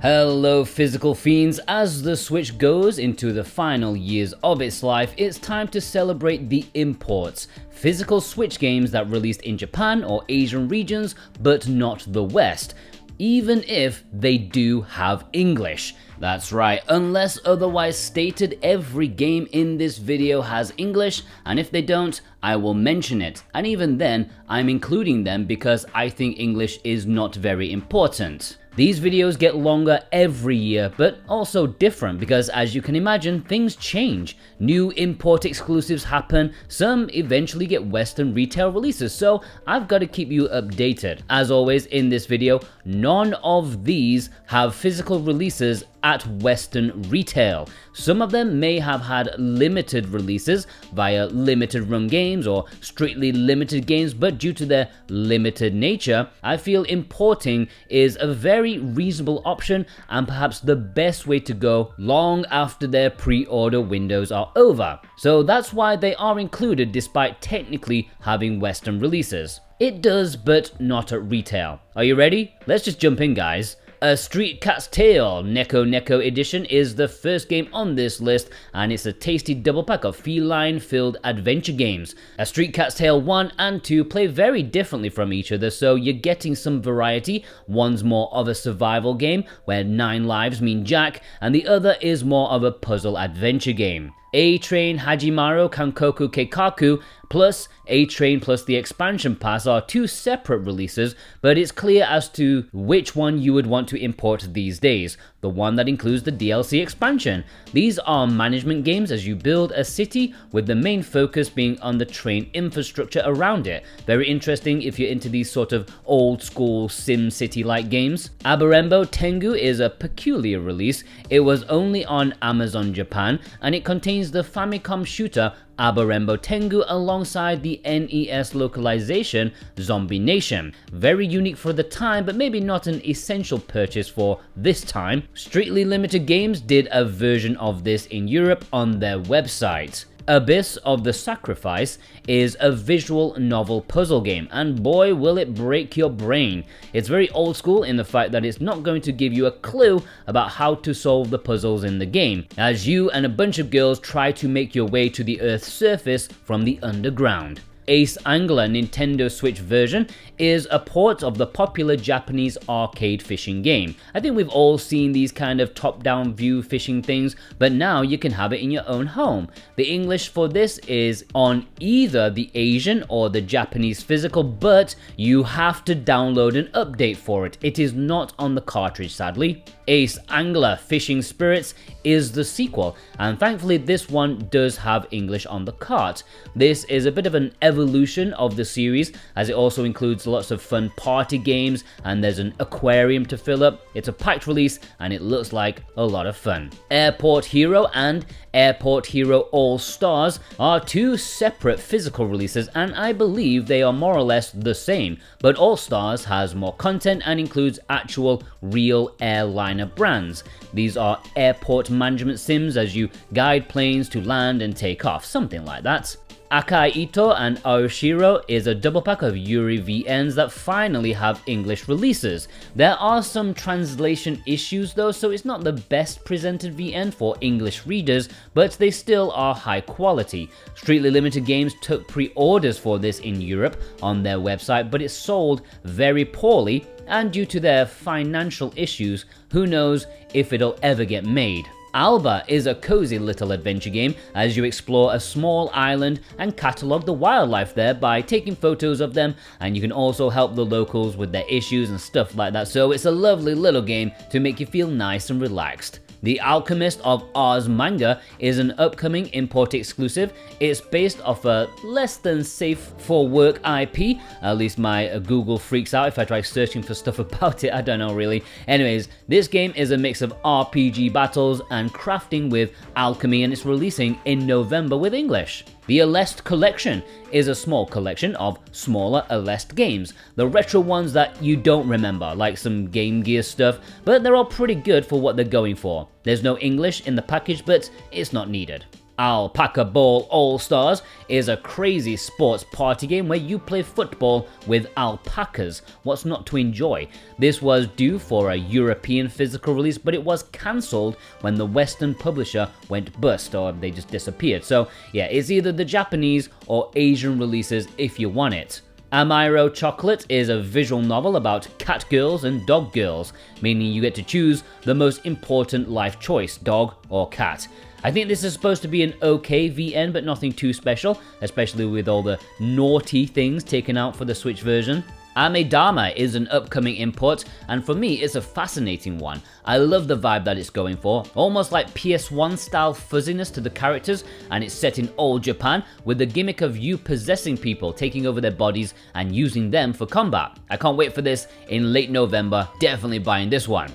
Hello physical fiends, as the Switch goes into the final years of its life, it's time to celebrate the imports, physical Switch games that released in Japan or Asian regions but not the West, even if they do have English. That's right, unless otherwise stated, every game in this video has English, and if they don't, I will mention it, and even then, I'm including them because I think English is not very important. These videos get longer every year, but also different because, as you can imagine, things change. New import exclusives happen, some eventually get Western retail releases, so I've got to keep you updated. As always in this video, none of these have physical releases at Western retail. Some of them may have had limited releases via limited run games or strictly limited games, but due to their limited nature, I feel importing is a very reasonable option and perhaps the best way to go long after their pre-order windows are over. So that's why they are included despite technically having Western releases. It does, but not at retail. Are you ready? Let's just jump in, guys. A Street Cat's Tale Neko Neko Edition is the first game on this list, and it's a tasty double pack of feline-filled adventure games. A Street Cat's Tale 1 and 2 play very differently from each other, so you're getting some variety. One's more of a survival game, where 9 lives mean Jack, and the other is more of a puzzle adventure game. A-Train Hajimaru Kankoku Keikaku plus A-Train plus the expansion pass are 2 separate releases, but it's clear as to which one you would want to import these days, the one that includes the DLC expansion. These are management games as you build a city, with the main focus being on the train infrastructure around it. Very interesting if you're into these sort of old school Sim City-like games. Aberembo Tengu is a peculiar release. It was only on Amazon Japan, and it contains the Famicom shooter Aberembo Tengu alongside the NES localization Zombie Nation. Very unique for the time, but maybe not an essential purchase for this time. Strictly Limited Games did a version of this in Europe on their website. Abyss of the Sacrifice is a visual novel puzzle game, and boy will it break your brain. It's very old school in the fact that it's not going to give you a clue about how to solve the puzzles in the game, as you and a bunch of girls try to make your way to the Earth's surface from the underground. Ace Angler Nintendo Switch version is a port of the popular Japanese arcade fishing game. I think we've all seen these kind of top-down view fishing things, but now you can have it in your own home. The English for this is on either the Asian or the Japanese physical, but you have to download an update for it. It is not on the cartridge, sadly. Ace Angler Fishing Spirits is the sequel, and thankfully this one does have English on the cart. This is a bit of an evolution of the series, as it also includes lots of fun party games, and there's an aquarium to fill up. It's a packed release, and it looks like a lot of fun. Airport Hero and Airport Hero All Stars are 2 separate physical releases, and I believe they are more or less the same, but All Stars has more content and includes actual real airliner brands. These are airport management sims as you guide planes to land and take off, something like that. Akai Ito and Aoshiro is a double pack of Yuri VNs that finally have English releases. There are some translation issues though, so it's not the best presented VN for English readers, but they still are high quality. Strictly Limited Games took pre-orders for this in Europe on their website, but it sold very poorly, and due to their financial issues, who knows if it'll ever get made. Alba is a cozy little adventure game as you explore a small island and catalogue the wildlife there by taking photos of them, and you can also help the locals with their issues and stuff like that, so it's a lovely little game to make you feel nice and relaxed. The Alchemist of Oz manga is an upcoming import exclusive. It's based off a less than safe for work IP, at least my Google freaks out if I try searching for stuff about it, I don't know really. Anyways, this game is a mix of RPG battles and crafting with alchemy, and it's releasing in November with English. The Aleste Collection is a small collection of smaller Aleste games, the retro ones that you don't remember, like some Game Gear stuff, but they're all pretty good for what they're going for. There's no English in the package, but it's not needed. Alpaca Bowl All-Stars is a crazy sports party game where you play football with alpacas. What's not to enjoy? This was due for a European physical release, but it was cancelled when the Western publisher went bust, or they just disappeared. So yeah, it's either the Japanese or Asian releases if you want it. Amiro Chocolate is a visual novel about cat girls and dog girls, meaning you get to choose the most important life choice, dog or cat. I think this is supposed to be an okay VN, but nothing too special, especially with all the naughty things taken out for the Switch version. Amedama is an upcoming import, and for me it's a fascinating one. I love the vibe that it's going for, almost like PS1 style fuzziness to the characters, and it's set in old Japan with the gimmick of you possessing people, taking over their bodies and using them for combat. I can't wait for this in late November, definitely buying this one.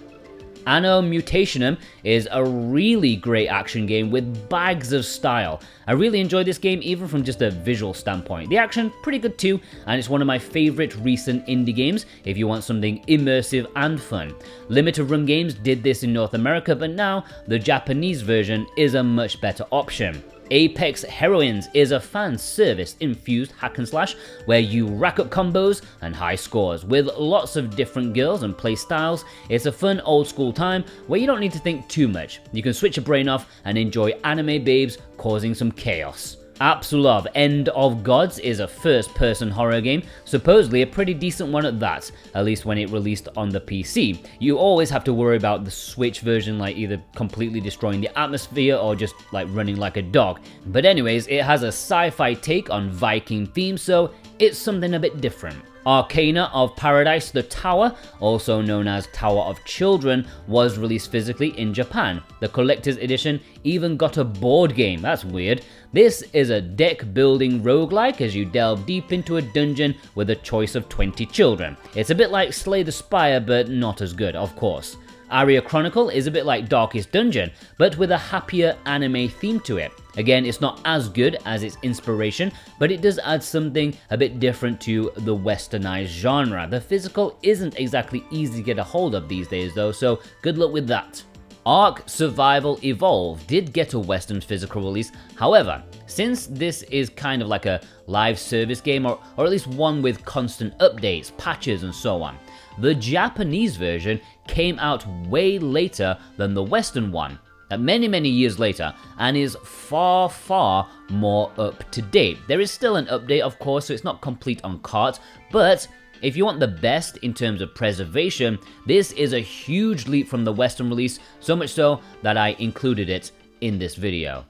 Anno Mutationum is a really great action game with bags of style. I really enjoyed this game even from just a visual standpoint. The action, pretty good too, and it's one of my favourite recent indie games if you want something immersive and fun. Limited Run Games did this in North America, but now the Japanese version is a much better option. Apex Heroines is a fan service infused hack and slash where you rack up combos and high scores. With lots of different girls and play styles, it's a fun old school time where you don't need to think too much. You can switch your brain off and enjoy anime babes causing some chaos. Apsulov End of Gods is a first-person horror game, supposedly a pretty decent one at that, at least when it released on the PC. You always have to worry about the Switch version like either completely destroying the atmosphere or just like running like a dog. But anyways, it has a sci-fi take on Viking theme, so it's something a bit different. Arcana of Paradise the Tower, also known as Tower of Children, was released physically in Japan. The collector's edition even got a board game, that's weird. This is a deck building roguelike as you delve deep into a dungeon with a choice of 20 children. It's a bit like Slay the Spire, but not as good, of course. Aria Chronicle is a bit like Darkest Dungeon, but with a happier anime theme to it. Again, it's not as good as its inspiration, but it does add something a bit different to the westernized genre. The physical isn't exactly easy to get a hold of these days though, so good luck with that. Ark Survival Evolved did get a Western physical release, however, since this is kind of like a live service game, or at least one with constant updates, patches and so on, the Japanese version came out way later than the Western one, many years later, and is far more up to date. There is still an update of course, so it's not complete on cart, but if you want the best in terms of preservation, this is a huge leap from the Western release, so much so that I included it in this video.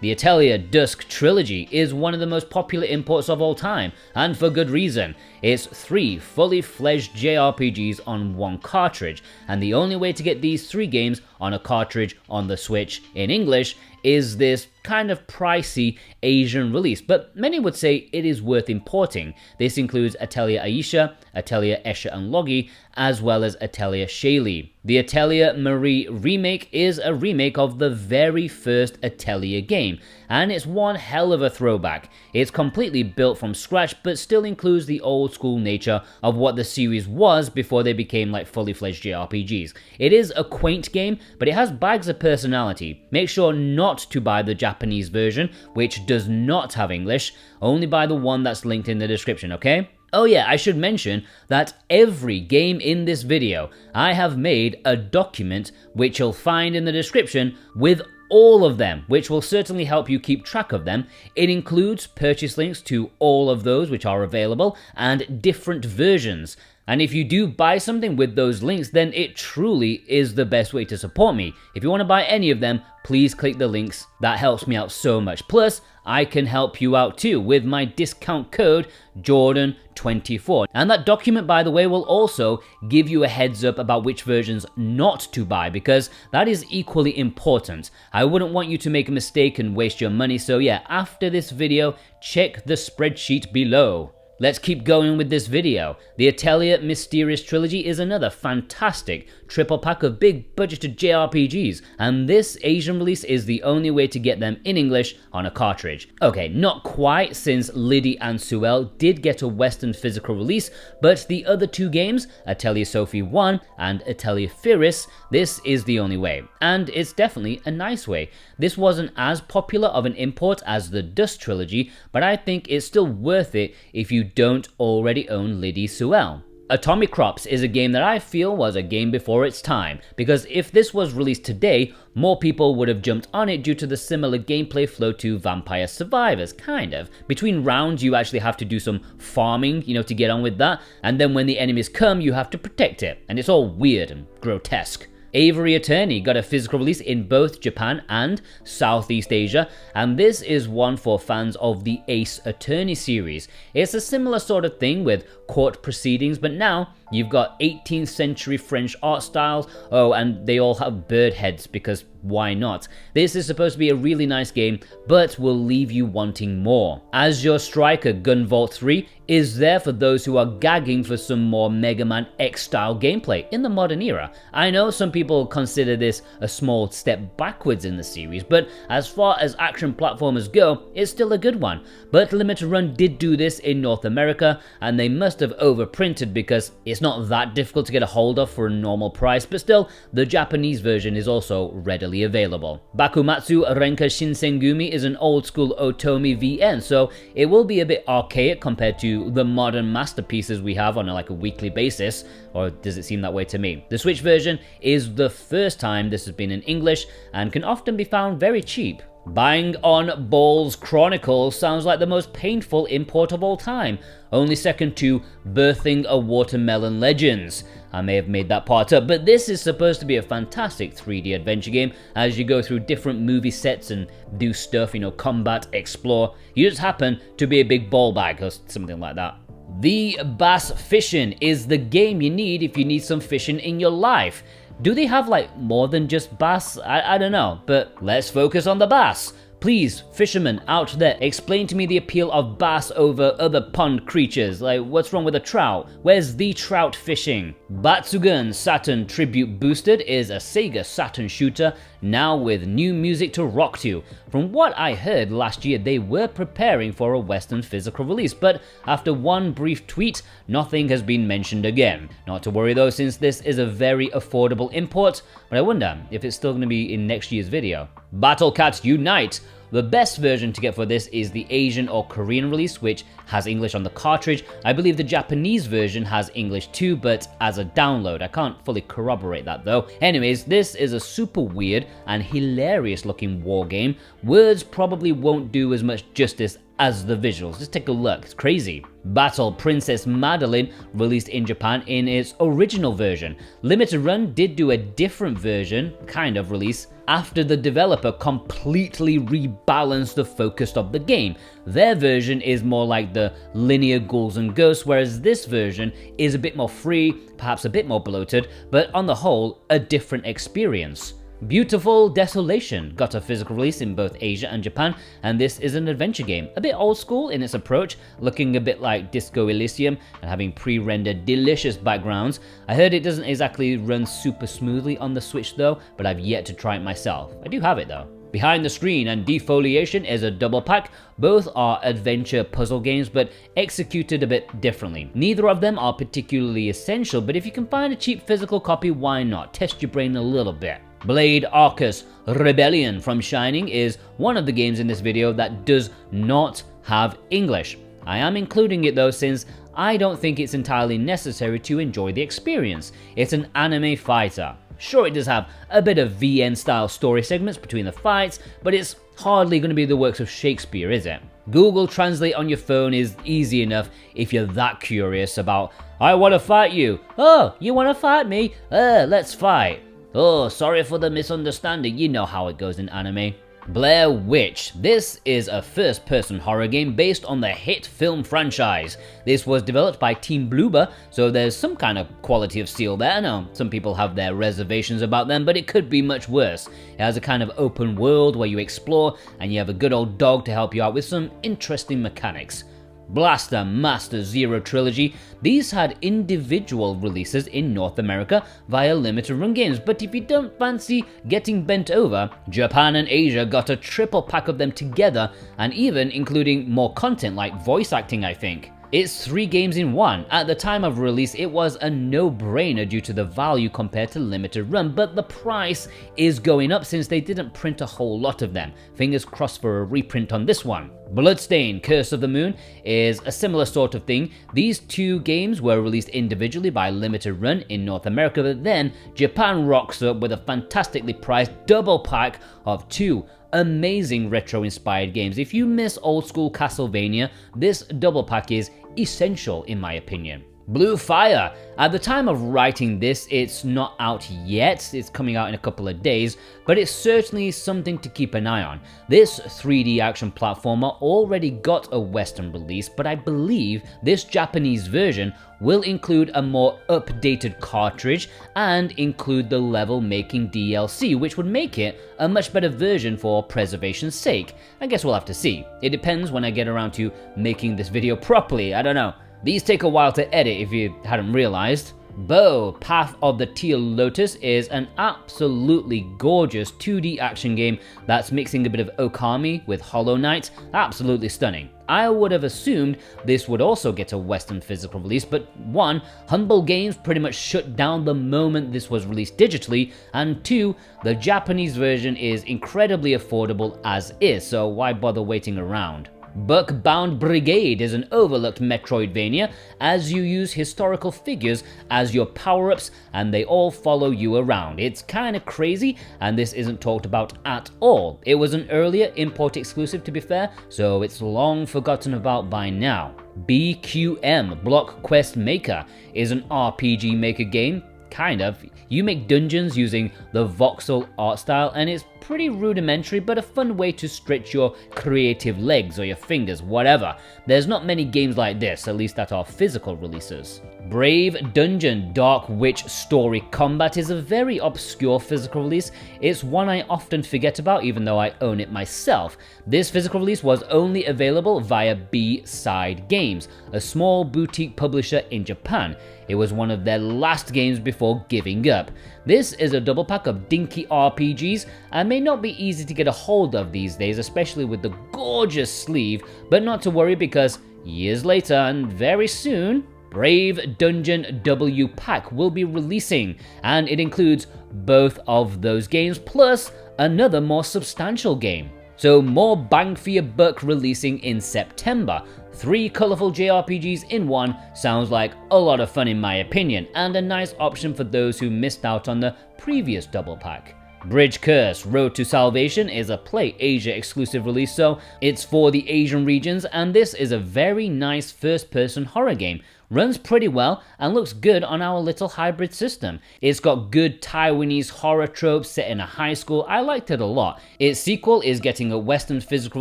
The Atelier Dusk Trilogy is one of the most popular imports of all time, and for good reason. It's 3 fully fledged JRPGs on one cartridge, and the only way to get these 3 games on a cartridge on the Switch in English is this kind of pricey Asian release, but many would say it is worth importing. This includes Atelier Aisha, Atelier Escher and Logi, as well as Atelier Shaylee. The Atelier Marie remake is a remake of the very first Atelier game, and it's one hell of a throwback. It's completely built from scratch, but still includes the old school nature of what the series was before they became like fully fledged JRPGs. It is a quaint game, but it has bags of personality. Make sure not to buy the Japanese version, which does not have English, only buy the one that's linked in the description, okay? Oh yeah, I should mention that every game in this video, I have made a document which you'll find in the description with all of them, which will certainly help you keep track of them. It includes purchase links to all of those which are available and different versions. And if you do buy something with those links, then it truly is the best way to support me. If you want to buy any of them, please click the links. That helps me out so much. Plus, I can help you out too with my discount code Jordan24. And that document, by the way, will also give you a heads up about which versions not to buy, because that is equally important. I wouldn't want you to make a mistake and waste your money. So yeah, after this video, check the spreadsheet below. Let's keep going with this video. The Atelier Mysterious Trilogy is another fantastic triple pack of big budgeted JRPGs, and this Asian release is the only way to get them in English on a cartridge. Okay, not quite, since Liddy and Suel did get a Western physical release, but the other two games, Atelier Sophie 1 and Atelier Firis, this is the only way. And it's definitely a nice way. This wasn't as popular of an import as the Dust Trilogy, but I think it's still worth it if you don't already own Liddy Suel. Atomic Crops is a game that I feel was a game before its time, because if this was released today, more people would have jumped on it due to the similar gameplay flow to Vampire Survivors, kind of. Between rounds you actually have to do some farming, to get on with that, and then when the enemies come you have to protect it, and it's all weird and grotesque. Avery Attorney got a physical release in both Japan and Southeast Asia, and this is one for fans of the Ace Attorney series. It's a similar sort of thing with court proceedings, but now you've got 18th century French art styles, and they all have bird heads because why not? This is supposed to be a really nice game, but will leave you wanting more. As Your Striker Gunvolt 3 is there for those who are gagging for some more Mega Man X style gameplay in the modern era. I know some people consider this a small step backwards in the series, but as far as action platformers go, it's still a good one. But Limited Run did do this in North America, and they must have overprinted because it's not that difficult to get a hold of for a normal price, but still, the Japanese version is also readily available. Bakumatsu Renka Shinsengumi is an old school Otomi VN, so it will be a bit archaic compared to the modern masterpieces we have on a weekly basis, or does it seem that way to me? The Switch version is the first time this has been in English and can often be found very cheap. Bang on Balls Chronicle sounds like the most painful import of all time, only second to Birthing a Watermelon Legends. I may have made that part up, but this is supposed to be a fantastic 3D adventure game as you go through different movie sets and do stuff, combat, explore. You just happen to be a big ball bag or something like that. The Bass Fishing is the game you need if you need some fishing in your life. Do they have more than just bass? I don't know, but let's focus on the bass. Please, fishermen out there, explain to me the appeal of bass over other pond creatures. What's wrong with a trout? Where's the trout fishing? Batsugan Saturn Tribute Boosted is a Sega Saturn shooter, now with new music to rock to. From what I heard last year, they were preparing for a Western physical release, but after one brief tweet, nothing has been mentioned again. Not to worry though, since this is a very affordable import, but I wonder if it's still going to be in next year's video. Battle Cat Unite. The best version to get for this is the Asian or Korean release, which has English on the cartridge. I believe the Japanese version has English too, but as a download. I can't fully corroborate that though. Anyways, this is a super weird and hilarious looking war game. Words probably won't do as much justice as the visuals. Just take a look, it's crazy. Battle Princess Madeline released in Japan in its original version. Limited Run did do a different version, kind of release, after the developer completely rebalanced the focus of the game. Their version is more like the linear Ghouls and Ghosts, whereas this version is a bit more free, perhaps a bit more bloated, but on the whole, a different experience. Beautiful Desolation got a physical release in both Asia and Japan, and this is an adventure game, a bit old school in its approach, looking a bit like Disco Elysium and having pre-rendered delicious backgrounds. I heard it doesn't exactly run super smoothly on the Switch though, but I've yet to try it myself. I do have it though. Behind the Screen and Defoliation is a double pack. Both are adventure puzzle games, but executed a bit differently. Neither of them are particularly essential, but if you can find a cheap physical copy, why not? Test your brain a little bit. Blade Arcus Rebellion from Shining is one of the games in this video that does not have English. I am including it though, since I don't think it's entirely necessary to enjoy the experience. It's an anime fighter. Sure, it does have a bit of VN style story segments between the fights, but it's hardly going to be the works of Shakespeare, is it? Google Translate on your phone is easy enough if you're that curious about, I want to fight you. Oh, you want to fight me? Let's fight. Oh, sorry for the misunderstanding, you know how it goes in anime. Blair Witch. This is a first-person horror game based on the hit film franchise. This was developed by Team Bloober, so there's some kind of quality of steel there. I know some people have their reservations about them, but it could be much worse. It has a kind of open world where you explore, and you have a good old dog to help you out with some interesting mechanics. Blaster Master Zero Trilogy, these had individual releases in North America via limited run games, but if you don't fancy getting bent over, Japan and Asia got a triple pack of them together, and even including more content like voice acting, I think. It's 3 games in one. At the time of release, it was a no-brainer due to the value compared to limited run, but the price is going up since they didn't print a whole lot of them. Fingers crossed for a reprint on this one. Bloodstained Curse of the Moon is a similar sort of thing. These 2 games were released individually by limited run in North America, but then Japan rocks up with a fantastically priced double pack of 2 amazing retro-inspired games. If you miss old school Castlevania, this double pack is essential in my opinion. Blue Fire. At the time of writing this, it's not out yet, it's coming out in a couple of days, but it's certainly something to keep an eye on. This 3D action platformer already got a Western release, but I believe this Japanese version will include a more updated cartridge and include the level making DLC, which would make it a much better version for preservation's sake. I guess we'll have to see. It depends when I get around to making this video properly, I don't know. These take a while to edit if you hadn't realized. Bow, Path of the Teal Lotus is an absolutely gorgeous 2D action game that's mixing a bit of Okami with Hollow Knight. Absolutely stunning. I would have assumed this would also get a Western physical release, but 1, Humble Games pretty much shut down the moment this was released digitally, and 2, the Japanese version is incredibly affordable as is, so why bother waiting around? Buckbound Brigade is an overlooked Metroidvania as you use historical figures as your power-ups and they all follow you around. It's kinda crazy and this isn't talked about at all. It was an earlier import exclusive to be fair, so it's long forgotten about by now. BQM, Block Quest Maker, is an RPG maker game. Kind of. You make dungeons using the voxel art style and it's pretty rudimentary but a fun way to stretch your creative legs or your fingers, whatever. There's not many games like this, at least that are physical releases. Brave Dungeon Dark Witch Story Combat is a very obscure physical release. It's one I often forget about even though I own it myself. This physical release was only available via B-Side Games, a small boutique publisher in Japan. It was one of their last games before giving up. This is a double pack of dinky RPGs and may not be easy to get a hold of these days, especially with the gorgeous sleeve, but not to worry because years later and very soon, Brave Dungeon W Pack will be releasing, and it includes both of those games plus another more substantial game. So more bang for your buck releasing in September. 3 colourful JRPGs in one sounds like a lot of fun in my opinion, and a nice option for those who missed out on the previous double pack. Bridge Curse Road to Salvation is a Play Asia exclusive release, so it's for the Asian regions, and this is a very nice first-person horror game. Runs pretty well and looks good on our little hybrid system. It's got good Taiwanese horror tropes set in a high school. I liked it a lot. Its sequel is getting a Western physical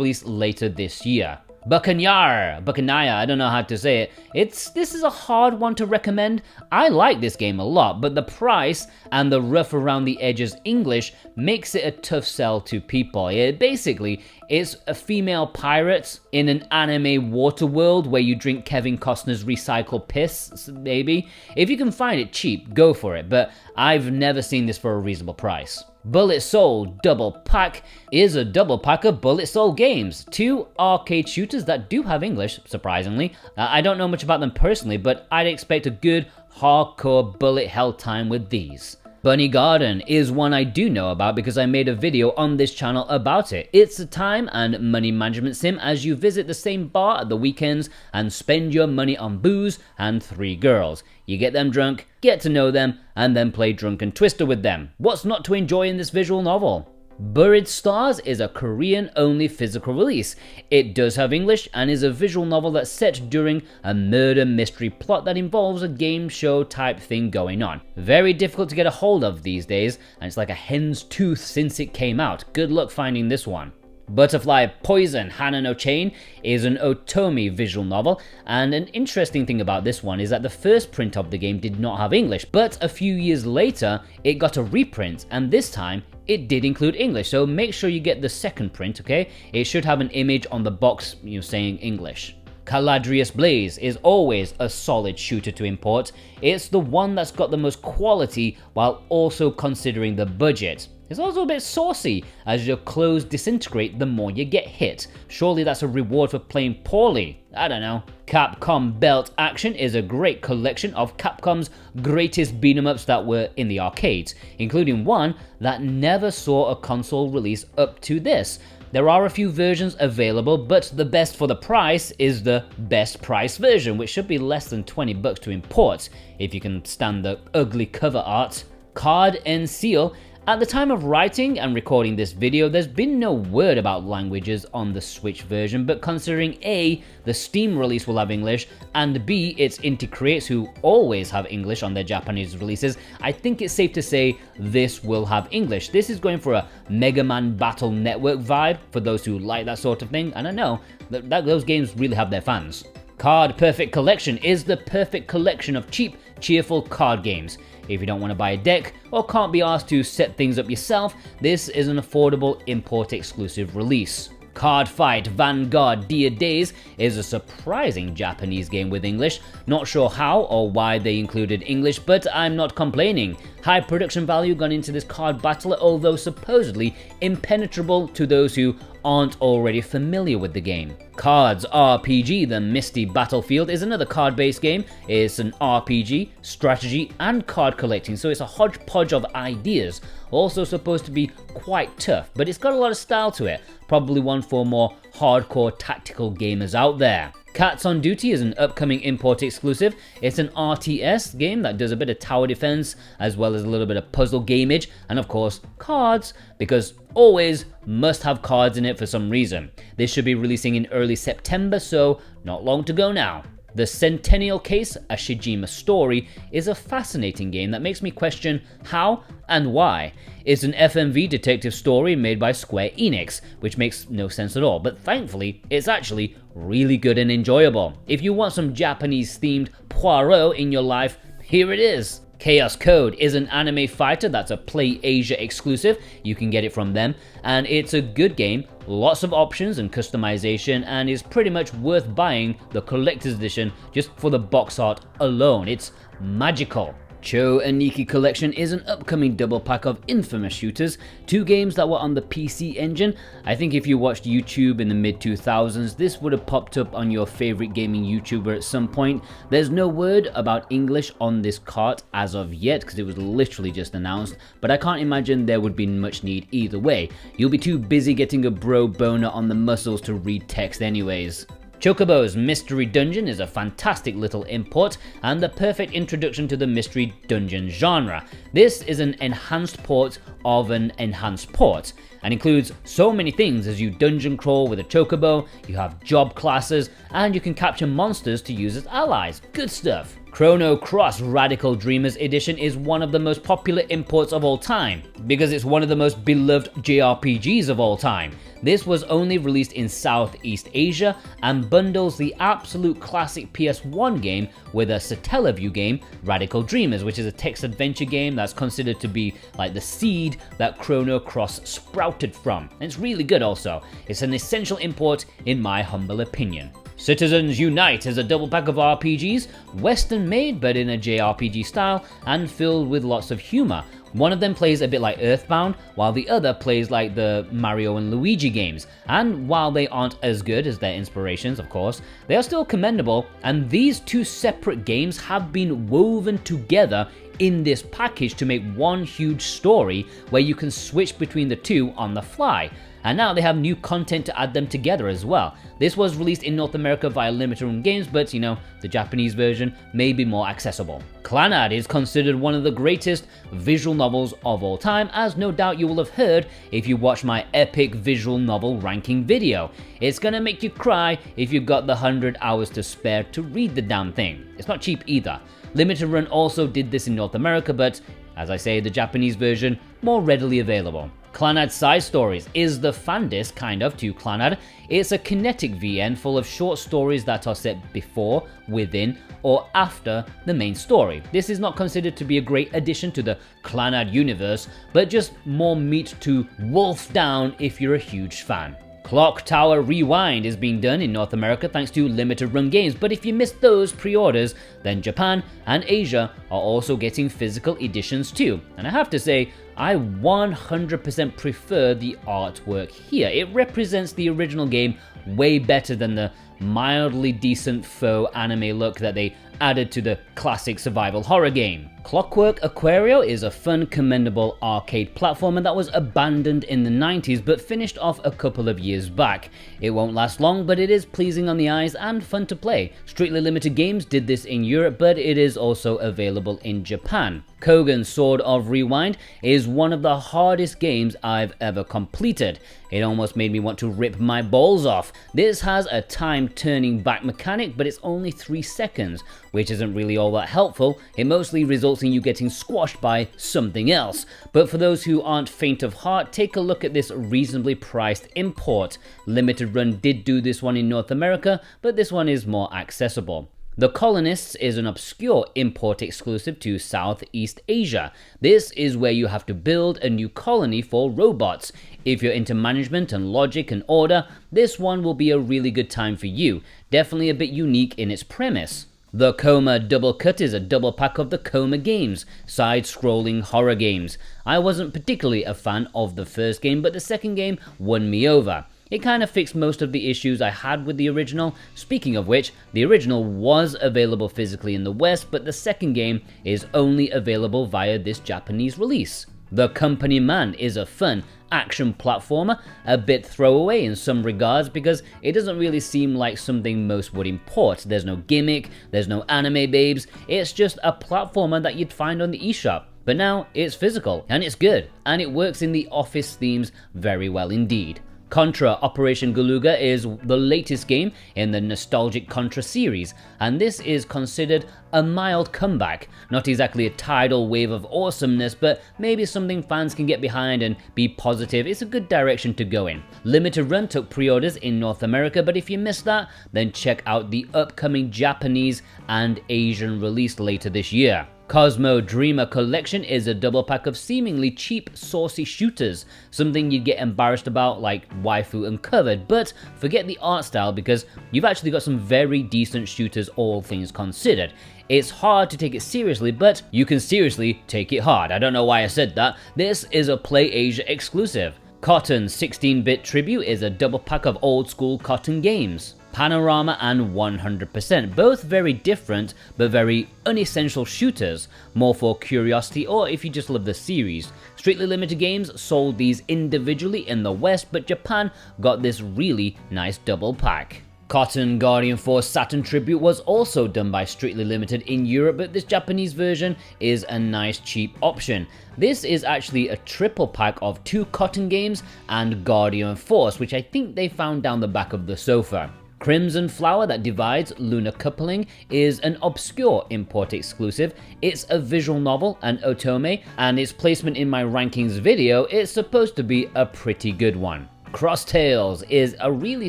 release later this year. Buccaneer, I don't know how to say it. This is a hard one to recommend. I like this game a lot, but the price and the rough around the edges English makes it a tough sell to people. Basically, it's a female pirate in an anime water world where you drink Kevin Costner's recycled piss, maybe. If you can find it cheap, go for it, but I've never seen this for a reasonable price. Bullet Soul Double Pack is a double pack of Bullet Soul games, 2 arcade shooters that do have English, surprisingly. I don't know much about them personally, but I'd expect a good hardcore bullet hell time with these. Bunny Garden is one I do know about because I made a video on this channel about it. It's a time and money management sim as you visit the same bar at the weekends and spend your money on booze and 3 girls. You get them drunk, get to know them, and then play Drunken Twister with them. What's not to enjoy in this visual novel? Buried Stars is a Korean-only physical release. It does have English and is a visual novel that's set during a murder mystery plot that involves a game show type thing going on. Very difficult to get a hold of these days, and it's like a hen's tooth since it came out. Good luck finding this one. Butterfly Poison Hana no Chain is an Otomi visual novel, and an interesting thing about this one is that the first print of the game did not have English, but a few years later it got a reprint, and this time it did include English, so make sure you get the second print, okay? It should have an image on the box saying English. Caladrius Blaze is always a solid shooter to import. It's the one that's got the most quality while also considering the budget. It's also a bit saucy, as your clothes disintegrate the more you get hit. Surely that's a reward for playing poorly. I don't know. Capcom Belt Action is a great collection of Capcom's greatest beat-em-ups that were in the arcades, including one that never saw a console release up to this. There are a few versions available, but the best for the price is the best price version, which should be less than $20 to import, if you can stand the ugly cover art. Card and Seal. At the time of writing and recording this video, there's been no word about languages on the Switch version, but considering A, the Steam release will have English, and B, it's Inti Creates who always have English on their Japanese releases, I think it's safe to say this will have English. This is going for a Mega Man Battle Network vibe for those who like that sort of thing, and I know that those games really have their fans. Card Perfect Collection is the perfect collection of cheap, cheerful card games. If you don't want to buy a deck or can't be asked to set things up yourself, this is an affordable import exclusive release. Card Fight Vanguard Dear Days is a surprising Japanese game with English. Not sure how or why they included English, but I'm not complaining. High production value gone into this card battle, although supposedly impenetrable to those who aren't already familiar with the game. Cards RPG The Misty Battlefield is another card-based game. It's an RPG, strategy, and card collecting, so it's a hodgepodge of ideas. Also supposed to be quite tough, but it's got a lot of style to it. Probably one for more hardcore tactical gamers out there. Cats on Duty is an upcoming import exclusive. It's an RTS game that does a bit of tower defense as well as a little bit of puzzle gameage and of course cards, because always must have cards in it for some reason. This should be releasing in early September, so not long to go now. The Centennial Case, a Shijima story, is a fascinating game that makes me question how and why. It's an FMV detective story made by Square Enix, which makes no sense at all, but thankfully it's actually really good and enjoyable. If you want some Japanese themed Poirot in your life, here it is. Chaos Code is an anime fighter that's a Play Asia exclusive. You can get it from them, and it's a good game, lots of options and customization, and is pretty much worth buying the collector's edition just for the box art alone. It's magical. Cho Aniki Collection is an upcoming double pack of infamous shooters, two games that were on the PC Engine. I think if you watched YouTube in the mid-2000s, this would have popped up on your favorite gaming YouTuber at some point. There's no word about English on this cart as of yet, because it was literally just announced, but I can't imagine there would be much need either way. You'll be too busy getting a bro boner on the muscles to read text anyways. Chocobo's Mystery Dungeon is a fantastic little import and the perfect introduction to the mystery dungeon genre. This is an enhanced port of an enhanced port and includes so many things as you dungeon crawl with a chocobo, you have job classes, and you can capture monsters to use as allies. Good stuff. Chrono Cross Radical Dreamers Edition is one of the most popular imports of all time, because it's one of the most beloved JRPGs of all time. This was only released in Southeast Asia and bundles the absolute classic PS1 game with a Satellaview game, Radical Dreamers, which is a text adventure game that's considered to be like the seed that Chrono Cross sprouted from. And it's really good also. It's an essential import in my humble opinion. Citizens Unite is a double pack of RPGs, Western made but in a JRPG style and filled with lots of humor. One of them plays a bit like Earthbound, while the other plays like the Mario and Luigi games. And while they aren't as good as their inspirations, of course, they are still commendable, and these two separate games have been woven together in this package to make one huge story where you can switch between the two on the fly. And now they have new content to add them together as well. This was released in North America via Limited Run Games, but you know, the Japanese version may be more accessible. Clannad is considered one of the greatest visual novels of all time, as no doubt you will have heard if you watched my epic visual novel ranking video. It's gonna make you cry if you've got the 100 hours to spare to read the damn thing. It's not cheap either. Limited Run also did this in North America, but as I say, the Japanese version more readily available. Clannad Side Stories is the fandis, kind of, to Clannad. It's a kinetic VN full of short stories that are set before, within, or after the main story. This is not considered to be a great addition to the Clannad universe, but just more meat to wolf down if you're a huge fan. Clock Tower Rewind is being done in North America thanks to limited run games, but if you missed those pre-orders, then Japan and Asia are also getting physical editions too. And I have to say, I 100% prefer the artwork here. It represents the original game way better than the mildly decent faux anime look that they added to the classic survival horror game. Clockwork Aquario is a fun, commendable arcade platformer that was abandoned in the 90s but finished off a couple of years back. It won't last long, but it is pleasing on the eyes and fun to play. Strictly Limited Games did this in Europe, but it is also available in Japan. Kogan Sword of Rewind is one of the hardest games I've ever completed. It almost made me want to rip my balls off. This has a time turning back mechanic, but it's only 3 seconds, which isn't really all that helpful. It mostly results in you getting squashed by something else. But for those who aren't faint of heart, take a look at this reasonably priced import. Limited Run did do this one in North America, but this one is more accessible. The Colonists is an obscure import exclusive to Southeast Asia. This is where you have to build a new colony for robots. If you're into management and logic and order, this one will be a really good time for you. Definitely a bit unique in its premise. The Coma Double Cut is a double pack of the Coma games, side-scrolling horror games. I wasn't particularly a fan of the first game, but the second game won me over. It kind of fixed most of the issues I had with the original. Speaking of which, the original was available physically in the West, but the second game is only available via this Japanese release. The Company Man is a fun action platformer, a bit throwaway in some regards because it doesn't really seem like something most would import. There's no gimmick, there's no anime babes, it's just a platformer that you'd find on the eShop. But now it's physical, and it's good, and it works in the Office themes very well indeed. Contra Operation Galuga is the latest game in the nostalgic Contra series, and this is considered a mild comeback. Not exactly a tidal wave of awesomeness, but maybe something fans can get behind and be positive. It's a good direction to go in. Limited Run took pre-orders in North America, but if you missed that, then check out the upcoming Japanese and Asian release later this year. Cosmo Dreamer Collection is a double pack of seemingly cheap, saucy shooters, something you'd get embarrassed about like Waifu Uncovered, but forget the art style because you've actually got some very decent shooters all things considered. It's hard to take it seriously, but you can seriously take it hard. I don't know why I said that. This is a Play Asia exclusive. Cotton 16-Bit Tribute is a double pack of old school Cotton games. Panorama and 100%, both very different but very unessential shooters, more for curiosity or if you just love the series. Strictly Limited Games sold these individually in the West, but Japan got this really nice double pack. Cotton Guardian Force Saturn Tribute was also done by Strictly Limited in Europe, but this Japanese version is a nice cheap option. This is actually a triple pack of 2 Cotton games and Guardian Force, which I think they found down the back of the sofa. Crimson Flower That Divides Lunar Coupling is an obscure import exclusive. It's a visual novel, an otome, and its placement in my rankings video is supposed to be a pretty good one. Cross Tales is a really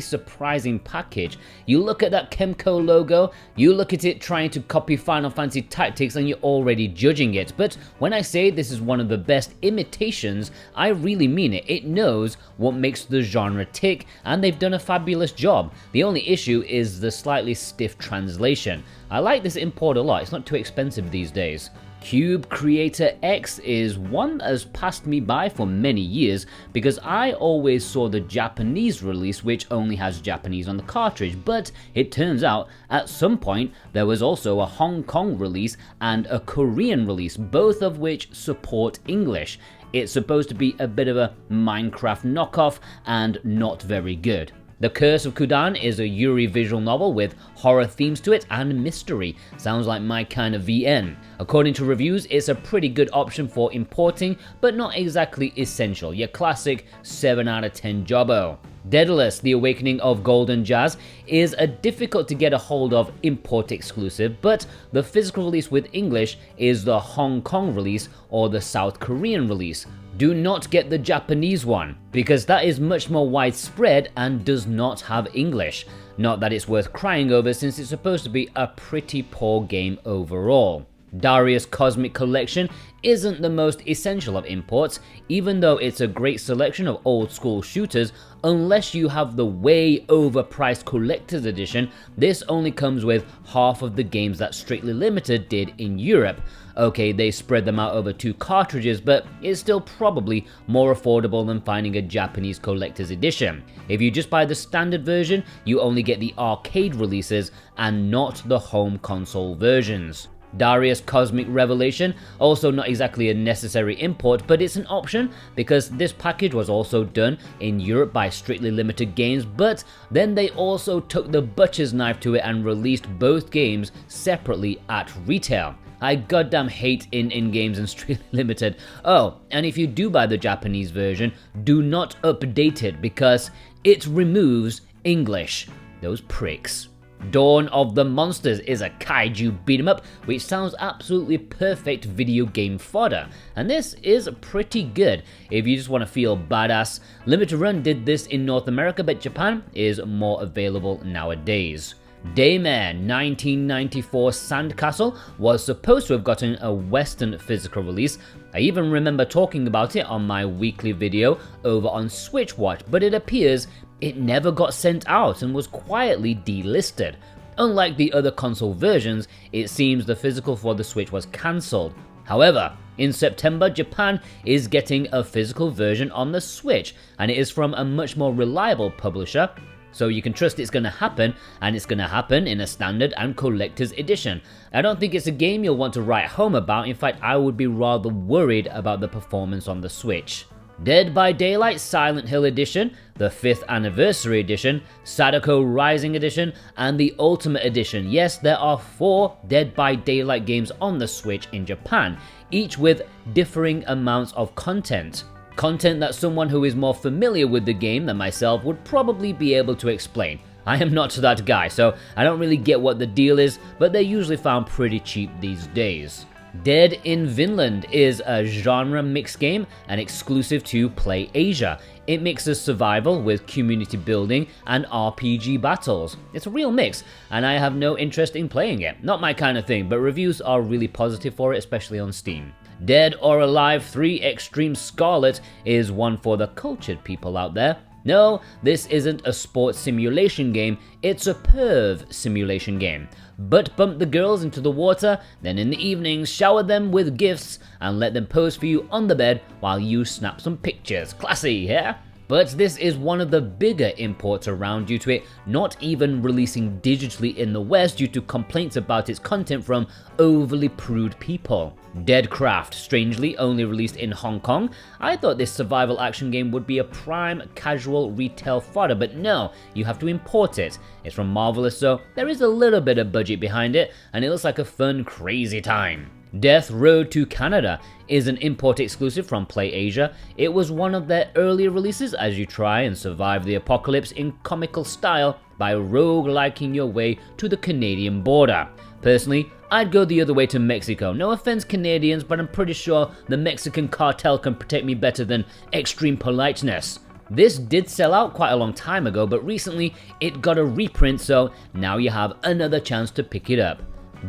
surprising package. You look at that Kemco logo, you look at it trying to copy Final Fantasy Tactics and you're already judging it. But when I say this is one of the best imitations, I really mean it. It knows what makes the genre tick and they've done a fabulous job. The only issue is the slightly stiff translation. I like this import a lot, it's not too expensive these days. Cube Creator X is one that has passed me by for many years because I always saw the Japanese release which only has Japanese on the cartridge, but it turns out at some point there was also a Hong Kong release and a Korean release, both of which support English. It's supposed to be a bit of a Minecraft knockoff and not very good. The Curse of Kudan is a Yuri visual novel with horror themes to it and mystery. Sounds like my kind of VN. According to reviews, it's a pretty good option for importing, but not exactly essential. Your classic 7 out of 10 jobbo. Daedalus, The Awakening of Golden Jazz is a difficult to get a hold of import exclusive, but the physical release with English is the Hong Kong release or the South Korean release. Do not get the Japanese one, because that is much more widespread and does not have English. Not that it's worth crying over since it's supposed to be a pretty poor game overall. Darius Cosmic Collection isn't the most essential of imports, even though it's a great selection of old school shooters. Unless you have the way overpriced collector's edition, this only comes with half of the games that Strictly Limited did in Europe. Okay, they spread them out over 2 cartridges, but it's still probably more affordable than finding a Japanese collector's edition. If you just buy the standard version, you only get the arcade releases and not the home console versions. Darius Cosmic Revelation, also not exactly a necessary import, but it's an option because this package was also done in Europe by Strictly Limited Games, but then they also took the butcher's knife to it and released both games separately at retail. I goddamn hate in games and Strictly Limited. Oh, and if you do buy the Japanese version, do not update it because it removes English. Those pricks. Dawn of the Monsters is a kaiju beat 'em up, which sounds absolutely perfect video game fodder, and this is pretty good if you just want to feel badass. Limited Run did this in North America, but Japan is more available nowadays. Daymare 1994 Sandcastle was supposed to have gotten a Western physical release. I even remember talking about it on my weekly video over on Switch Watch, but it appears it never got sent out and was quietly delisted. Unlike the other console versions, it seems the physical for the Switch was cancelled. However, in September, Japan is getting a physical version on the Switch, and it is from a much more reliable publisher, so you can trust it's going to happen, and it's going to happen in a standard and collector's edition. I don't think it's a game you'll want to write home about. In fact, I would be rather worried about the performance on the Switch. Dead by Daylight Silent Hill Edition, the 5th Anniversary Edition, Sadako Rising Edition, and the Ultimate Edition. Yes, there are 4 Dead by Daylight games on the Switch in Japan, each with differing amounts of content. Content that someone who is more familiar with the game than myself would probably be able to explain. I am not that guy, so I don't really get what the deal is, but they're usually found pretty cheap these days. Dead in Vinland is a genre mix game and exclusive to PlayAsia. It mixes survival with community building and RPG battles. It's a real mix, and I have no interest in playing it. Not my kind of thing, but reviews are really positive for it, especially on Steam. Dead or Alive 3 Extreme Scarlet is one for the cultured people out there. No, this isn't a sports simulation game, it's a perv simulation game. Butt bump the girls into the water, then in the evenings shower them with gifts and let them pose for you on the bed while you snap some pictures. Classy, yeah? But this is one of the bigger imports around due to it not even releasing digitally in the West due to complaints about its content from overly prude people. Deadcraft, strangely only released in Hong Kong. I thought this survival action game would be a prime casual retail fodder, but no, you have to import it. It's from Marvelous, so there is a little bit of budget behind it, and it looks like a fun, crazy time. Death Road to Canada is an import exclusive from PlayAsia. It was one of their earlier releases as you try and survive the apocalypse in comical style by rogueliking your way to the Canadian border. Personally, I'd go the other way to Mexico. No offense Canadians, but I'm pretty sure the Mexican cartel can protect me better than extreme politeness. This did sell out quite a long time ago, but recently it got a reprint, so now you have another chance to pick it up.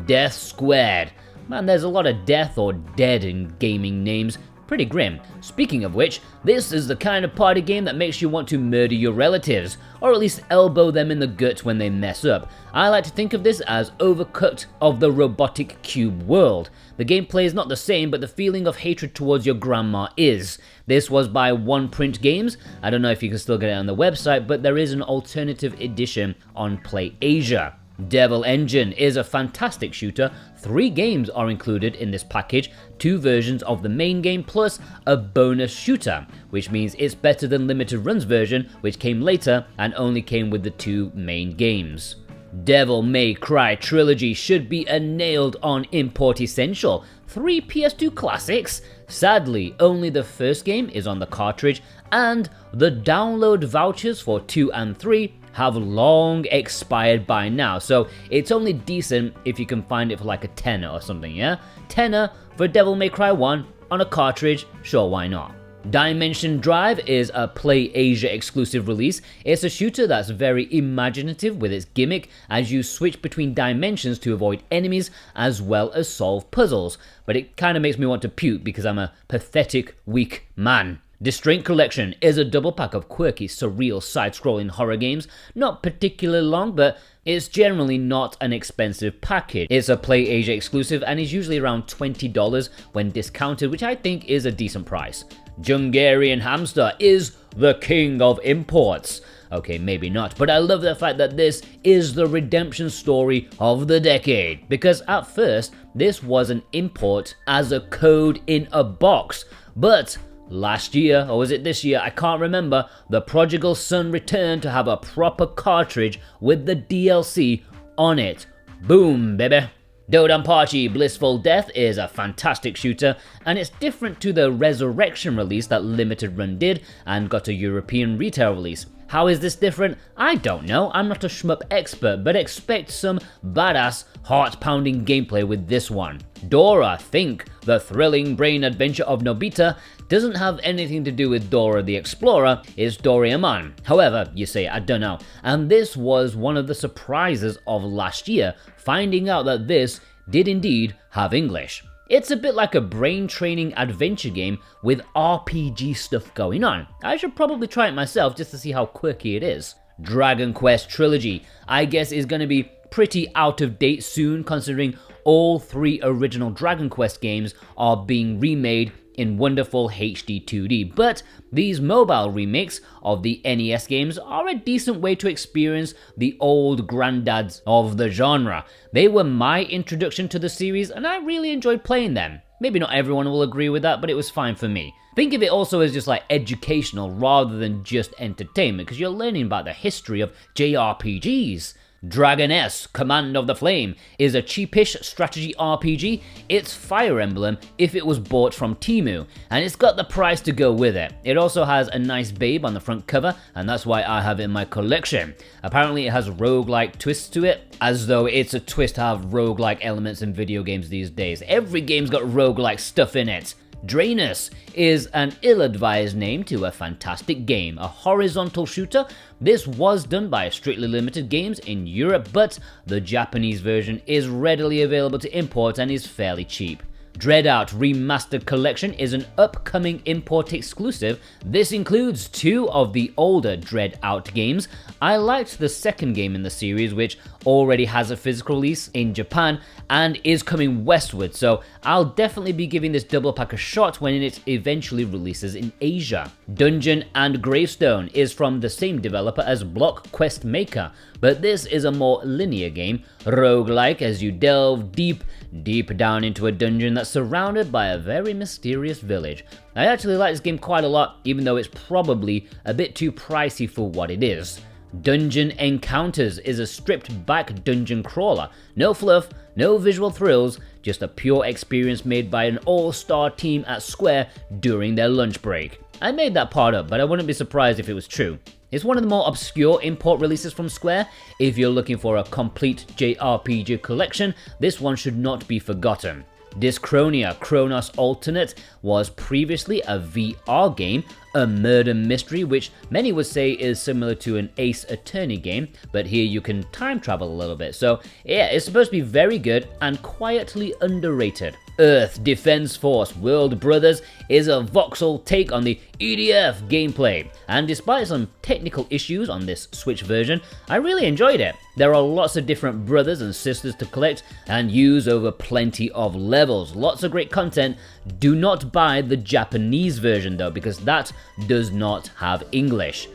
Death Squared. Man, there's a lot of death or dead in gaming names. Pretty grim. Speaking of which, this is the kind of party game that makes you want to murder your relatives, or at least elbow them in the gut when they mess up. I like to think of this as Overcooked of the robotic cube world. The gameplay is not the same, but the feeling of hatred towards your grandma is. This was by One Print Games. I don't know if you can still get it on the website, but there is an alternative edition on PlayAsia. Devil Engine is a fantastic shooter. 3 games are included in this package, 2 versions of the main game plus a bonus shooter, which means it's better than Limited Run's version, which came later and only came with the 2 main games. Devil May Cry Trilogy should be a nailed-on import essential. 3 PS2 classics? Sadly, only the first game is on the cartridge, and the download vouchers for 2 and 3 have long expired by now, so it's only decent if you can find it for like a tenner or something, yeah? Tenner for Devil May Cry 1 on a cartridge, sure, why not? Dimension Drive is a PlayAsia exclusive release. It's a shooter that's very imaginative with its gimmick as you switch between dimensions to avoid enemies as well as solve puzzles, but it kind of makes me want to puke because I'm a pathetic, weak man. Distraint Collection is a double pack of quirky, surreal, side-scrolling horror games, not particularly long, but it's generally not an expensive package. It's a PlayAsia exclusive and is usually around $20 when discounted, which I think is a decent price. Jungarian Hamster is the king of imports. Okay, maybe not, but I love the fact that this is the redemption story of the decade, because at first, this was an import as a code in a box, but last year, or was it this year, I can't remember, the prodigal son returned to have a proper cartridge with the DLC on it. Boom, baby. Dodonpachi Blissful Death is a fantastic shooter, and it's different to the Resurrection release that Limited Run did and got a European retail release. How is this different? I don't know, I'm not a shmup expert, but expect some badass, heart-pounding gameplay with this one. Dora Think, the thrilling brain adventure of Nobita, doesn't have anything to do with Dora the Explorer, it's Doraemon. However, you say, I don't know. And this was one of the surprises of last year, finding out that this did indeed have English. It's a bit like a brain training adventure game with RPG stuff going on. I should probably try it myself just to see how quirky it is. Dragon Quest Trilogy, I guess, is going to be pretty out of date soon, considering all 3 original Dragon Quest games are being remade in wonderful HD 2D, but these mobile remakes of the NES games are a decent way to experience the old granddads of the genre. They were my introduction to the series and I really enjoyed playing them. Maybe not everyone will agree with that, but it was fine for me. Think of it also as just like educational rather than just entertainment, because you're learning about the history of JRPGs. Dragon S Command of the Flame is a cheapish strategy RPG. It's Fire Emblem if it was bought from Temu, and it's got the price to go with it. It also has a nice babe on the front cover, and that's why I have it in my collection. Apparently it has roguelike twists to it, as though it's a twist to have roguelike elements in video games these days. Every game's got roguelike stuff in it. Draenus is an ill-advised name to a fantastic game, a horizontal shooter. This was done by Strictly Limited Games in Europe, but the Japanese version is readily available to import and is fairly cheap. DreadOut Remastered Collection is an upcoming import exclusive. This includes 2 of the older DreadOut games. I liked the second game in the series, which already has a physical release in Japan and is coming westward, so I'll definitely be giving this double pack a shot when it eventually releases in Asia. Dungeon and Gravestone is from the same developer as Block Quest Maker, but this is a more linear game, roguelike, as you delve deep down into a dungeon that's surrounded by a very mysterious village. I actually like this game quite a lot, even though it's probably a bit too pricey for what it is. Dungeon Encounters is a stripped back dungeon crawler. No fluff, no visual thrills, just a pure experience made by an all-star team at Square during their lunch break. I made that part up, but I wouldn't be surprised if it was true. It's one of the more obscure import releases from Square. If you're looking for a complete JRPG collection, this one should not be forgotten. Dyschronia Chronos Alternate was previously a VR game, a murder mystery which many would say is similar to an Ace Attorney game, but here you can time travel a little bit, so yeah, it's supposed to be very good and quietly underrated. Earth Defense Force World Brothers is a voxel take on the EDF gameplay, and despite some technical issues on this Switch version, I really enjoyed it. There are lots of different brothers and sisters to collect and use over plenty of levels. Lots of great content. Do not buy the Japanese version though, because that does not have English.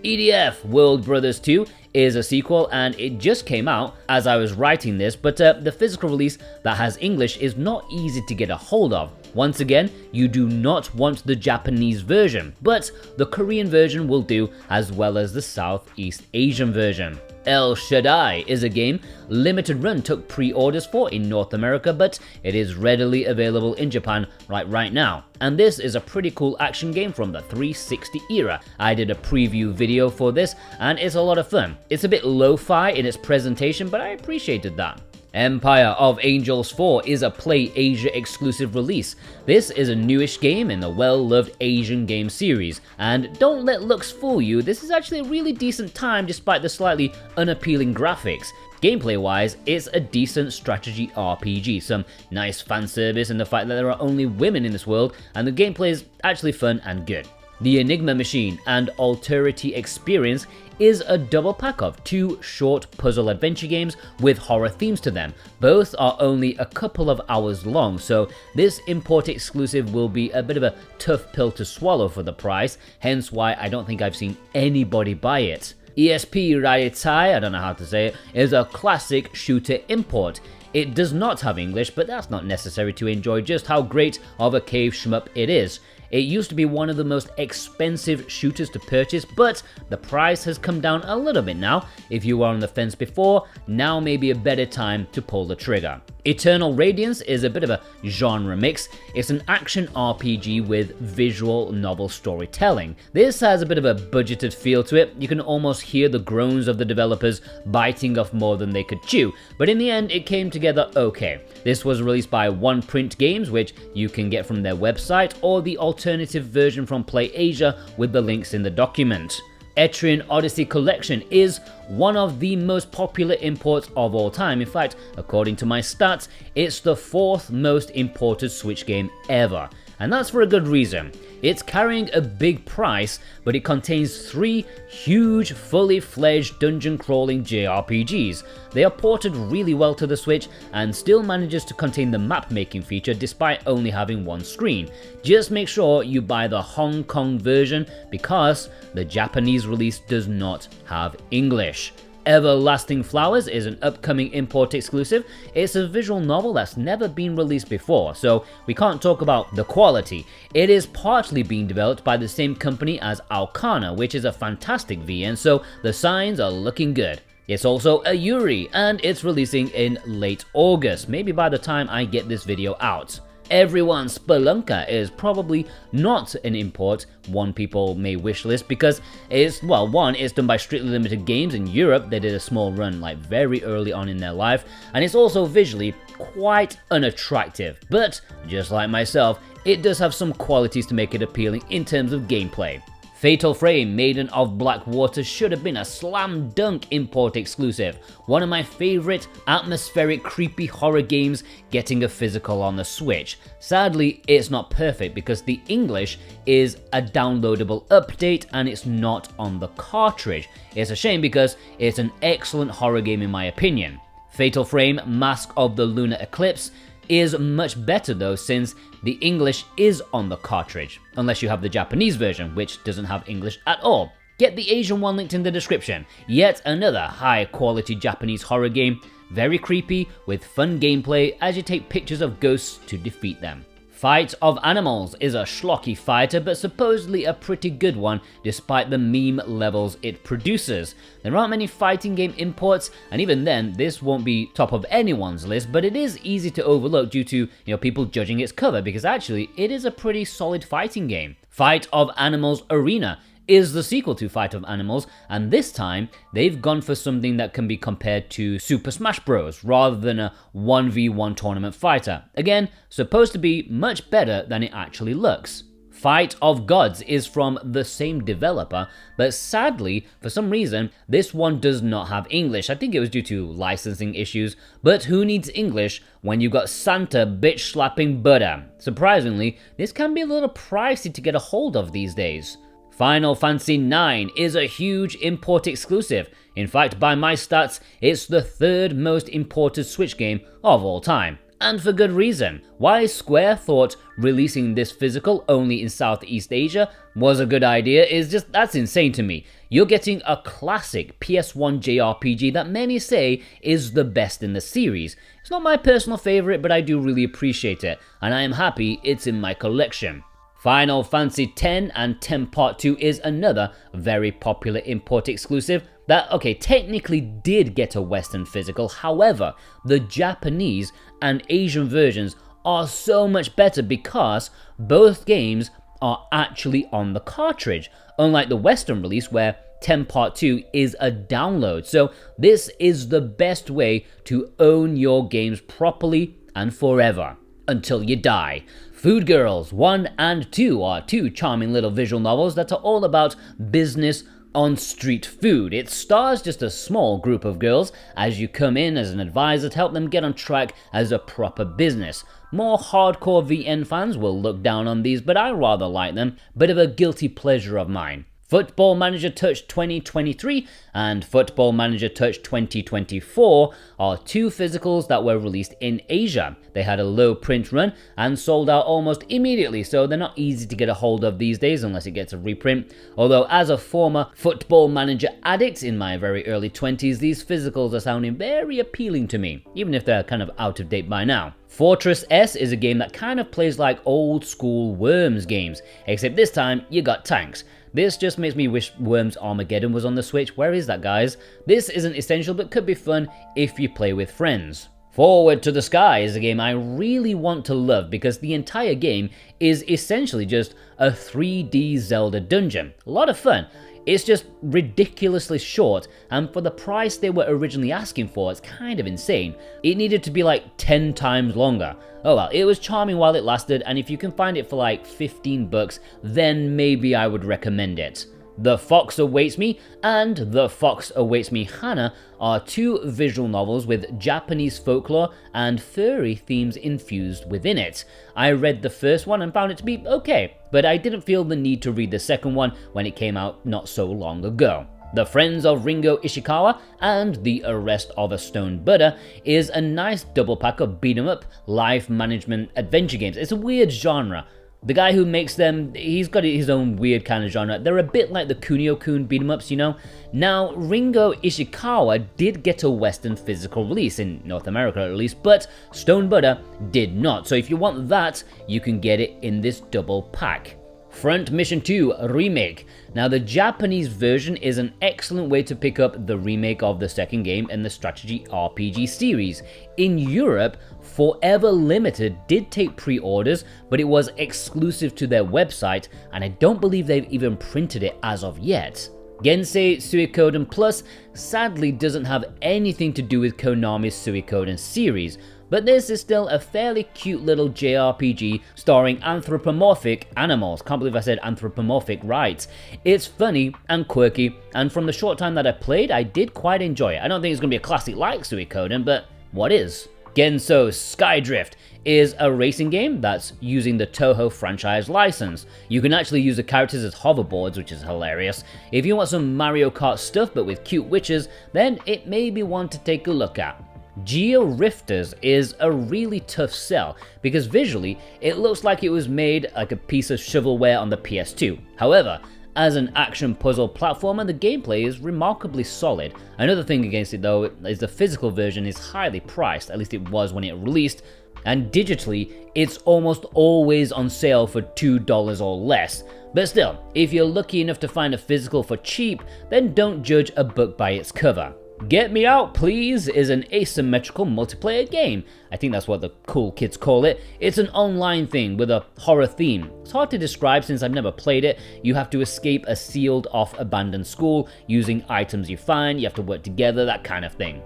EDF World Brothers 2 is a sequel and it just came out as I was writing this, but the physical release that has English is not easy to get a hold of. Once again, you do not want the Japanese version, but the Korean version will do, as well as the Southeast Asian version. El Shaddai is a game Limited Run took pre-orders for in North America, but it is readily available in Japan right now. And this is a pretty cool action game from the 360 era. I did a preview video for this and it's a lot of fun. It's a bit lo-fi in its presentation, but I appreciated that. Empire of Angels 4 is a Play Asia exclusive release. This is a newish game in the well-loved Asian game series, and don't let looks fool you, this is actually a really decent time despite the slightly unappealing graphics. Gameplay-wise, it's a decent strategy RPG, some nice fan service and the fact that there are only women in this world, and the gameplay is actually fun and good. The Enigma Machine and Alterity Experience is a double pack of 2 short puzzle adventure games with horror themes to them. Both are only a couple of hours long, so this import exclusive will be a bit of a tough pill to swallow for the price, hence why I don't think I've seen anybody buy it. ESP Raitai, I don't know how to say it, is a classic shooter import. It does not have English, but that's not necessary to enjoy just how great of a cave shmup it is. It used to be one of the most expensive shooters to purchase, but the price has come down a little bit now. If you were on the fence before, now may be a better time to pull the trigger. Eternal Radiance is a bit of a genre mix. It's an action RPG with visual novel storytelling. This has a bit of a budgeted feel to it. You can almost hear the groans of the developers biting off more than they could chew, but in the end it came together okay. This was released by One Print Games, which you can get from their website, or the alternative version from Play Asia with the links in the document. Etrian Odyssey Collection is one of the most popular imports of all time. In fact, according to my stats, it's the 4th most imported Switch game ever. And that's for a good reason. It's carrying a big price, but it contains 3 huge, fully fledged dungeon crawling JRPGs. They are ported really well to the Switch and still manages to contain the map making feature despite only having 1 screen. Just make sure you buy the Hong Kong version because the Japanese release does not have English. Everlasting Flowers is an upcoming import exclusive. It's a visual novel that's never been released before, so we can't talk about the quality. It is partly being developed by the same company as Alcana, which is a fantastic VN, so the signs are looking good. It's also a Yuri, and it's releasing in late August, maybe by the time I get this video out. Everyone Spelunker is probably not an import one people may wishlist because it's, well, one, it's done by Strictly Limited Games in Europe. They did a small run like very early on in their life, and it's also visually quite unattractive. But just like myself, it does have some qualities to make it appealing in terms of gameplay. Fatal Frame Maiden of Blackwater should have been a slam dunk import exclusive. One of my favorite atmospheric creepy horror games getting a physical on the Switch. Sadly, it's not perfect because the English is a downloadable update and it's not on the cartridge. It's a shame because it's an excellent horror game in my opinion. Fatal Frame Mask of the Lunar Eclipse is much better though, since the English is on the cartridge, unless you have the Japanese version, which doesn't have English at all. Get the Asian one linked in the description. Yet another high quality Japanese horror game, very creepy with fun gameplay as you take pictures of ghosts to defeat them. Fight of Animals is a schlocky fighter, but supposedly a pretty good one despite the meme levels it produces. There aren't many fighting game imports, and even then this won't be top of anyone's list, but it is easy to overlook due to people judging its cover, because actually it is a pretty solid fighting game. Fight of Animals Arena is the sequel to Fight of Animals, and this time they've gone for something that can be compared to Super Smash Bros. Rather than a 1v1 tournament fighter. Again, supposed to be much better than it actually looks. Fight of Gods is from the same developer, but sadly, for some reason, this one does not have English. I think it was due to licensing issues, but who needs English when you got Santa bitch slapping Buddha? Surprisingly, this can be a little pricey to get a hold of these days. Final Fantasy IX is a huge import exclusive. In fact, by my stats, it's the 3rd most imported Switch game of all time. And for good reason. Why Square thought releasing this physical only in Southeast Asia was a good idea is just, that's insane to me. You're getting a classic PS1 JRPG that many say is the best in the series. It's not my personal favorite, but I do really appreciate it, and I am happy it's in my collection. Final Fantasy X and X Part 2 is another very popular import exclusive that, okay, technically did get a Western physical, however, the Japanese and Asian versions are so much better because both games are actually on the cartridge, unlike the Western release where 10 Part 2 is a download. So this is the best way to own your games properly and forever, until you die. Food Girls 1 and 2 are two charming little visual novels that are all about business on street food. It stars just a small group of girls as you come in as an advisor to help them get on track as a proper business. More hardcore VN fans will look down on these, but I rather like them. Bit of a guilty pleasure of mine. Football Manager Touch 2023 and Football Manager Touch 2024 are two physicals that were released in Asia. They had a low print run and sold out almost immediately, so they're not easy to get a hold of these days unless it gets a reprint. Although as a former Football Manager addict in my very early 20s, these physicals are sounding very appealing to me, even if they're kind of out of date by now. Fortress S is a game that kind of plays like old school Worms games, except this time you got tanks. This just makes me wish Worms Armageddon was on the Switch. Where is that, guys? This isn't essential, but could be fun if you play with friends. Forward to the Sky is a game I really want to love because the entire game is essentially just a 3D Zelda dungeon. A lot of fun. It's just ridiculously short, and for the price they were originally asking for, it's kind of insane. It needed to be like 10 times longer. Oh well, it was charming while it lasted, and if you can find it for like $15, then maybe I would recommend it. The Fox Awaits Me and The Fox Awaits Me Hana are two visual novels with Japanese folklore and furry themes infused within it. I read the first one and found it to be okay, but I didn't feel the need to read the second one when it came out not so long ago. The Friends of Ringo Ishikawa and The Arrest of a Stone Buddha is a nice double pack of beat 'em up life management adventure games. It's a weird genre. The guy who makes them, he's got his own weird kind of genre. They're a bit like the Kunio-kun beat-em-ups, you know? Now, Ringo Ishikawa did get a Western physical release, in North America at least, but Stone Buddha did not. So if you want that, you can get it in this double pack. Front Mission 2 Remake. Now the Japanese version is an excellent way to pick up the remake of the second game in the strategy RPG series. In Europe, Forever Limited did take pre-orders, but it was exclusive to their website, and I don't believe they've even printed it as of yet. Gensei Suikoden Plus sadly doesn't have anything to do with Konami's Suikoden series, but this is still a fairly cute little JRPG starring anthropomorphic animals. Can't believe I said anthropomorphic right. It's funny and quirky, and from the short time that I played, I did quite enjoy it. I don't think it's going to be a classic like Suikoden, but what is? Genso Skydrift is a racing game that's using the Toho franchise license. You can actually use the characters as hoverboards, which is hilarious. If you want some Mario Kart stuff but with cute witches, then it may be one to take a look at. Georifters is a really tough sell because visually it looks like it was made like a piece of shovelware on the PS2. However, as an action puzzle platformer, the gameplay is remarkably solid. Another thing against it though is the physical version is highly priced, at least it was when it released, and digitally it's almost always on sale for $2 or less. But still, if you're lucky enough to find a physical for cheap, then don't judge a book by its cover. Get Me Out Please is an asymmetrical multiplayer game. I think that's what the cool kids call it. It's an online thing with a horror theme. It's hard to describe since I've never played it. You have to escape a sealed off abandoned school using items you find, you have to work together, that kind of thing.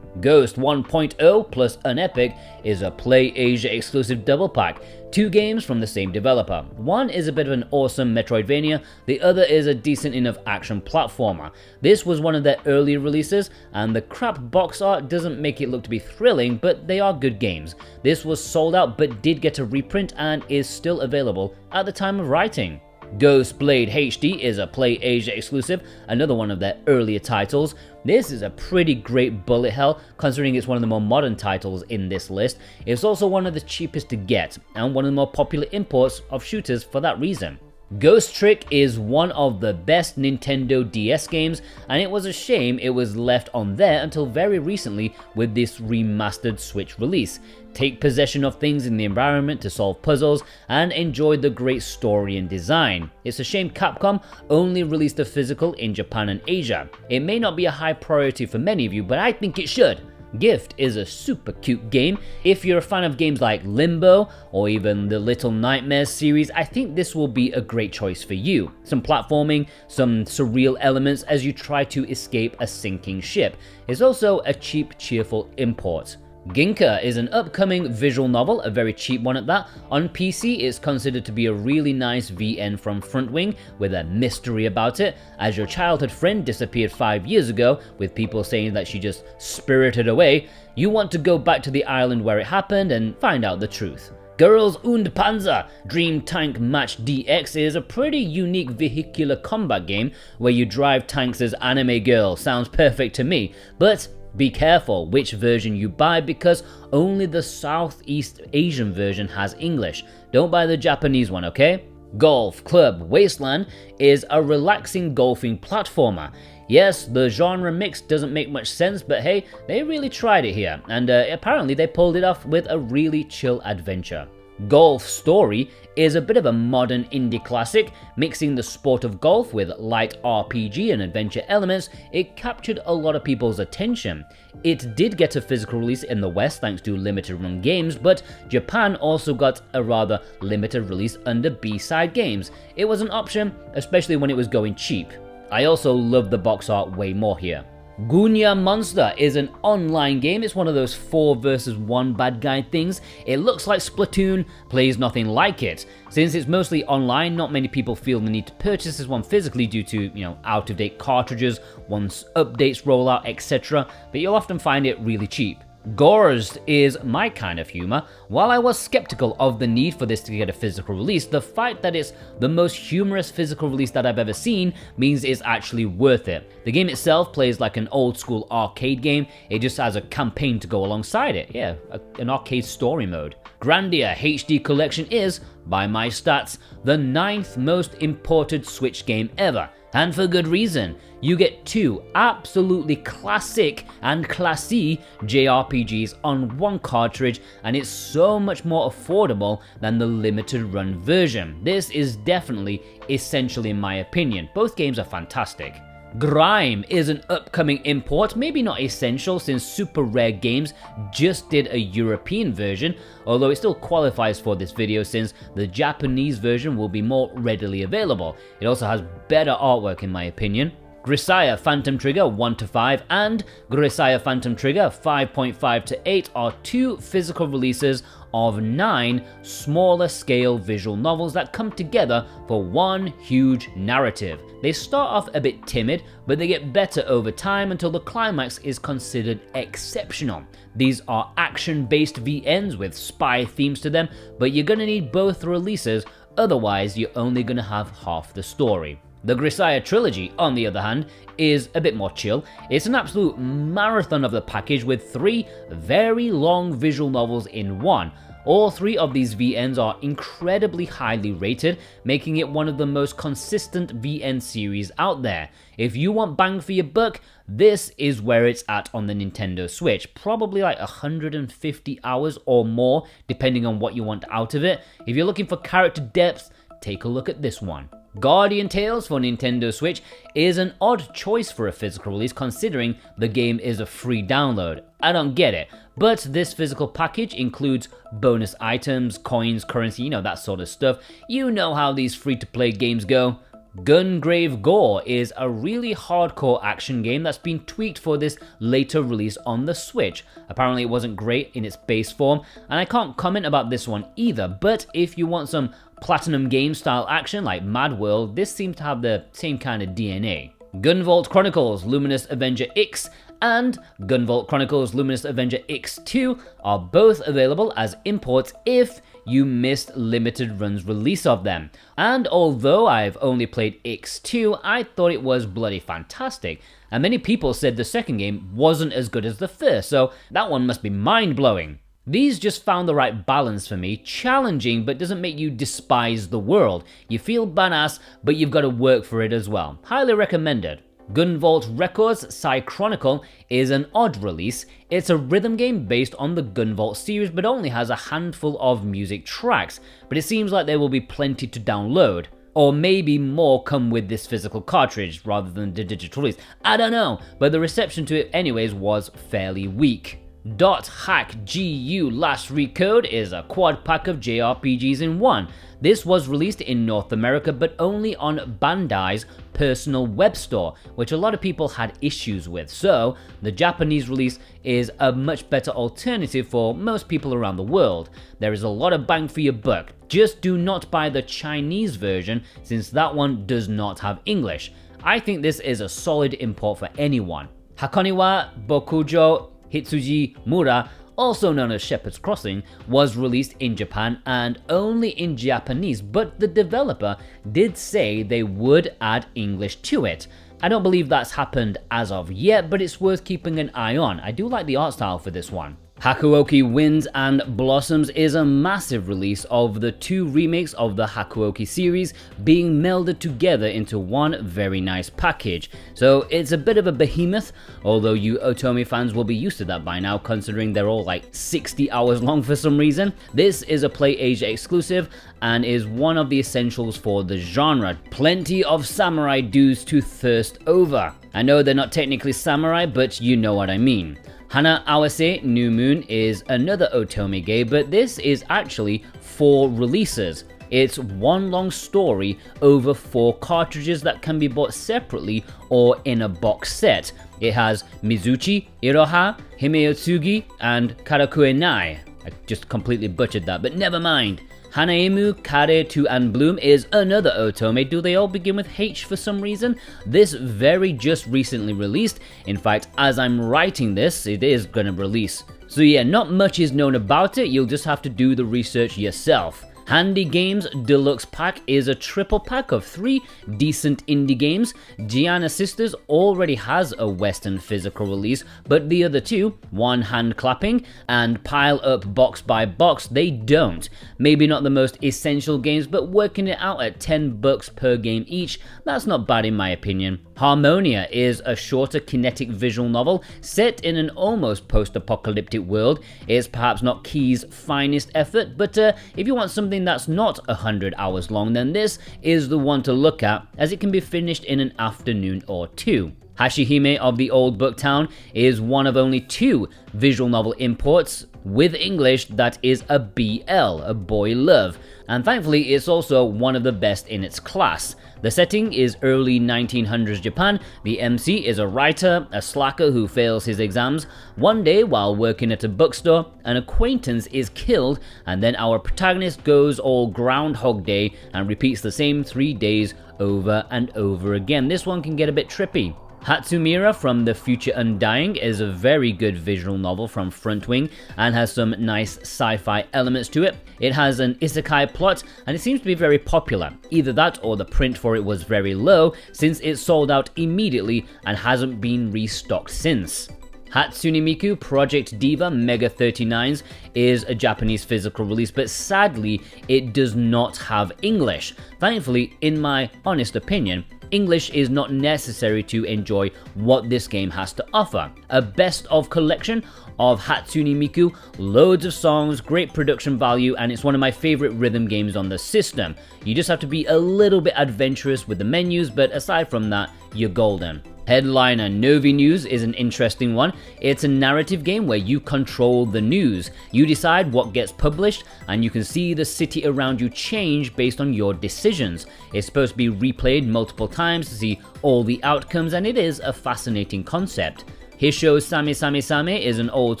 Ghost 1.0 plus Unepic is a PlayAsia exclusive double pack. Two games from the same developer. One is a bit of an awesome Metroidvania, the other is a decent enough action platformer. This was one of their early releases, and the crap box art doesn't make it look to be thrilling, but they are good games. This was sold out but did get a reprint and is still available at the time of writing. Ghost Blade HD is a PlayAsia exclusive, another one of their earlier titles. This is a pretty great bullet hell, considering it's one of the more modern titles in this list. It's also one of the cheapest to get, and one of the more popular imports of shooters for that reason. Ghost Trick is one of the best Nintendo DS games, and it was a shame it was left on there until very recently with this remastered Switch release. Take possession of things in the environment to solve puzzles, and enjoy the great story and design. It's a shame Capcom only released a physical in Japan and Asia. It may not be a high priority for many of you, but I think it should. Gift is a super cute game. If you're a fan of games like Limbo or even the Little Nightmares series, I think this will be a great choice for you. Some platforming, some surreal elements as you try to escape a sinking ship. It's also a cheap, cheerful import. Ginka is an upcoming visual novel, a very cheap one at that. On PC, it's considered to be a really nice VN from Frontwing with a mystery about it, as your childhood friend disappeared 5 years ago, with people saying that she just spirited away. You want to go back to the island where it happened and find out the truth. Girls und Panzer Dream Tank Match DX is a pretty unique vehicular combat game where you drive tanks as anime girls. Sounds perfect to me, but be careful which version you buy because only the Southeast Asian version has English. Don't buy the Japanese one, okay? Golf Club Wasteland is a relaxing golfing platformer. Yes, the genre mix doesn't make much sense, but hey, they really tried it here, and apparently they pulled it off with a really chill adventure. Golf Story is a bit of a modern indie classic, mixing the sport of golf with light RPG and adventure elements. It captured a lot of people's attention. It did get a physical release in the West thanks to limited run games, but Japan also got a rather limited release under B-side games. It was an option, especially when it was going cheap. I also love the box art way more here. Gunya Monster is an online game. It's one of those 4 versus 1 bad guy things. It looks like Splatoon, plays nothing like it. Since it's mostly online, not many people feel the need to purchase this one physically due to, out-of-date cartridges, once updates roll out, etc. But you'll often find it really cheap. Gorz is my kind of humor. While I was skeptical of the need for this to get a physical release, the fact that it's the most humorous physical release that I've ever seen means it's actually worth it. The game itself plays like an old school arcade game, it just has a campaign to go alongside it. Yeah, an arcade story mode. Grandia HD Collection is, by my stats, the 9th most imported Switch game ever. And for good reason. You get 2 absolutely classic and classy JRPGs on one cartridge, and it's so much more affordable than the limited run version. This is definitely essential in my opinion. Both games are fantastic. Grime is an upcoming import, maybe not essential since Super Rare Games just did a European version, although it still qualifies for this video since the Japanese version will be more readily available. It also has better artwork in my opinion. Grisaya Phantom Trigger 1-5 and Grisaya Phantom Trigger 5.5-8 are 2 physical releases of 9 smaller scale visual novels that come together for one huge narrative. They start off a bit timid, but they get better over time until the climax is considered exceptional. These are action-based VNs with spy themes to them, but you're gonna need both releases, otherwise you're only gonna have half the story. The Grisaya trilogy, on the other hand, is a bit more chill. It's an absolute marathon of the package with 3 very long visual novels in one. All 3 of these VNs are incredibly highly rated, making it one of the most consistent VN series out there. If you want bang for your buck, this is where it's at on the Nintendo Switch. Probably like 150 hours or more, depending on what you want out of it. If you're looking for character depth, take a look at this one. Guardian Tales for Nintendo Switch is an odd choice for a physical release considering the game is a free download. I don't get it, but this physical package includes bonus items, coins, currency, that sort of stuff. You know how these free-to-play games go. Gungrave Gore is a really hardcore action game that's been tweaked for this later release on the Switch. Apparently it wasn't great in its base form, and I can't comment about this one either, but if you want some Platinum game style action like Mad World, this seems to have the same kind of DNA. Gunvolt Chronicles Luminous Avenger X and Gunvolt Chronicles Luminous Avenger X2 are both available as imports if you missed limited run's release of them. And although I've only played X2, I thought it was bloody fantastic. And many people said the second game wasn't as good as the first, so that one must be mind-blowing. These just found the right balance for me, challenging but doesn't make you despise the world. You feel badass, but you've got to work for it as well. Highly recommended. Gunvolt Records Psy Chronicle is an odd release. It's a rhythm game based on the Gunvolt series but only has a handful of music tracks, but it seems like there will be plenty to download. Or maybe more come with this physical cartridge rather than the digital release. I don't know, but the reception to it anyways was fairly weak. .hack GU Last Recode is a quad pack of JRPGs in one. This was released in North America but only on Bandai's personal web store, which a lot of people had issues with, so the Japanese release is a much better alternative for most people around the world. There is a lot of bang for your buck. Just do not buy the Chinese version since that one does not have English. I think this is a solid import for anyone. Hakoniwa Bokujo Hitsuji Mura, also known as Shepherd's Crossing, was released in Japan and only in Japanese, but the developer did say they would add English to it. I don't believe that's happened as of yet, but it's worth keeping an eye on. I do like the art style for this one. Hakuoki Winds and Blossoms is a massive release of the two remakes of the Hakuoki series being melded together into one very nice package. So it's a bit of a behemoth, although you Otome fans will be used to that by now considering they're all like 60 hours long for some reason. This is a PlayAsia exclusive and is one of the essentials for the genre. Plenty of samurai dudes to thirst over. I know they're not technically samurai, but you know what I mean. Hana Awase New Moon is another Otome game, but this is actually 4 releases. It's one long story over 4 cartridges that can be bought separately or in a box set. It has Mizuchi, Iroha, Himeotsugi, and Karakuenai. I just completely butchered that, but never mind. Hanaimu Kare to and Bloom is another Otome. Do they all begin with H for some reason? This very just recently released. In fact, as I'm writing this, it is gonna release. So yeah, not much is known about it, you'll just have to do the research yourself. Handy Games Deluxe Pack is a triple pack of 3 decent indie games. Gianna Sisters already has a Western physical release, but the other 2, One Hand Clapping and Pile Up Box by Box, they don't. Maybe not the most essential games, but working it out at $10 per game each, that's not bad in my opinion. Harmonia is a shorter kinetic visual novel set in an almost post-apocalyptic world. It's perhaps not Key's finest effort, but if you want something that's not 100 hours long, then this is the one to look at, as it can be finished in an afternoon or 2. Hashihime of the Old Book Town is one of only 2 visual novel imports with English that is a BL, a boy love, and thankfully it's also one of the best in its class. The setting is early 1900s Japan. The MC is a writer, a slacker who fails his exams. One day, while working at a bookstore, an acquaintance is killed, and then our protagonist goes all Groundhog Day and repeats the same 3 days over and over again. This one can get a bit trippy. Hatsumira from The Future Undying is a very good visual novel from Frontwing and has some nice sci-fi elements to it. It has an isekai plot and it seems to be very popular. Either that or the print for it was very low since it sold out immediately and hasn't been restocked since. Hatsune Miku Project Diva Mega 39s is a Japanese physical release, but sadly it does not have English. Thankfully, in my honest opinion, English is not necessary to enjoy what this game has to offer. A best of collection of Hatsune Miku, loads of songs, great production value, and it's one of my favorite rhythm games on the system. You just have to be a little bit adventurous with the menus, but aside from that, you're golden. Headliner Novi News is an interesting one. It's a narrative game where you control the news. You decide what gets published, and you can see the city around you change based on your decisions. It's supposed to be replayed multiple times to see all the outcomes, and it is a fascinating concept. Hisho Same Same Same is an old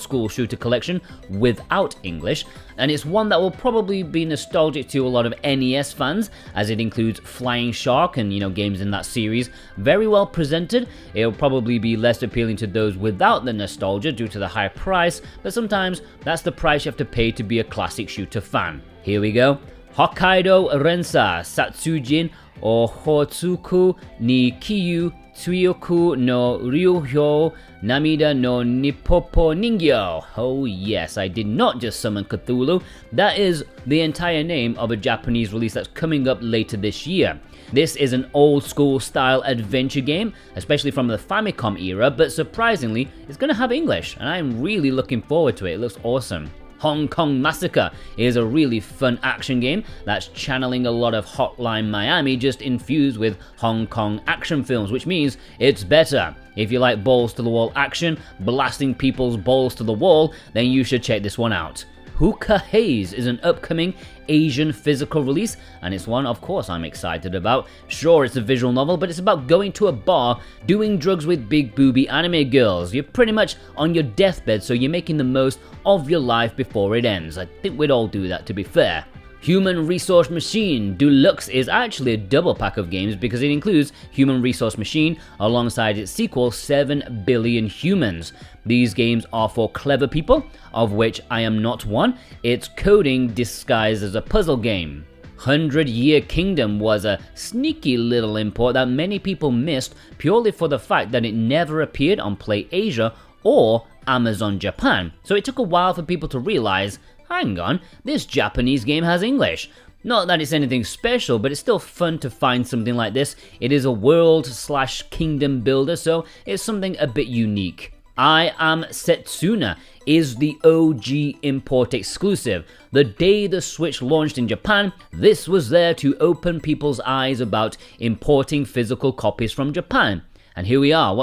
school shooter collection without English, and it's one that will probably be nostalgic to a lot of NES fans, as it includes Flying Shark and games in that series. Very well presented. It'll probably be less appealing to those without the nostalgia due to the high price, but sometimes that's the price you have to pay to be a classic shooter fan. Here we go. Hokkaido Rensa Satsujin Ohotsuku ni Kiyu Tsuyoku no Ryuhyo Namida no Nippopo Ningyo. Oh yes, I did not just summon Cthulhu. That is the entire name of a Japanese release that's coming up later this year. This is an old school style adventure game, especially from the Famicom era, but surprisingly, it's going to have English, and I'm really looking forward to it. It looks awesome. Hong Kong Massacre is a really fun action game that's channeling a lot of Hotline Miami just infused with Hong Kong action films, which means it's better. If you like balls to the wall action, blasting people's balls to the wall, then you should check this one out. Hookah Haze is an upcoming Asian physical release, and it's one, of course, I'm excited about. Sure, it's a visual novel, but it's about going to a bar, doing drugs with big booby anime girls. You're pretty much on your deathbed, so you're making the most of your life before it ends. I think we'd all do that, to be fair. Human Resource Machine Deluxe is actually a double pack of games because it includes Human Resource Machine alongside its sequel 7 Billion Humans. These games are for clever people, of which I am not one. It's coding disguised as a puzzle game. 100 Year Kingdom was a sneaky little import that many people missed purely for the fact that it never appeared on PlayAsia or Amazon Japan, so it took a while for people to realize, hang on, this Japanese game has English. Not that it's anything special, but it's still fun to find something like this. It is a world/kingdom builder, so it's something a bit unique. I Am Setsuna is the OG import exclusive. The day the Switch launched in Japan, this was there to open people's eyes about importing physical copies from Japan. And here we are,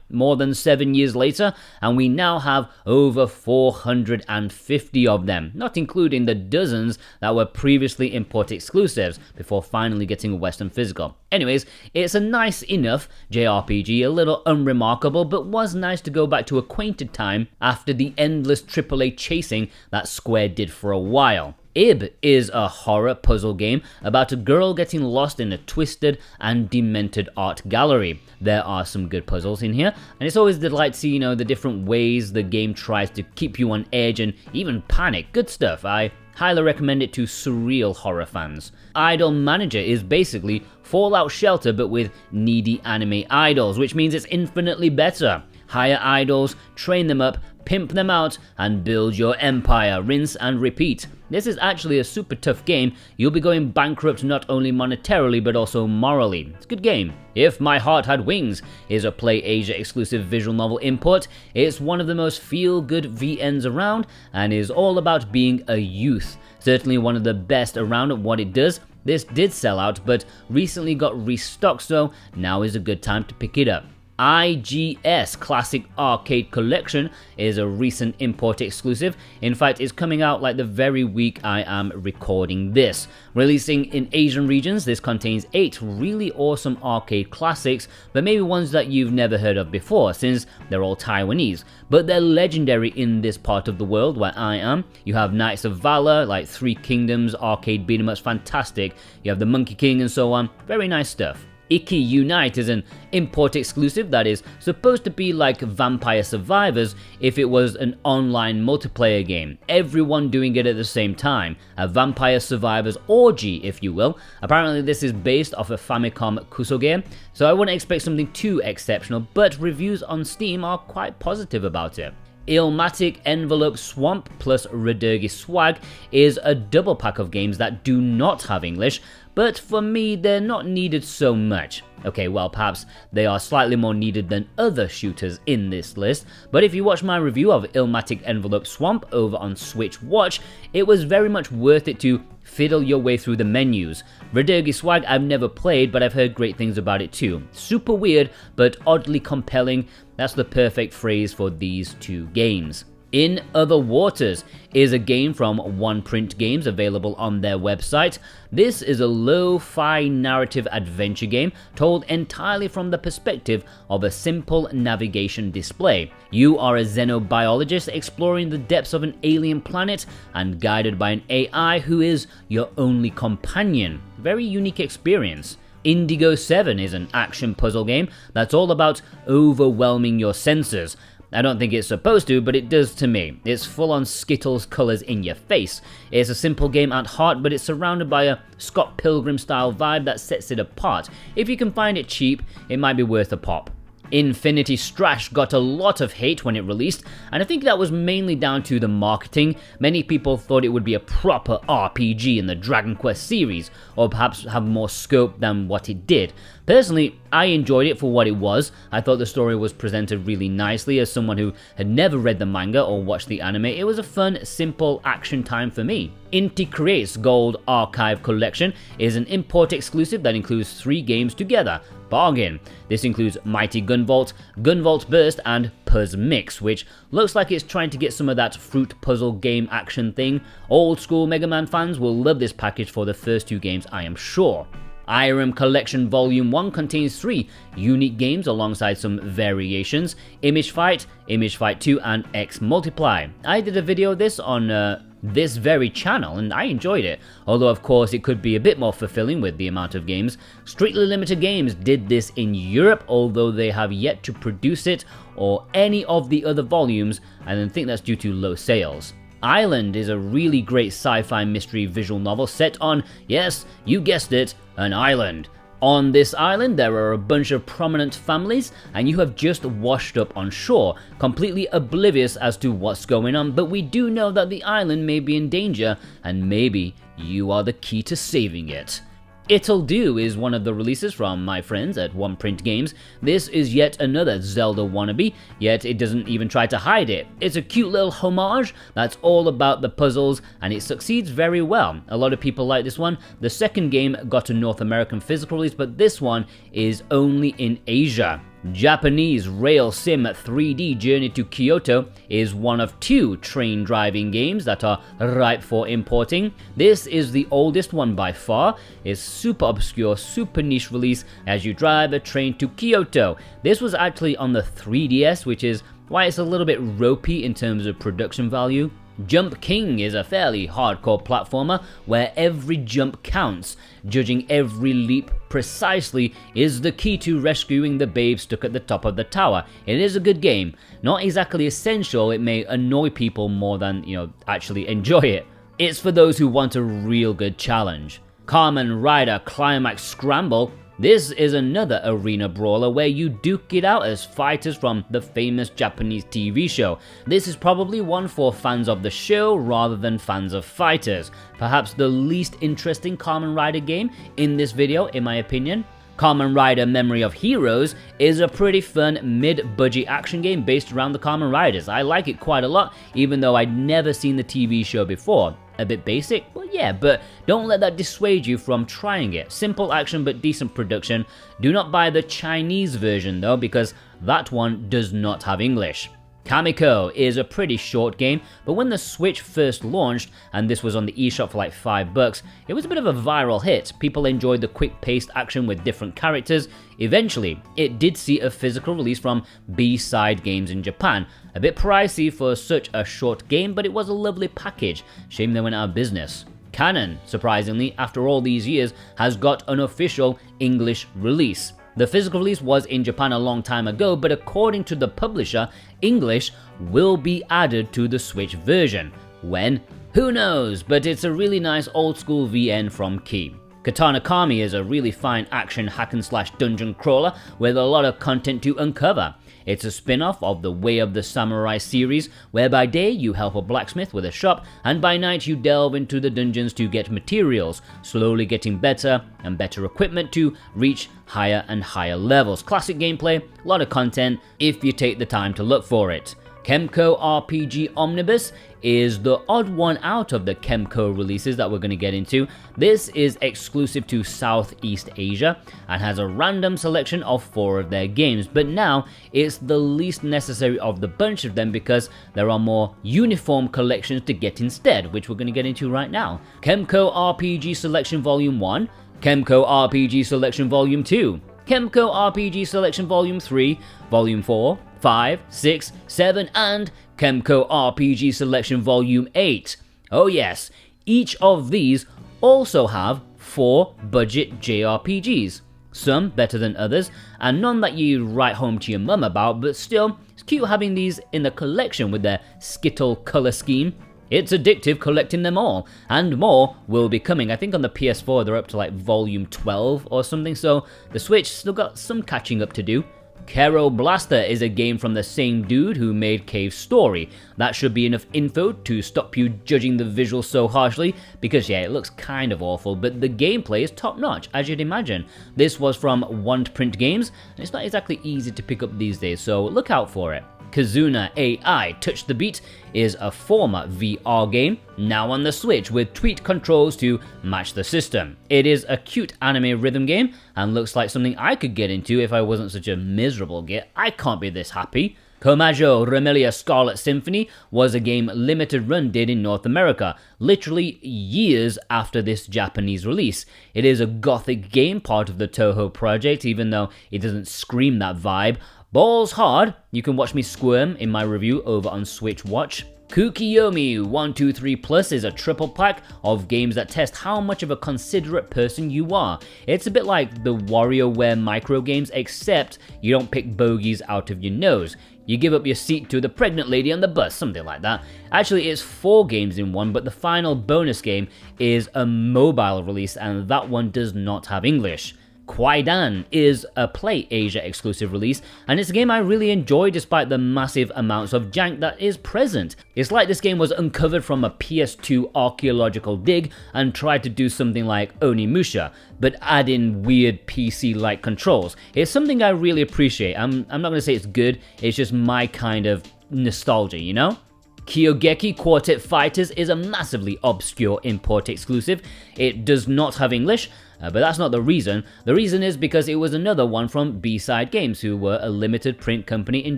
more than 7 years later, and we now have over 450 of them, not including the dozens that were previously import exclusives before finally getting a Western physical. Anyways, it's a nice enough JRPG, a little unremarkable, but was nice to go back to acquainted time after the endless AAA chasing that Square did for a while. Ib is a horror puzzle game about a girl getting lost in a twisted and demented art gallery. There are some good puzzles in here, and it's always a delight to see, the different ways the game tries to keep you on edge and even panic. Good stuff. I highly recommend it to surreal horror fans. Idol Manager is basically Fallout Shelter but with needy anime idols, which means it's infinitely better. Hire idols, train them up, pimp them out, and build your empire. Rinse and repeat. This is actually a super tough game. You'll be going bankrupt not only monetarily but also morally. It's a good game. If My Heart Had Wings is a PlayAsia exclusive visual novel import. It's one of the most feel-good VNs around and is all about being a youth. Certainly one of the best around at what it does. This did sell out but recently got restocked, so now is a good time to pick it up. IGS Classic Arcade Collection is a recent import exclusive. In fact, it's coming out like the very week I am recording this. Releasing in Asian regions, this contains 8 really awesome arcade classics, but maybe ones that you've never heard of before since they're all Taiwanese. But they're legendary in this part of the world where I am. You have Knights of Valor, like Three Kingdoms, arcade beat 'em ups, fantastic. You have the Monkey King and so on. Very nice stuff. Iki Unite is an import exclusive that is supposed to be like Vampire Survivors if it was an online multiplayer game, everyone doing it at the same time, a Vampire Survivors orgy if you will. Apparently this is based off a Famicom Kusoge, so I wouldn't expect something too exceptional, but reviews on Steam are quite positive about it. Illmatic Envelope Swamp plus Radergi Swag is a double pack of games that do not have English, but for me they're not needed so much. Okay, well perhaps they are slightly more needed than other shooters in this list, but if you watch my review of Illmatic Envelope Swamp over on Switch Watch, it was very much worth it to fiddle your way through the menus. Radergi Swag I've never played, but I've heard great things about it too. Super weird, but oddly compelling. That's the perfect phrase for these two games. In Other Waters is a game from One Print Games available on their website. This is a lo-fi narrative adventure game told entirely from the perspective of a simple navigation display. You are a xenobiologist exploring the depths of an alien planet and guided by an AI who is your only companion. Very unique experience. Indigo 7 is an action puzzle game that's all about overwhelming your senses. I don't think it's supposed to, but it does to me. It's full on Skittles colours in your face. It's a simple game at heart, but it's surrounded by a Scott Pilgrim style vibe that sets it apart. If you can find it cheap, it might be worth a pop. Infinity Strash got a lot of hate when it released, and I think that was mainly down to the marketing. Many people thought it would be a proper RPG in the Dragon Quest series, or perhaps have more scope than what it did. Personally, I enjoyed it for what it was. I thought the story was presented really nicely. As someone who had never read the manga or watched the anime, it was a fun, simple action time for me. Inti Creates Gold Archive Collection is an import exclusive that includes 3 games together. Bargain. This includes Mighty Gunvolt, Gunvolt Burst, and Puzz Mix, which looks like it's trying to get some of that fruit puzzle game action thing. Old school Mega Man fans will love this package for the first 2 games, I am sure. Irem Collection Volume 1 contains 3 unique games alongside some variations: Image Fight 2, and X Multiply. I did a video of this on this very channel and I enjoyed it, although of course it could be a bit more fulfilling with the amount of games. Strictly Limited Games did this in Europe, although they have yet to produce it or any of the other volumes, and I think that's due to low sales. Island is a really great sci-fi mystery visual novel set on, yes, you guessed it, an island. On this island, there are a bunch of prominent families, and you have just washed up on shore, completely oblivious as to what's going on, but we do know that the island may be in danger, and maybe you are the key to saving it. It'll Do is one of the releases from my friends at One Print Games. This is yet another Zelda wannabe, yet it doesn't even try to hide it. It's a cute little homage that's all about the puzzles, and it succeeds very well. A lot of people like this one. The second game got a North American physical release, but this one is only in Asia. Japanese Rail Sim 3D Journey to Kyoto is one of 2 train driving games that are ripe for importing. This is the oldest one by far. It's super obscure, super niche release as you drive a train to Kyoto. This was actually on the 3DS, which is why it's a little bit ropey in terms of production value. Jump King is a fairly hardcore platformer where every jump counts. Judging every leap precisely is the key to rescuing the babe stuck at the top of the tower. It is a good game. Not exactly essential, it may annoy people more than, actually enjoy it. It's for those who want a real good challenge. Kamen Rider Climax Scramble. This is another arena brawler where you duke it out as fighters from the famous Japanese TV show. This is probably one for fans of the show rather than fans of fighters. Perhaps the least interesting Kamen Rider game in this video, in my opinion. Kamen Rider Memory of Heroes is a pretty fun mid-budget action game based around the Kamen Riders. I like it quite a lot, even though I'd never seen the TV show before. A bit basic? Well, yeah, but don't let that dissuade you from trying it. Simple action but decent production. Do not buy the Chinese version though, because that one does not have English. Kamiko is a pretty short game, but when the Switch first launched, and this was on the eShop for like $5, it was a bit of a viral hit. People enjoyed the quick-paced action with different characters. Eventually, it did see a physical release from B-Side Games in Japan. A bit pricey for such a short game, but it was a lovely package. Shame they went out of business. Canon, surprisingly, after all these years, has got an official English release. The physical release was in Japan a long time ago, but according to the publisher, English will be added to the Switch version. When? Who knows, but it's a really nice old school VN from Key. Katana Kami is a really fine action hack and slash dungeon crawler with a lot of content to uncover. It's a spin-off of the Way of the Samurai series, where by day you help a blacksmith with a shop, and by night you delve into the dungeons to get materials, slowly getting better and better equipment to reach higher and higher levels. Classic gameplay, a lot of content if you take the time to look for it. Kemco RPG Omnibus is the odd one out of the Kemco releases that we're going to get into. This is exclusive to Southeast Asia and has a random selection of 4 of their games, but now it's the least necessary of the bunch of them because there are more uniform collections to get instead, which we're going to get into right now. Kemco RPG Selection Volume 1, Kemco RPG Selection Volume 2, Kemco RPG Selection Volume 3, Volume 4, 5, 6, 7, and Kemco RPG Selection Volume 8. Oh yes, each of these also have 4 budget JRPGs. Some better than others, and none that you write home to your mum about, but still, it's cute having these in the collection with their Skittle color scheme. It's addictive collecting them all, and more will be coming. I think on the PS4 they're up to like Volume 12 or something, so the Switch still got some catching up to do. Kero Blaster is a game from the same dude who made Cave Story. That should be enough info to stop you judging the visuals so harshly, because yeah, it looks kind of awful, but the gameplay is top notch, as you'd imagine. This was from Wandprint Games, and it's not exactly easy to pick up these days, so look out for it. Kizuna AI Touch the Beat is a former VR game, now on the Switch with tweaked controls to match the system. It is a cute anime rhythm game and looks like something I could get into if I wasn't such a miserable git. I can't be this happy. Komajo Remelia Scarlet Symphony was a game Limited Run did in North America, literally years after this Japanese release. It is a gothic game, part of the Toho project, even though it doesn't scream that vibe. Balls hard, you can watch me squirm in my review over on Switch Watch. Kukiyomi 123 Plus is a triple pack of games that test how much of a considerate person you are. It's a bit like the WarioWare micro games, except you don't pick bogeys out of your nose. You give up your seat to the pregnant lady on the bus, something like that. Actually, it's 4 games in one, but the final bonus game is a mobile release, and that one does not have English. Kwaidan is a Play Asia exclusive release, and it's a game I really enjoy despite the massive amounts of jank that is present. It's like this game was uncovered from a PS2 archaeological dig and tried to do something like Onimusha, but add in weird PC-like controls. It's something I really appreciate. I'm not going to say it's good, it's just my kind of nostalgia, you know? Kyogeki Quartet Fighters is a massively obscure import exclusive. It does not have English, but that's not the reason. The reason is because it was another one from B-Side Games, who were a limited print company in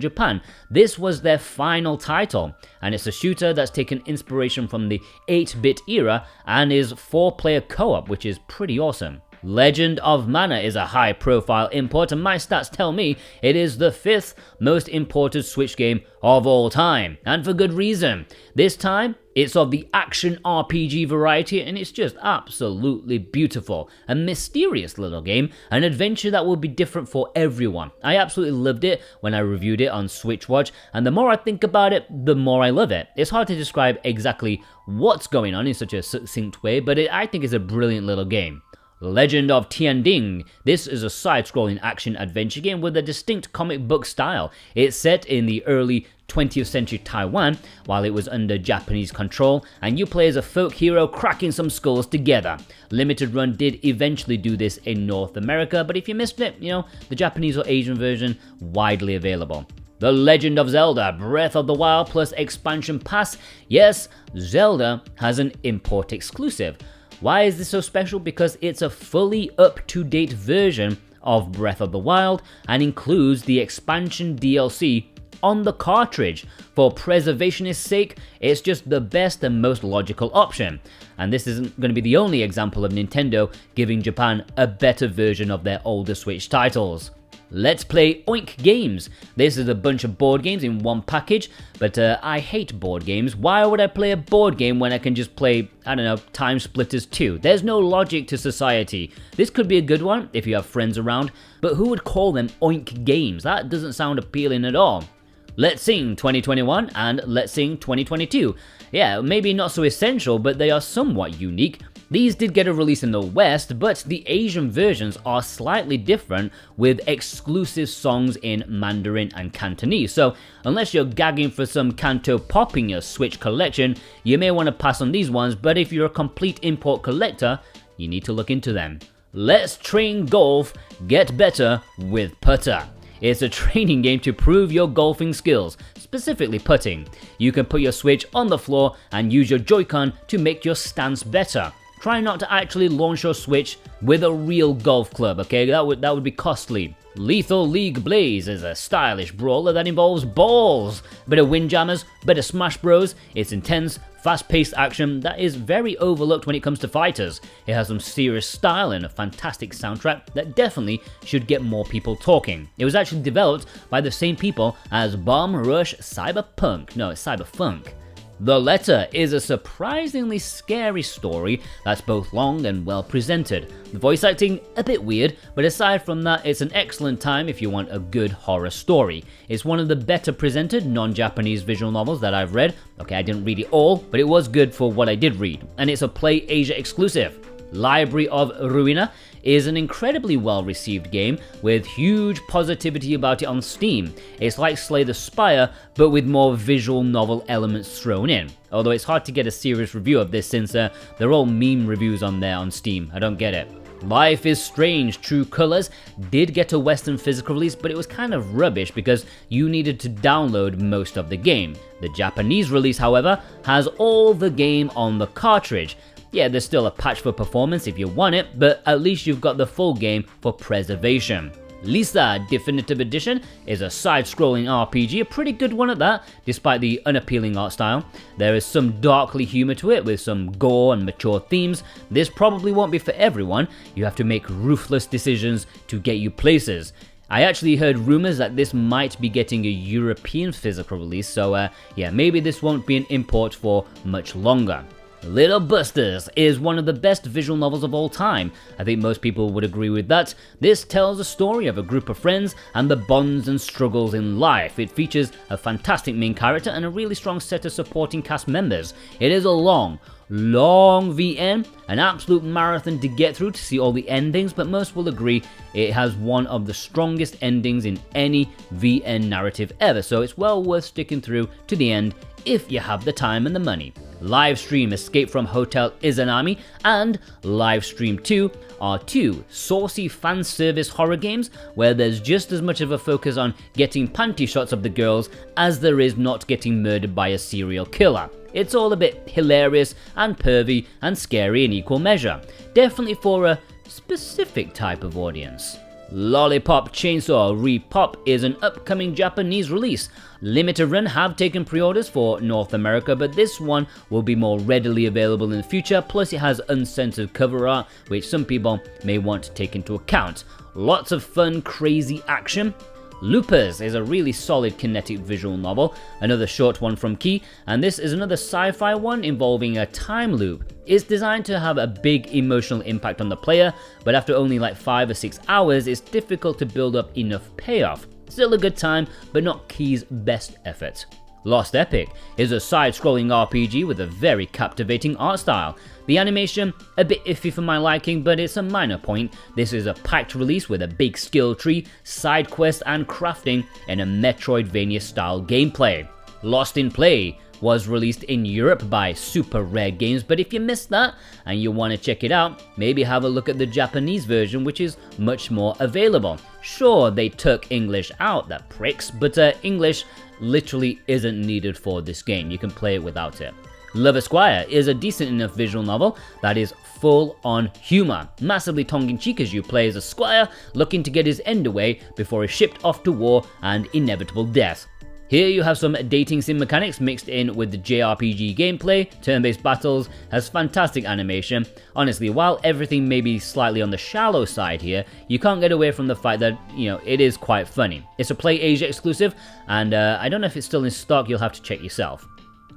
Japan. This was their final title, and it's a shooter that's taken inspiration from the 8-bit era and is 4-player co-op, which is pretty awesome. Legend of Mana is a high-profile import, and my stats tell me it is the 5th most imported Switch game of all time, and for good reason. This time, it's of the action RPG variety, and it's just absolutely beautiful. A mysterious little game, an adventure that will be different for everyone. I absolutely loved it when I reviewed it on Switch Watch, and the more I think about it, the more I love it. It's hard to describe exactly what's going on in such a succinct way, but I think it's a brilliant little game. Legend of Tianding. This is a side-scrolling action-adventure game with a distinct comic book style. It's set in the early 20th century Taiwan while it was under Japanese control, and you play as a folk hero cracking some skulls together. Limited Run did eventually do this in North America, but if you missed it, you know, the Japanese or Asian version widely available. The Legend of Zelda Breath of the Wild plus Expansion Pass. Yes, Zelda has an import exclusive. Why is this so special? Because it's a fully up-to-date version of Breath of the Wild and includes the expansion DLC on the cartridge. For preservationist's sake, it's just the best and most logical option. And this isn't going to be the only example of Nintendo giving Japan a better version of their older Switch titles. Let's Play Oink Games. This is a bunch of board games in one package, but I hate board games. Why would I play a board game when I can just play, I don't know, Time Splitters 2? There's no logic to society. This could be a good one if you have friends around, but who would call them Oink Games? That doesn't sound appealing at all. Let's Sing 2021 and Let's Sing 2022. Yeah, maybe not so essential, but they are somewhat unique. These did get a release in the West, but the Asian versions are slightly different with exclusive songs in Mandarin and Cantonese. So unless you're gagging for some Canto pop in your Switch collection, you may want to pass on these ones, but if you're a complete import collector, you need to look into them. Let's Train Golf, get better with Putter. It's a training game to prove your golfing skills, specifically putting. You can put your Switch on the floor and use your Joy-Con to make your stance better. Try not to actually launch your Switch with a real golf club, okay? That would be costly. Lethal League Blaze is a stylish brawler that involves balls. Bit of Windjammers, bit of Smash Bros. It's intense, fast-paced action that is very overlooked when it comes to fighters. It has some serious style and a fantastic soundtrack that definitely should get more people talking. It was actually developed by the same people as Bomb Rush Cyberpunk. No, it's Cyberfunk. The Letter is a surprisingly scary story that's both long and well presented. The voice acting a bit weird, but aside from that, it's an excellent time if you want a good horror story. It's one of the better presented non-Japanese visual novels that I've read. Okay, I didn't read it all, but it was good for what I did read, and it's a Play Asia exclusive. Library of Ruina is an incredibly well received game with huge positivity about it on Steam. It's like Slay the Spire, but with more visual novel elements thrown in. Although it's hard to get a serious review of this since they're all meme reviews on there on Steam. I don't get it. Life is Strange True Colors did get a Western physical release, but it was kind of rubbish because you needed to download most of the game. The Japanese release, however, has all the game on the cartridge. Yeah, there's still a patch for performance if you want it, but at least you've got the full game for preservation. Lisa Definitive Edition is a side-scrolling RPG, a pretty good one at that, despite the unappealing art style. There is some darkly humor to it with some gore and mature themes. This probably won't be for everyone. You have to make ruthless decisions to get you places. I actually heard rumors that this might be getting a European physical release, so yeah, maybe this won't be an import for much longer. Little Busters is one of the best visual novels of all time. I think most people would agree with that. This tells the story of a group of friends and the bonds and struggles in life. It features a fantastic main character and a really strong set of supporting cast members. It is a long VN, an absolute marathon to get through to see all the endings, but most will agree it has one of the strongest endings in any VN narrative ever, so it's well worth sticking through to the end if you have the time and the money. Livestream Escape from Hotel Izanami and Livestream 2 are two saucy fan service horror games where there's just as much of a focus on getting panty shots of the girls as there is not getting murdered by a serial killer. It's all a bit hilarious and pervy and scary in equal measure, definitely for a specific type of audience. Lollipop Chainsaw Repop is an upcoming Japanese release. Limited run have taken pre-orders for North America, but this one will be more readily available in the future, plus it has uncensored cover art, which some people may want to take into account. Lots of fun, crazy action. Loopers is a really solid kinetic visual novel, another short one from Key, and this is another sci-fi one involving a time loop. It's designed to have a big emotional impact on the player, but after only like 5 or 6 hours, it's difficult to build up enough payoff. Still a good time, but not Key's best effort. Lost Epic is a side-scrolling RPG with a very captivating art style. The animation, a bit iffy for my liking, but it's a minor point. This is a packed release with a big skill tree, side quests and crafting, and a Metroidvania style gameplay. Lost in Play was released in Europe by Super Rare Games, but if you missed that and you want to check it out, maybe have a look at the Japanese version, which is much more available. Sure, they took English out, that pricks, but English literally isn't needed for this game. You can play it without it. Love Esquire is a decent enough visual novel that is full on humor, massively tongue-in-cheek as you play as a squire looking to get his end away before he's shipped off to war and inevitable death. Here you have some dating sim mechanics mixed in with the JRPG gameplay, turn-based battles, has fantastic animation. Honestly, while everything may be slightly on the shallow side here, you can't get away from the fact that, it is quite funny. It's a Play Asia exclusive, and I don't know if it's still in stock, you'll have to check yourself.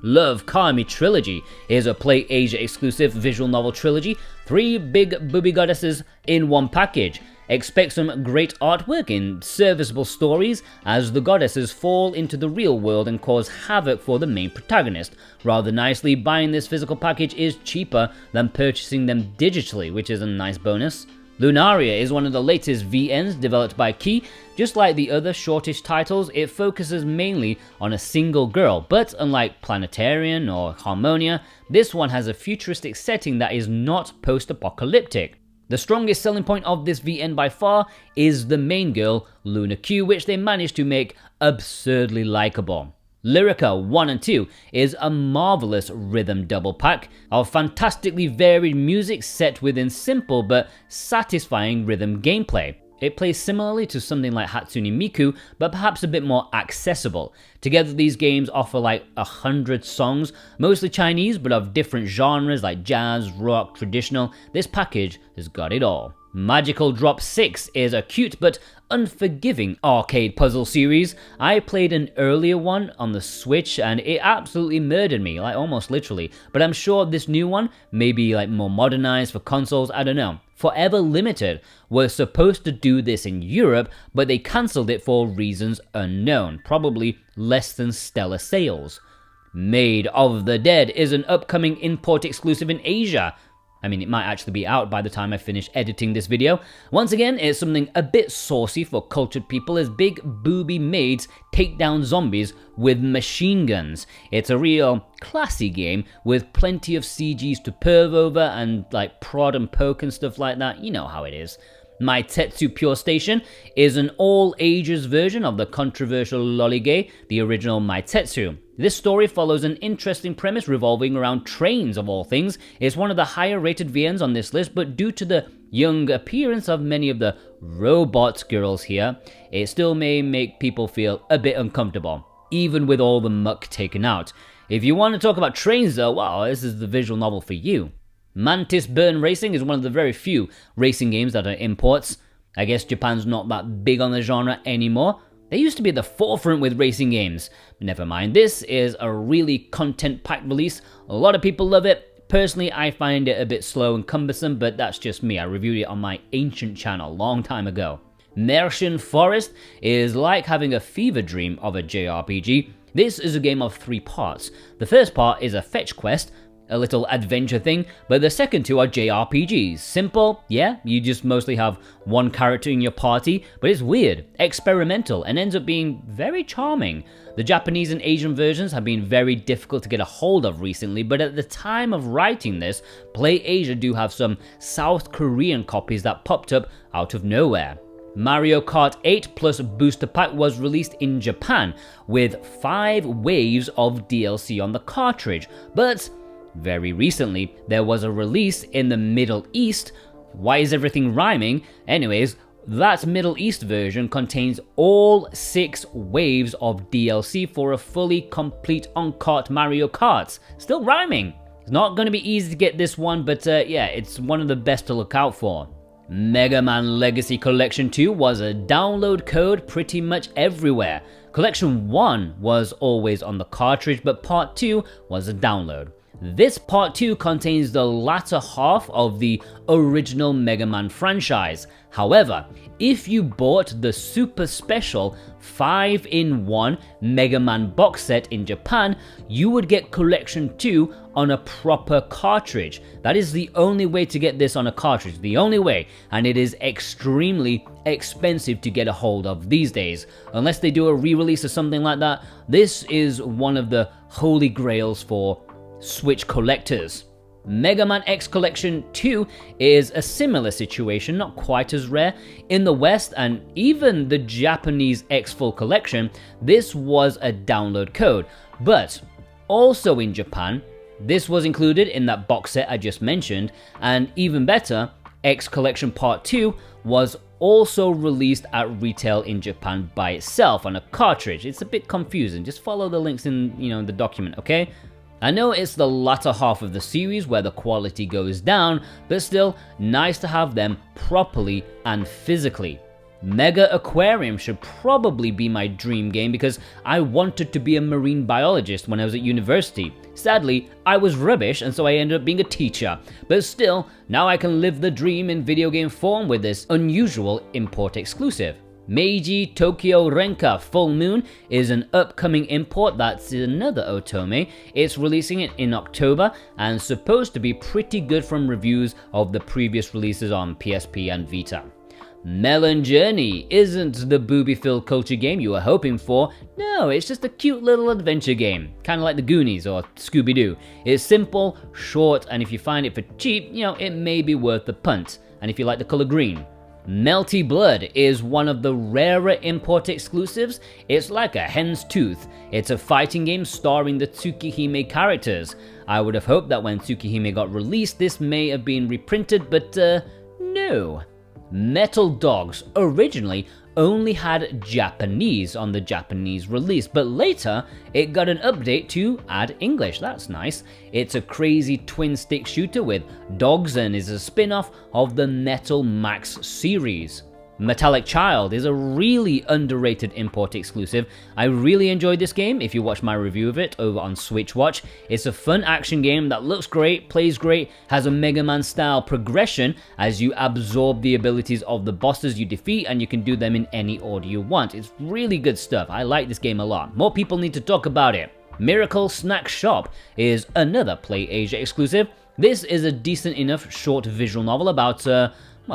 Love Kami Trilogy is a Play Asia exclusive visual novel trilogy, 3 big booby goddesses in one package. Expect some great artwork in serviceable stories as the goddesses fall into the real world and cause havoc for the main protagonist. Rather nicely, buying this physical package is cheaper than purchasing them digitally, which is a nice bonus. Lunaria is one of the latest VNs developed by Key. Just like the other shortish titles, it focuses mainly on a single girl, but unlike Planetarian or Harmonia, this one has a futuristic setting that is not post-apocalyptic. The strongest selling point of this VN by far is the main girl, Luna Q, which they managed to make absurdly likable. Lyrica 1 and 2 is a marvelous rhythm double pack of fantastically varied music set within simple but satisfying rhythm gameplay. It plays similarly to something like Hatsune Miku, but perhaps a bit more accessible. Together these games offer like 100 songs, mostly Chinese but of different genres like jazz, rock, traditional. This package has got it all. Magical Drop 6 is a cute but unforgiving arcade puzzle series. I played an earlier one on the Switch and it absolutely murdered me, like almost literally, but I'm sure this new one may be like more modernized for consoles, I don't know. Forever Limited were supposed to do this in Europe, but they cancelled it for reasons unknown, probably less than stellar sales. Maid of the Dead is an upcoming import exclusive in Asia. I mean, it might actually be out by the time I finish editing this video. Once again, it's something a bit saucy for cultured people as big booby maids take down zombies with machine guns. It's a real classy game with plenty of CGs to perv over and like prod and poke and stuff like that. You know how it is. Meitetsu Pure Station is an all-ages version of the controversial Lollige, the original Meitetsu. This story follows an interesting premise revolving around trains of all things. It's one of the higher rated VNs on this list, but due to the young appearance of many of the robot girls here, it still may make people feel a bit uncomfortable, even with all the muck taken out. If you want to talk about trains though, wow, this is the visual novel for you. Mantis Burn Racing is one of the very few racing games that are imports. I guess Japan's not that big on the genre anymore. They used to be at the forefront with racing games. Never mind, this is a really content-packed release. A lot of people love it. Personally, I find it a bit slow and cumbersome, but that's just me. I reviewed it on my ancient channel a long time ago. Märchen Forest is like having a fever dream of a JRPG. This is a game of 3 parts. The first part is a fetch quest, a little adventure thing, but the second 2 are JRPGs. Simple, yeah, you just mostly have one character in your party, but it's weird, experimental, and ends up being very charming. The Japanese and Asian versions have been very difficult to get a hold of recently, but at the time of writing this, PlayAsia do have some South Korean copies that popped up out of nowhere. Mario Kart 8 plus Booster Pack was released in Japan with 5 waves of DLC on the cartridge, but very recently, there was a release in the Middle East. Why is everything rhyming? Anyways, that Middle East version contains all 6 waves of DLC for a fully complete on-cart Mario Kart. Still rhyming. It's not going to be easy to get this one, but yeah, it's one of the best to look out for. Mega Man Legacy Collection 2 was a download code pretty much everywhere. Collection 1 was always on the cartridge, but Part 2 was a download. This Part 2 contains the latter half of the original Mega Man franchise. However, if you bought the super special 5-in-1 Mega Man box set in Japan, you would get Collection 2 on a proper cartridge. That is the only way to get this on a cartridge, the only way, and it is extremely expensive to get a hold of these days. Unless they do a re-release or something like that, this is one of the holy grails for Switch collectors. Mega Man X Collection 2 is a similar situation, not quite as rare. In the West and even the Japanese X Full Collection, this was a download code, but also in Japan, this was included in that box set I just mentioned, and even better, X Collection Part 2 was also released at retail in Japan by itself on a cartridge. It's a bit confusing, just follow the links in the document, okay? I know it's the latter half of the series where the quality goes down, but still nice to have them properly and physically. Mega Aquarium should probably be my dream game because I wanted to be a marine biologist when I was at university. Sadly, I was rubbish and so I ended up being a teacher, but still, now I can live the dream in video game form with this unusual import exclusive. Meiji Tokyo Renka Full Moon is an upcoming import that's another Otome. It's releasing it in October and supposed to be pretty good from reviews of the previous releases on PSP and Vita. Melon Journey isn't the booby-filled culture game you were hoping for. No, it's just a cute little adventure game, kind of like the Goonies or Scooby-Doo. It's simple, short, and if you find it for cheap, it may be worth the punt. And if you like the color green. Melty Blood is one of the rarer import exclusives. It's like a hen's tooth. It's a fighting game starring the Tsukihime characters. I would have hoped that when Tsukihime got released, this may have been reprinted, but no. Metal Dogs originally only had Japanese on the Japanese release, but later it got an update to add English. That's nice. It's a crazy twin-stick shooter with dogs and is a spin-off of the Metal Max series. Metallic Child is a really underrated import exclusive. I really enjoyed this game if you watch my review of it over on Switch Watch. It's a fun action game that looks great, plays great, has a Mega Man style progression as you absorb the abilities of the bosses you defeat and you can do them in any order you want. It's really good stuff. I like this game a lot. More people need to talk about it. Miracle Snack Shop is another PlayAsia exclusive. This is a decent enough short visual novel about, well,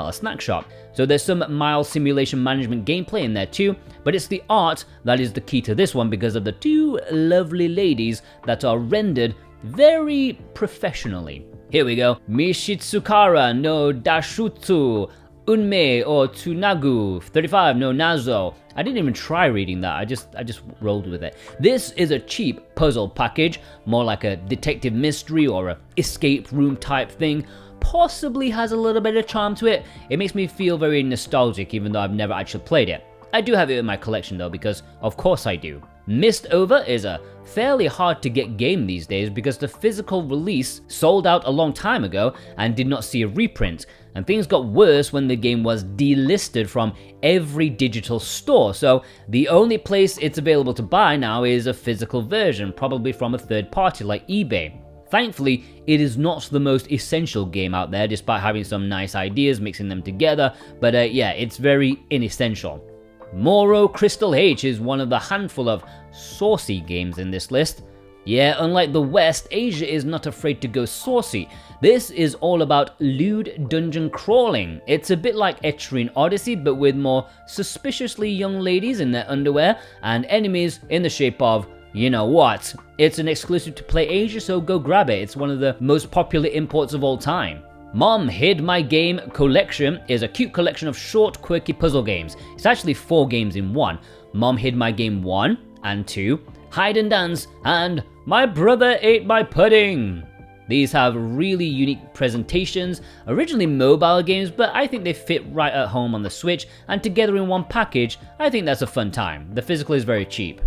a snack shop. So there's some mild simulation management gameplay in there too, but it's the art that is the key to this one because of the two lovely ladies that are rendered very professionally. Here we go. Mishitsukara no Dashutsu Unme or Tsunagu 35 no Nazo. I didn't even try reading that, I just rolled with it. This is a cheap puzzle package, more like a detective mystery or a escape room type thing. Possibly has a little bit of charm to it. It makes me feel very nostalgic even though I've never actually played it. I do have it in my collection though, because of course I do. Mistover is a fairly hard to get game these days because the physical release sold out a long time ago and did not see a reprint, and things got worse when the game was delisted from every digital store, so the only place it's available to buy now is a physical version, probably from a third party like eBay. Thankfully, it is not the most essential game out there despite having some nice ideas mixing them together, but yeah, it's very inessential. Moro Crystal H is one of the handful of saucy games in this list. Yeah, unlike the West, Asia is not afraid to go saucy. This is all about lewd dungeon crawling. It's a bit like Etrian Odyssey, but with more suspiciously young ladies in their underwear and enemies in the shape of, you know what. It's an exclusive to Play Asia, so go grab it. It's one of the most popular imports of all time. Mom Hid My Game Collection is a cute collection of short, quirky puzzle games. It's actually 4 games in one. Mom Hid My Game 1 and 2, Hide and Dance, and My Brother Ate My Pudding. These have really unique presentations, originally mobile games, but I think they fit right at home on the Switch, and together in one package, I think that's a fun time. The physical is very cheap.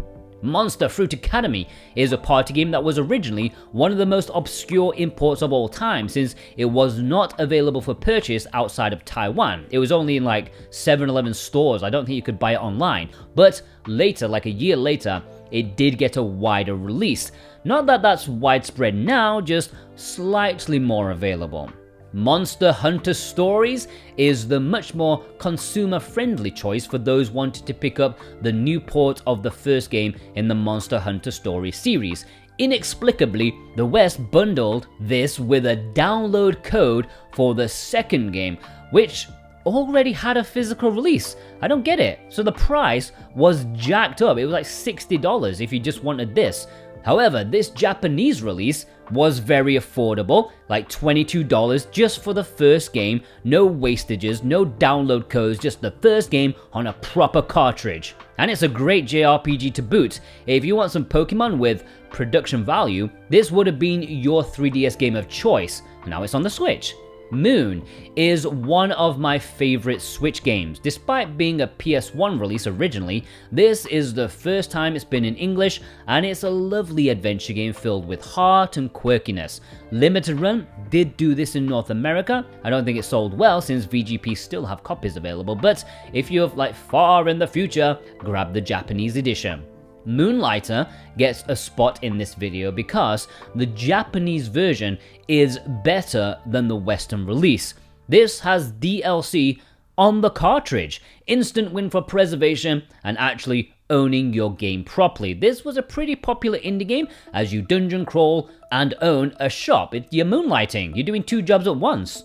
Monster Fruit Academy is a party game that was originally one of the most obscure imports of all time, since it was not available for purchase outside of Taiwan. It was only in like 7-Eleven stores. I don't think you could buy it online. But later, like a year later, it did get a wider release. Not that that's widespread now, just slightly more available. Monster Hunter Stories is the much more consumer-friendly choice for those wanting to pick up the new port of the first game in the Monster Hunter Stories series. Inexplicably, the West bundled this with a download code for the second game, which already had a physical release. I don't get it. So the price was jacked up. It was like $60 if you just wanted this. However, this Japanese release was very affordable, like $22 just for the first game, no wastages, no download codes, just the first game on a proper cartridge. And it's a great JRPG to boot. If you want some Pokemon with production value, this would have been your 3DS game of choice. Now it's on the Switch. Moon is one of my favorite Switch games. Despite being a PS1 release originally, this is the first time it's been in English, and it's a lovely adventure game filled with heart and quirkiness. Limited Run did do this in North America. I don't think it sold well since VGP still have copies available, but if you're like far in the future, grab the Japanese edition. Moonlighter gets a spot in this video because the Japanese version is better than the Western release. This has DLC on the cartridge, instant win for preservation and actually owning your game properly. This was a pretty popular indie game as you dungeon crawl and own a shop. You're moonlighting, you're doing 2 jobs at once.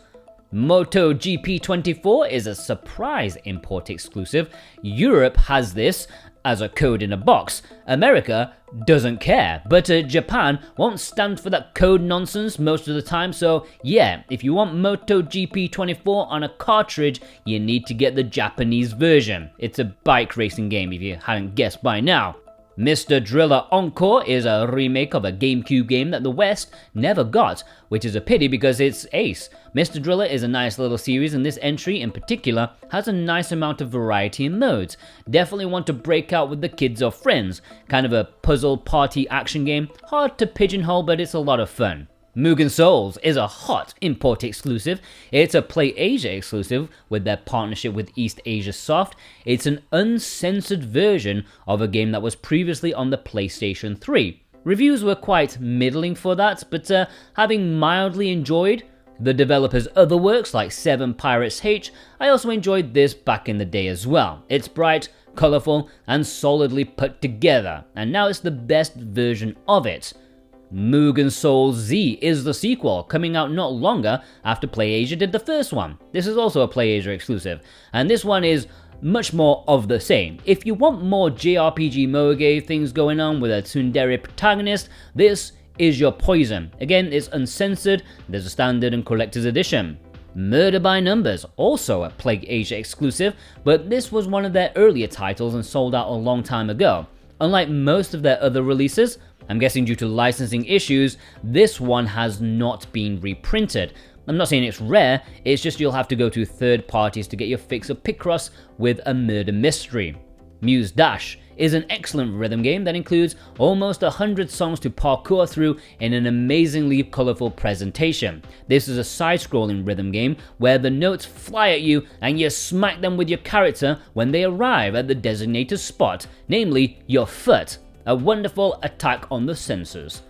MotoGP 24 is a surprise import exclusive. Europe has this as a code in a box. America doesn't care, but Japan won't stand for that code nonsense most of the time, so yeah, if you want MotoGP 24 on a cartridge, you need to get the Japanese version. It's a bike racing game if you hadn't guessed by now. Mr. Driller Encore is a remake of a GameCube game that the West never got, which is a pity because it's ace. Mr. Driller is a nice little series, and this entry in particular has a nice amount of variety in modes. Definitely want to break out with the kids or friends. Kind of a puzzle party action game, hard to pigeonhole, but it's a lot of fun. Mugen Souls is a hot import exclusive. It's a Play Asia exclusive with their partnership with East Asia Soft. It's an uncensored version of a game that was previously on the PlayStation 3. Reviews were quite middling for that, but having mildly enjoyed the developer's other works like Seven Pirates H, I also enjoyed this back in the day as well. It's bright, colourful, and solidly put together, and now it's the best version of it. Mugen Soul Z is the sequel, coming out not longer after PlayAsia did the first one. This is also a PlayAsia exclusive, and this one is much more of the same. If you want more JRPG moge things going on with a tsundere protagonist, this is your poison. Again, it's uncensored, there's a standard and collector's edition. Murder by Numbers, also a PlayAsia exclusive, but this was one of their earlier titles and sold out a long time ago. Unlike most of their other releases, I'm guessing due to licensing issues, this one has not been reprinted. I'm not saying it's rare, it's just you'll have to go to third parties to get your fix of Picross with a murder mystery. Muse Dash is an excellent rhythm game that includes almost 100 songs to parkour through in an amazingly colourful presentation. This is a side-scrolling rhythm game where the notes fly at you and you smack them with your character when they arrive at the designated spot, namely your foot. A wonderful attack on the senses.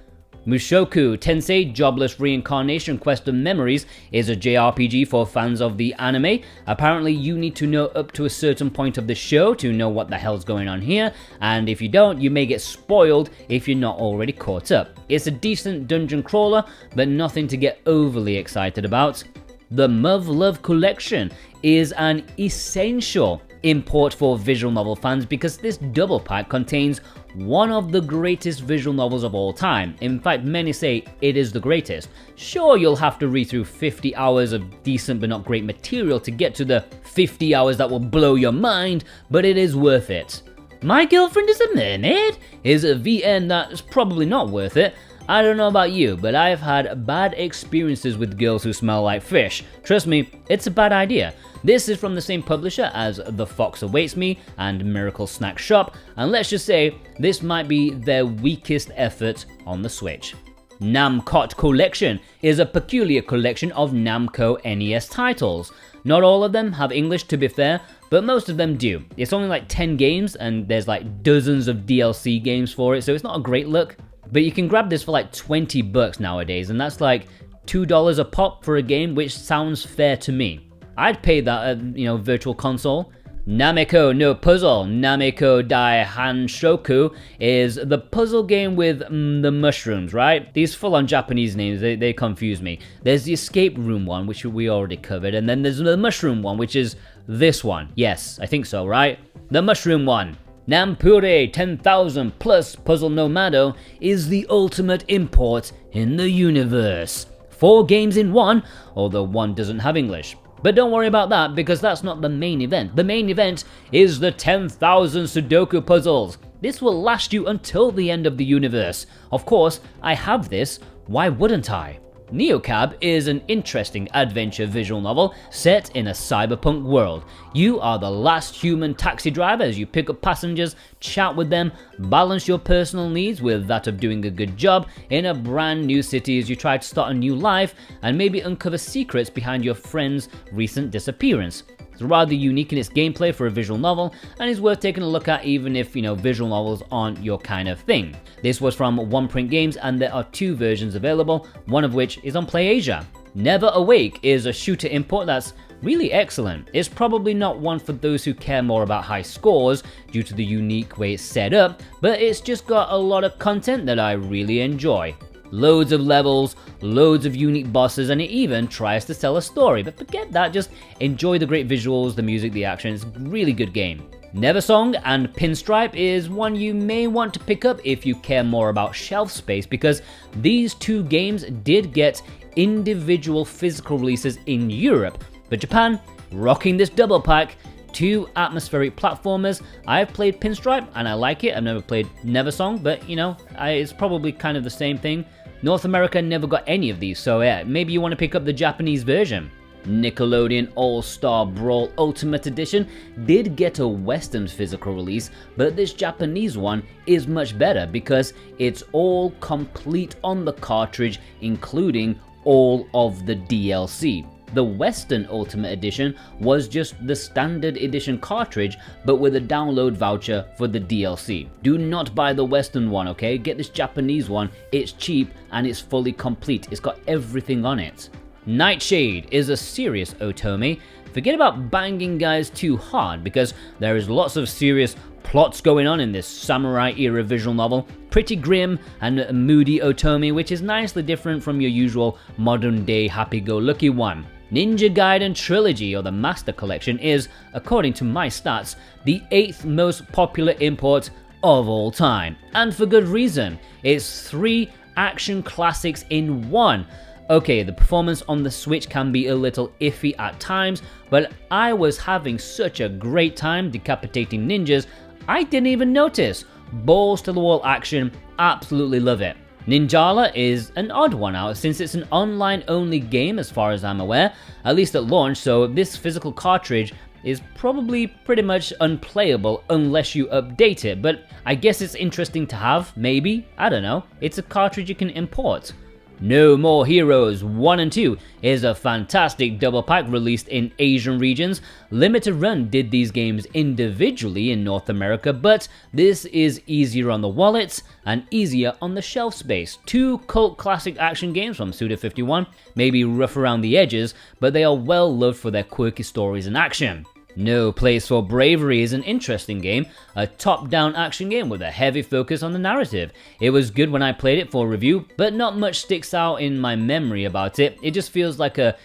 Mushoku Tensei Jobless Reincarnation Quest of Memories is a JRPG for fans of the anime. Apparently you need to know up to a certain point of the show to know what the hell's going on here, and if you don't, you may get spoiled if you're not already caught up. It's a decent dungeon crawler, but nothing to get overly excited about. The Muv-Luv Collection is an essential import for visual novel fans because this double pack contains one of the greatest visual novels of all time. In fact, many say it is the greatest. Sure, you'll have to read through 50 hours of decent but not great material to get to the 50 hours that will blow your mind, but it is worth it. My Girlfriend is a Mermaid is a VN that's probably not worth it. I don't know about you, but I've had bad experiences with girls who smell like fish. Trust me, it's a bad idea. This is from the same publisher as The Fox Awaits Me and Miracle Snack Shop, and let's just say this might be their weakest effort on the Switch. Namcot Collection is a peculiar collection of Namco NES titles. Not all of them have English, to be fair, but most of them do. It's only like 10 games and there's like dozens of DLC games for it, so it's not a great look. But you can grab this for like $20 nowadays, and that's like $2 a pop for a game, which sounds fair to me. I'd pay that at, Virtual Console. Nameko no Puzzle Nameko Dai Hanshoku is the puzzle game with the mushrooms, right? These full-on Japanese names, they confuse me. There's the escape room one, which we already covered, and then there's the mushroom one, which is this one. Yes, I think so, right? The mushroom one. Nampure 10,000 plus Puzzle Nomado is the ultimate import in the universe. 4 games in one, although one doesn't have English. But don't worry about that, because that's not the main event. The main event is the 10,000 Sudoku puzzles. This will last you until the end of the universe. Of course, I have this, why wouldn't I? Neocab is an interesting adventure visual novel set in a cyberpunk world. You are the last human taxi driver as you pick up passengers, chat with them, balance your personal needs with that of doing a good job in a brand new city as you try to start a new life and maybe uncover secrets behind your friend's recent disappearance. It's rather unique in its gameplay for a visual novel and is worth taking a look at even if, visual novels aren't your kind of thing. This was from One Print Games and there are 2 versions available, one of which is on PlayAsia. Never Awake is a shooter import that's really excellent. It's probably not one for those who care more about high scores due to the unique way it's set up, but it's just got a lot of content that I really enjoy. Loads of levels, loads of unique bosses, and it even tries to tell a story. But forget that, just enjoy the great visuals, the music, the action. It's a really good game. Neversong and Pinstripe is one you may want to pick up if you care more about shelf space, because these 2 games did get individual physical releases in Europe. But Japan, rocking this double pack, 2 atmospheric platformers. I've played Pinstripe and I like it. I've never played Neversong, but it's probably kind of the same thing. North America never got any of these, so yeah, maybe you want to pick up the Japanese version. Nickelodeon All-Star Brawl Ultimate Edition did get a Western physical release, but this Japanese one is much better because it's all complete on the cartridge, including all of the DLC. The Western Ultimate Edition was just the standard edition cartridge, but with a download voucher for the DLC. Do not buy the Western one, okay? Get this Japanese one, it's cheap and it's fully complete. It's got everything on it. Nightshade is a serious otome. Forget about banging guys too hard because there is lots of serious Plots going on in this samurai era visual novel, pretty grim and moody Otome, which is nicely different from your usual modern day happy-go-lucky one. Ninja Gaiden Trilogy, or the Master Collection, is, according to my stats, the 8th most popular import of all time. And for good reason. It's 3 action classics in one. Okay, the performance on the Switch can be a little iffy at times, but I was having such a great time decapitating ninjas, I didn't even notice. Balls to the wall action, absolutely love it. Ninjala is an odd one out since it's an online only game as far as I'm aware, at least at launch, so this physical cartridge is probably pretty much unplayable unless you update it, but I guess it's interesting to have, maybe, I don't know, it's a cartridge you can import. No More Heroes 1 and 2 is a fantastic double pack released in Asian regions. Limited Run did these games individually in North America, but this is easier on the wallets and easier on the shelf space. 2 cult classic action games from Suda51, maybe rough around the edges, but they are well loved for their quirky stories and action. No Place for Bravery is an interesting game, a top-down action game with a heavy focus on the narrative. It was good when I played it for review, but not much sticks out in my memory about it. It just feels like a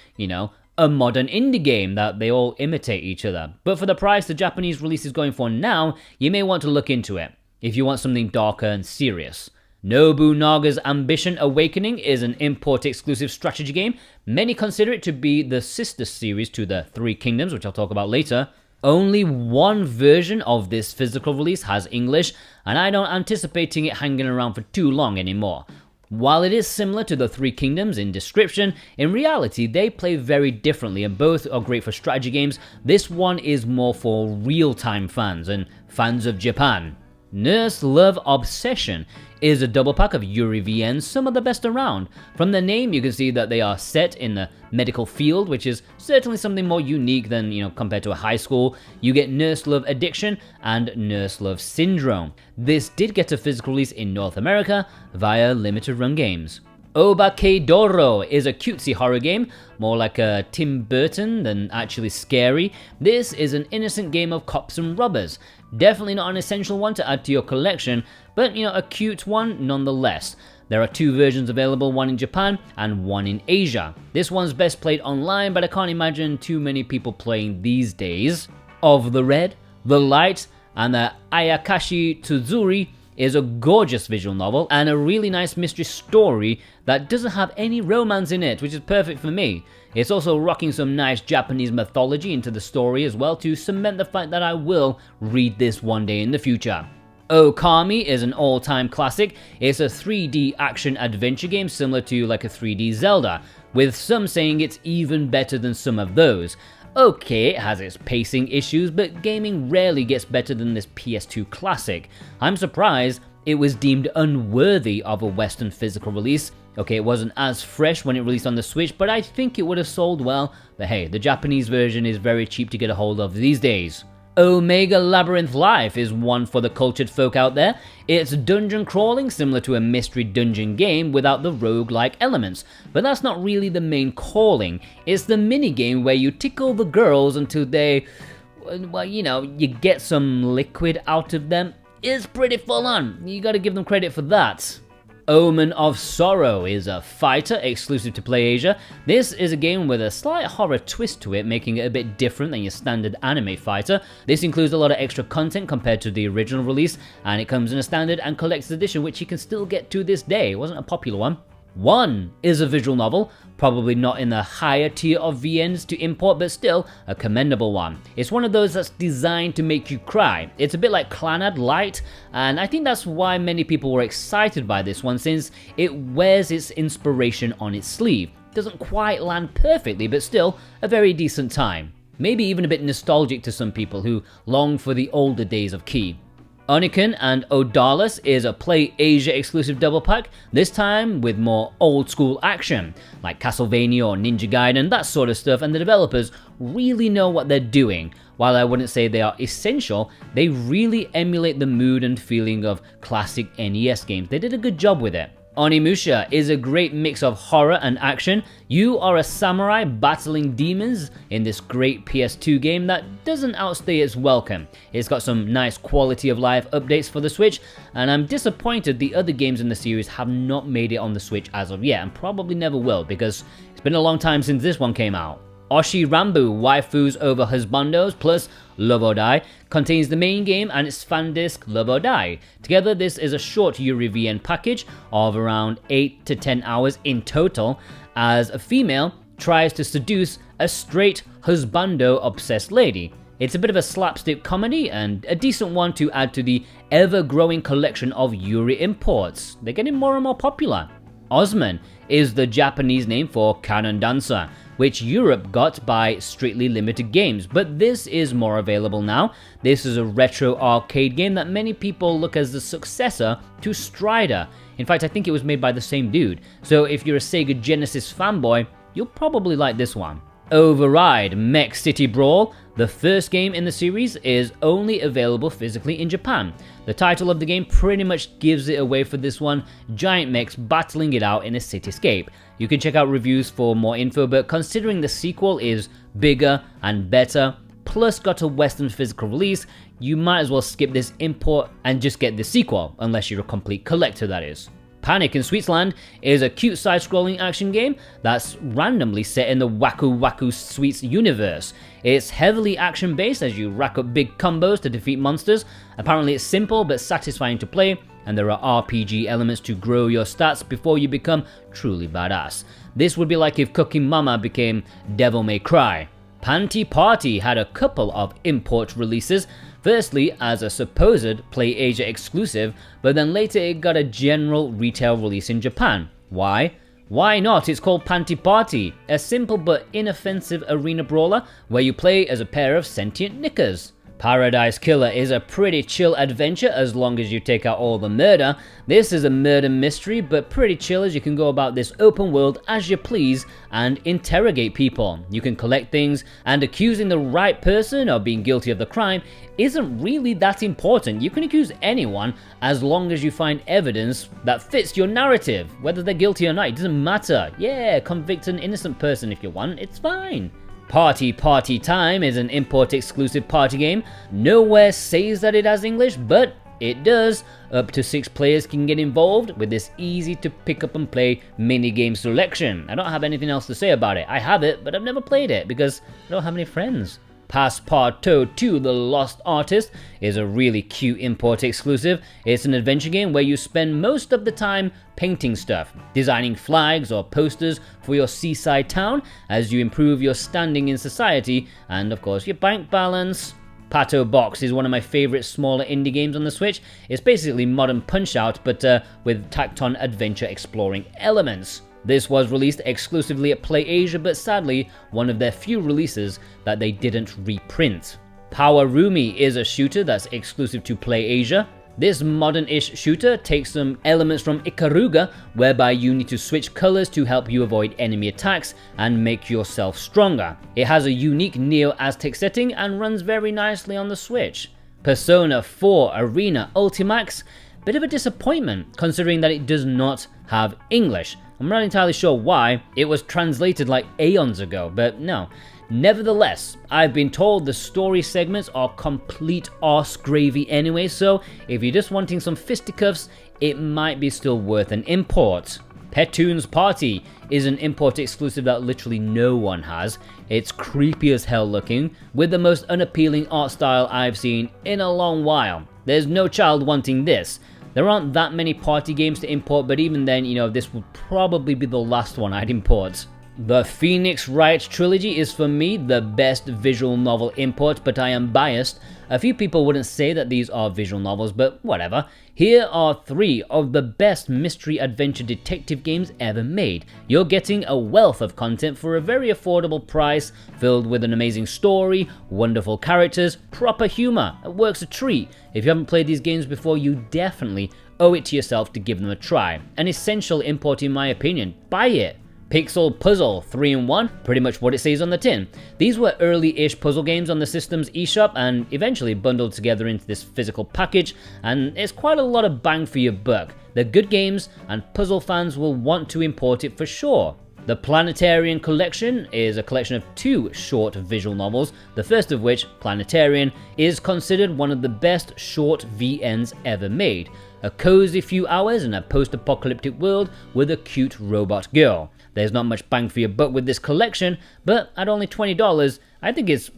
modern indie game that they all imitate each other. But for the price the Japanese release is going for now, you may want to look into it, if you want something darker and serious. Nobunaga's Ambition Awakening is an import-exclusive strategy game. Many consider it to be the sister series to the Three Kingdoms, which I'll talk about later. Only one version of this physical release has English, and I don't anticipating it hanging around for too long anymore. While it is similar to the Three Kingdoms in description, in reality they play very differently and both are great for strategy games. This one is more for real-time fans and fans of Japan. Nurse Love Obsession is a double pack of Yuri VNs, some of the best around. From the name you can see that they are set in the medical field, which is certainly something more unique than, compared to a high school. You get Nurse Love Addiction and Nurse Love Syndrome. This did get a physical release in North America via Limited Run Games. Obakeidoro is a cutesy horror game, more like a Tim Burton than actually scary. This is an innocent game of cops and robbers. Definitely not an essential one to add to your collection, but a cute one nonetheless. There are 2 versions available, one in Japan and one in Asia. This one's best played online, but I can't imagine too many people playing these days. Of the Red, the Light, and the Ayakashi Tsuzuri is a gorgeous visual novel and a really nice mystery story that doesn't have any romance in it, which is perfect for me. It's also rocking some nice Japanese mythology into the story as well to cement the fact that I will read this one day in the future. Okami is an all-time classic. It's a 3D action adventure game similar to like a 3D Zelda, with some saying it's even better than some of those. Okay, it has its pacing issues, but gaming rarely gets better than this PS2 classic. I'm surprised it was deemed unworthy of a Western physical release. Okay, it wasn't as fresh when it released on the Switch, but I think it would have sold well. But hey, the Japanese version is very cheap to get a hold of these days. Omega Labyrinth Life is one for the cultured folk out there. It's dungeon crawling similar to a mystery dungeon game without the roguelike elements, but that's not really the main calling. It's the minigame where you tickle the girls until they, you get some liquid out of them. It's pretty full on, you gotta give them credit for that. Omen of Sorrow is a fighter exclusive to PlayAsia. This is a game with a slight horror twist to it, making it a bit different than your standard anime fighter. This includes a lot of extra content compared to the original release, and it comes in a standard and collector's edition, which you can still get to this day. It wasn't a popular one. One is a visual novel, probably not in the higher tier of VNs to import, but still a commendable one. It's one of those that's designed to make you cry. It's a bit like Clannad Light, and I think that's why many people were excited by this one, since it wears its inspiration on its sleeve. Doesn't quite land perfectly, but still a very decent time. Maybe even a bit nostalgic to some people who long for the older days of Key. Oniken and Odallus is a PlayAsia exclusive double pack, this time with more old school action, like Castlevania or Ninja Gaiden, that sort of stuff, and the developers really know what they're doing. While I wouldn't say they are essential, they really emulate the mood and feeling of classic NES games. They did a good job with it. Onimusha is a great mix of horror and action. You are a samurai battling demons in this great PS2 game that doesn't outstay its welcome. It's got some nice quality of life updates for the Switch, and I'm disappointed the other games in the series have not made it on the Switch as of yet, and probably never will because it's been a long time since this one came out. Oshi Rambu, Waifus over Husbandos plus Love or Die contains the main game and its fan disc Love or Die. Together this is a short Yuri VN package of around 8 to 10 hours in total as a female tries to seduce a straight husbando obsessed lady. It's a bit of a slapstick comedy and a decent one to add to the ever-growing collection of Yuri imports. They're getting more and more popular. Osman is the Japanese name for Cannon Dancer, which Europe got by Strictly Limited Games, but this is more available now. This is a retro arcade game that many people look as the successor to Strider. In fact, I think it was made by the same dude, so if you're a Sega Genesis fanboy, you'll probably like this one. Override Mech City Brawl, the first game in the series, is only available physically in Japan. The title of the game pretty much gives it away for this one, giant mechs battling it out in a cityscape. You can check out reviews for more info, but considering the sequel is bigger and better, plus got a Western physical release, you might as well skip this import and just get the sequel, unless you're a complete collector that is. Panic in Sweetsland is a cute side-scrolling action game that's randomly set in the Waku Waku Sweets universe. It's heavily action-based as you rack up big combos to defeat monsters. Apparently it's simple but satisfying to play, and there are RPG elements to grow your stats before you become truly badass. This would be like if Cooking Mama became Devil May Cry. Panty Party had a couple of import releases, firstly as a supposed PlayAsia exclusive, but then later it got a general retail release in Japan. Why? Why not? It's called Panty Party, a simple but inoffensive arena brawler where you play as a pair of sentient knickers. Paradise Killer is a pretty chill adventure as long as you take out all the murder. This is a murder mystery but pretty chill as you can go about this open world as you please and interrogate people. You can collect things, and accusing the right person of being guilty of the crime isn't really that important. You can accuse anyone as long as you find evidence that fits your narrative. Whether they're guilty or not, it doesn't matter. Yeah, convict an innocent person if you want, it's fine. Party Time is an import exclusive party game. Nowhere says that it has English, but it does. Up to 6 players can get involved with this easy to pick up and play minigame selection. I don't have anything else to say about it. I have it, but I've never played it because I don't have any friends. Passepartout 2 The Lost Artist is a really cute import exclusive. It's an adventure game where you spend most of the time painting stuff, designing flags or posters for your seaside town as you improve your standing in society and of course your bank balance. Pato Box is one of my favorite smaller indie games on the Switch. It's basically modern Punch-Out but with tacked on adventure exploring elements. This was released exclusively at PlayAsia, but sadly, one of their few releases that they didn't reprint. Power Rumi is a shooter that's exclusive to PlayAsia. This modern-ish shooter takes some elements from Ikaruga, whereby you need to switch colors to help you avoid enemy attacks and make yourself stronger. It has a unique Neo-Aztec setting and runs very nicely on the Switch. Persona 4 Arena Ultimax, bit of a disappointment considering that it does not have English. I'm not entirely sure why. It was translated like aeons ago, but no. Nevertheless, I've been told the story segments are complete arse gravy anyway, so if you're just wanting some fisticuffs, it might be still worth an import. Pettoon's Party is an import exclusive that literally no one has. It's creepy as hell looking, with the most unappealing art style I've seen in a long while. There's no child wanting this. There aren't that many party games to import, but even then, this would probably be the last one I'd import. The Phoenix Wright trilogy is for me the best visual novel import, but I am biased. A few people wouldn't say that these are visual novels, but whatever. Here are 3 of the best mystery adventure detective games ever made. You're getting a wealth of content for a very affordable price, filled with an amazing story, wonderful characters, proper humor. It works a treat. If you haven't played these games before, you definitely owe it to yourself to give them a try. An essential import in my opinion. Buy it. Pixel Puzzle 3-in-1, pretty much what it says on the tin. These were early-ish puzzle games on the system's eShop and eventually bundled together into this physical package, and it's quite a lot of bang for your buck. they're good games and puzzle fans will want to import it for sure. The Planetarian Collection is a collection of 2 short visual novels, the first of which, Planetarian, is considered one of the best short VNs ever made. A cozy few hours in a post-apocalyptic world with a cute robot girl. There's not much bang for your buck with this collection, but at only $20, I think it's,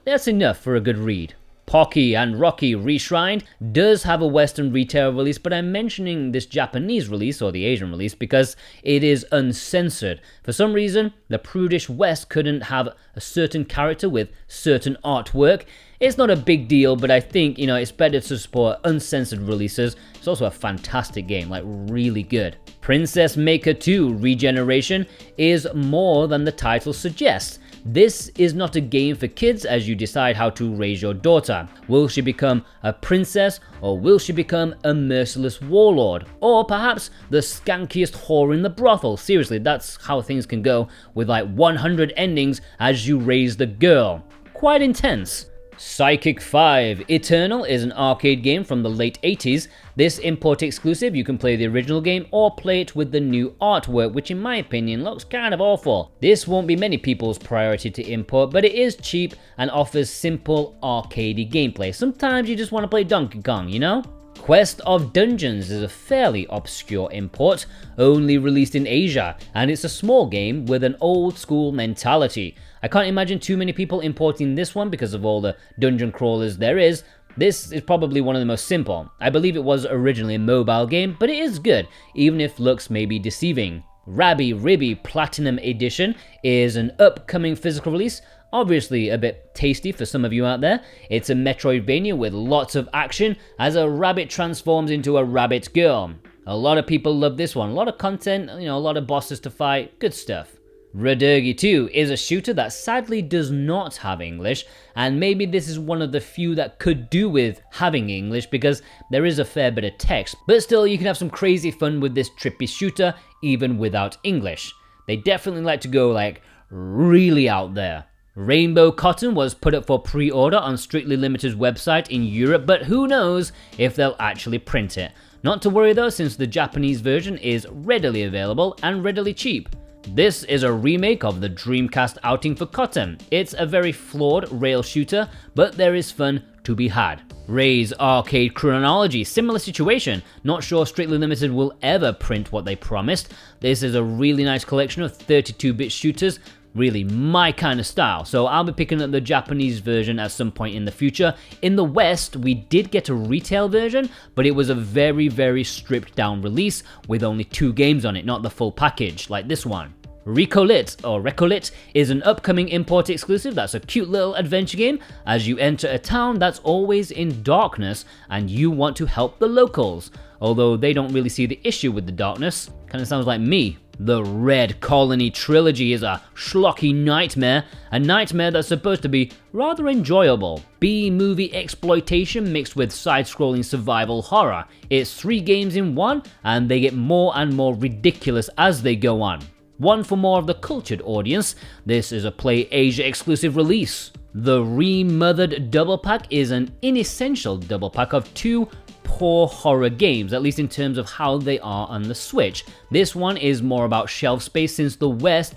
that's enough for a good read. Pocky and Rocky Reshrined does have a Western retail release, but I'm mentioning this Japanese release, or the Asian release, because it is uncensored. For some reason, the prudish West couldn't have a certain character with certain artwork. It's not a big deal, but I think, it's better to support uncensored releases. It's also a fantastic game, like really good. Princess Maker 2 Regeneration is more than the title suggests. This is not a game for kids as you decide how to raise your daughter. Will she become a princess, or will she become a merciless warlord? Or perhaps the skankiest whore in the brothel? Seriously, that's how things can go with like 100 endings as you raise the girl. Quite intense. Psychic 5 Eternal is an arcade game from the late 80s. This import exclusive, you can play the original game or play it with the new artwork, which in my opinion looks kind of awful. This won't be many people's priority to import, but it is cheap and offers simple arcadey gameplay. Sometimes you just want to play Donkey Kong, Quest of Dungeons is a fairly obscure import, only released in Asia, and it's a small game with an old school mentality. I can't imagine too many people importing this one because of all the dungeon crawlers there is. This is probably one of the most simple. I believe it was originally a mobile game, but it is good, even if looks may be deceiving. Rabby Ribby Platinum Edition is an upcoming physical release, obviously a bit tasty for some of you out there. It's a Metroidvania with lots of action as a rabbit transforms into a rabbit girl. A lot of people love this one, a lot of content, a lot of bosses to fight, good stuff. Radurgi 2 is a shooter that sadly does not have English, and maybe this is one of the few that could do with having English because there is a fair bit of text, but still you can have some crazy fun with this trippy shooter even without English. They definitely like to go like really out there. Rainbow Cotton was put up for pre-order on Strictly Limited's website in Europe, but who knows if they'll actually print it. Not to worry though, since the Japanese version is readily available and readily cheap. This is a remake of the Dreamcast outing for Cotton. It's a very flawed rail shooter, but there is fun to be had. Ray's Arcade Chronology, similar situation. Not sure Strictly Limited will ever print what they promised. This is a really nice collection of 32-bit shooters, really my kind of style, so I'll be picking up the Japanese version at some point in the future. In the West, we did get a retail version, but it was a very, very stripped down release with only 2 games on it, not the full package like this one. Recolit is an upcoming import exclusive that's a cute little adventure game as you enter a town that's always in darkness and you want to help the locals, although they don't really see the issue with the darkness. Kind of sounds like me. The Red Colony Trilogy is a schlocky nightmare, a nightmare that's supposed to be rather enjoyable. B-movie exploitation mixed with side-scrolling survival horror. It's 3 games in one, and they get more and more ridiculous as they go on. One for more of the cultured audience, this is a Play Asia exclusive release. The Remothered Double Pack is an inessential double pack of 2 poor horror games, at least in terms of how they are on the Switch. This one is more about shelf space since the West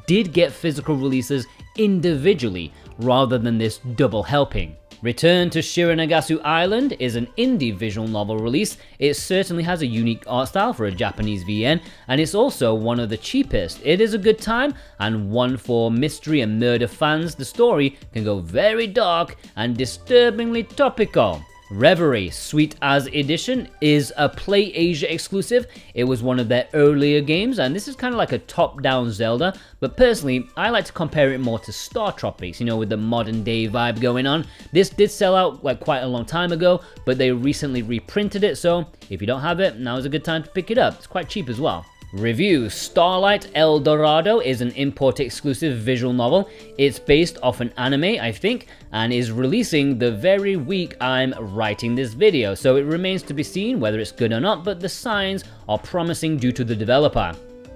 did get physical releases individually rather than this double helping. Return to Shiranagasu Island is an indie visual novel release. It certainly has a unique art style for a Japanese VN, and it's also one of the cheapest. It is a good time, and one for mystery and murder fans. The story can go very dark and disturbingly topical. Reverie Sweet As Edition is a Play Asia exclusive. It was one of their earlier games, and this is kind of like a top-down Zelda, but personally, I like to compare it more to Star Tropics, with the modern day vibe going on. This did sell out like quite a long time ago, but they recently reprinted it, so if you don't have it, now is a good time to pick it up. It's quite cheap as well. Review Starlight El Dorado is an import exclusive visual novel. It's based off an anime, I think, and is releasing the very week I'm writing this video, so it remains to be seen whether it's good or not, but the signs are promising due to the developer.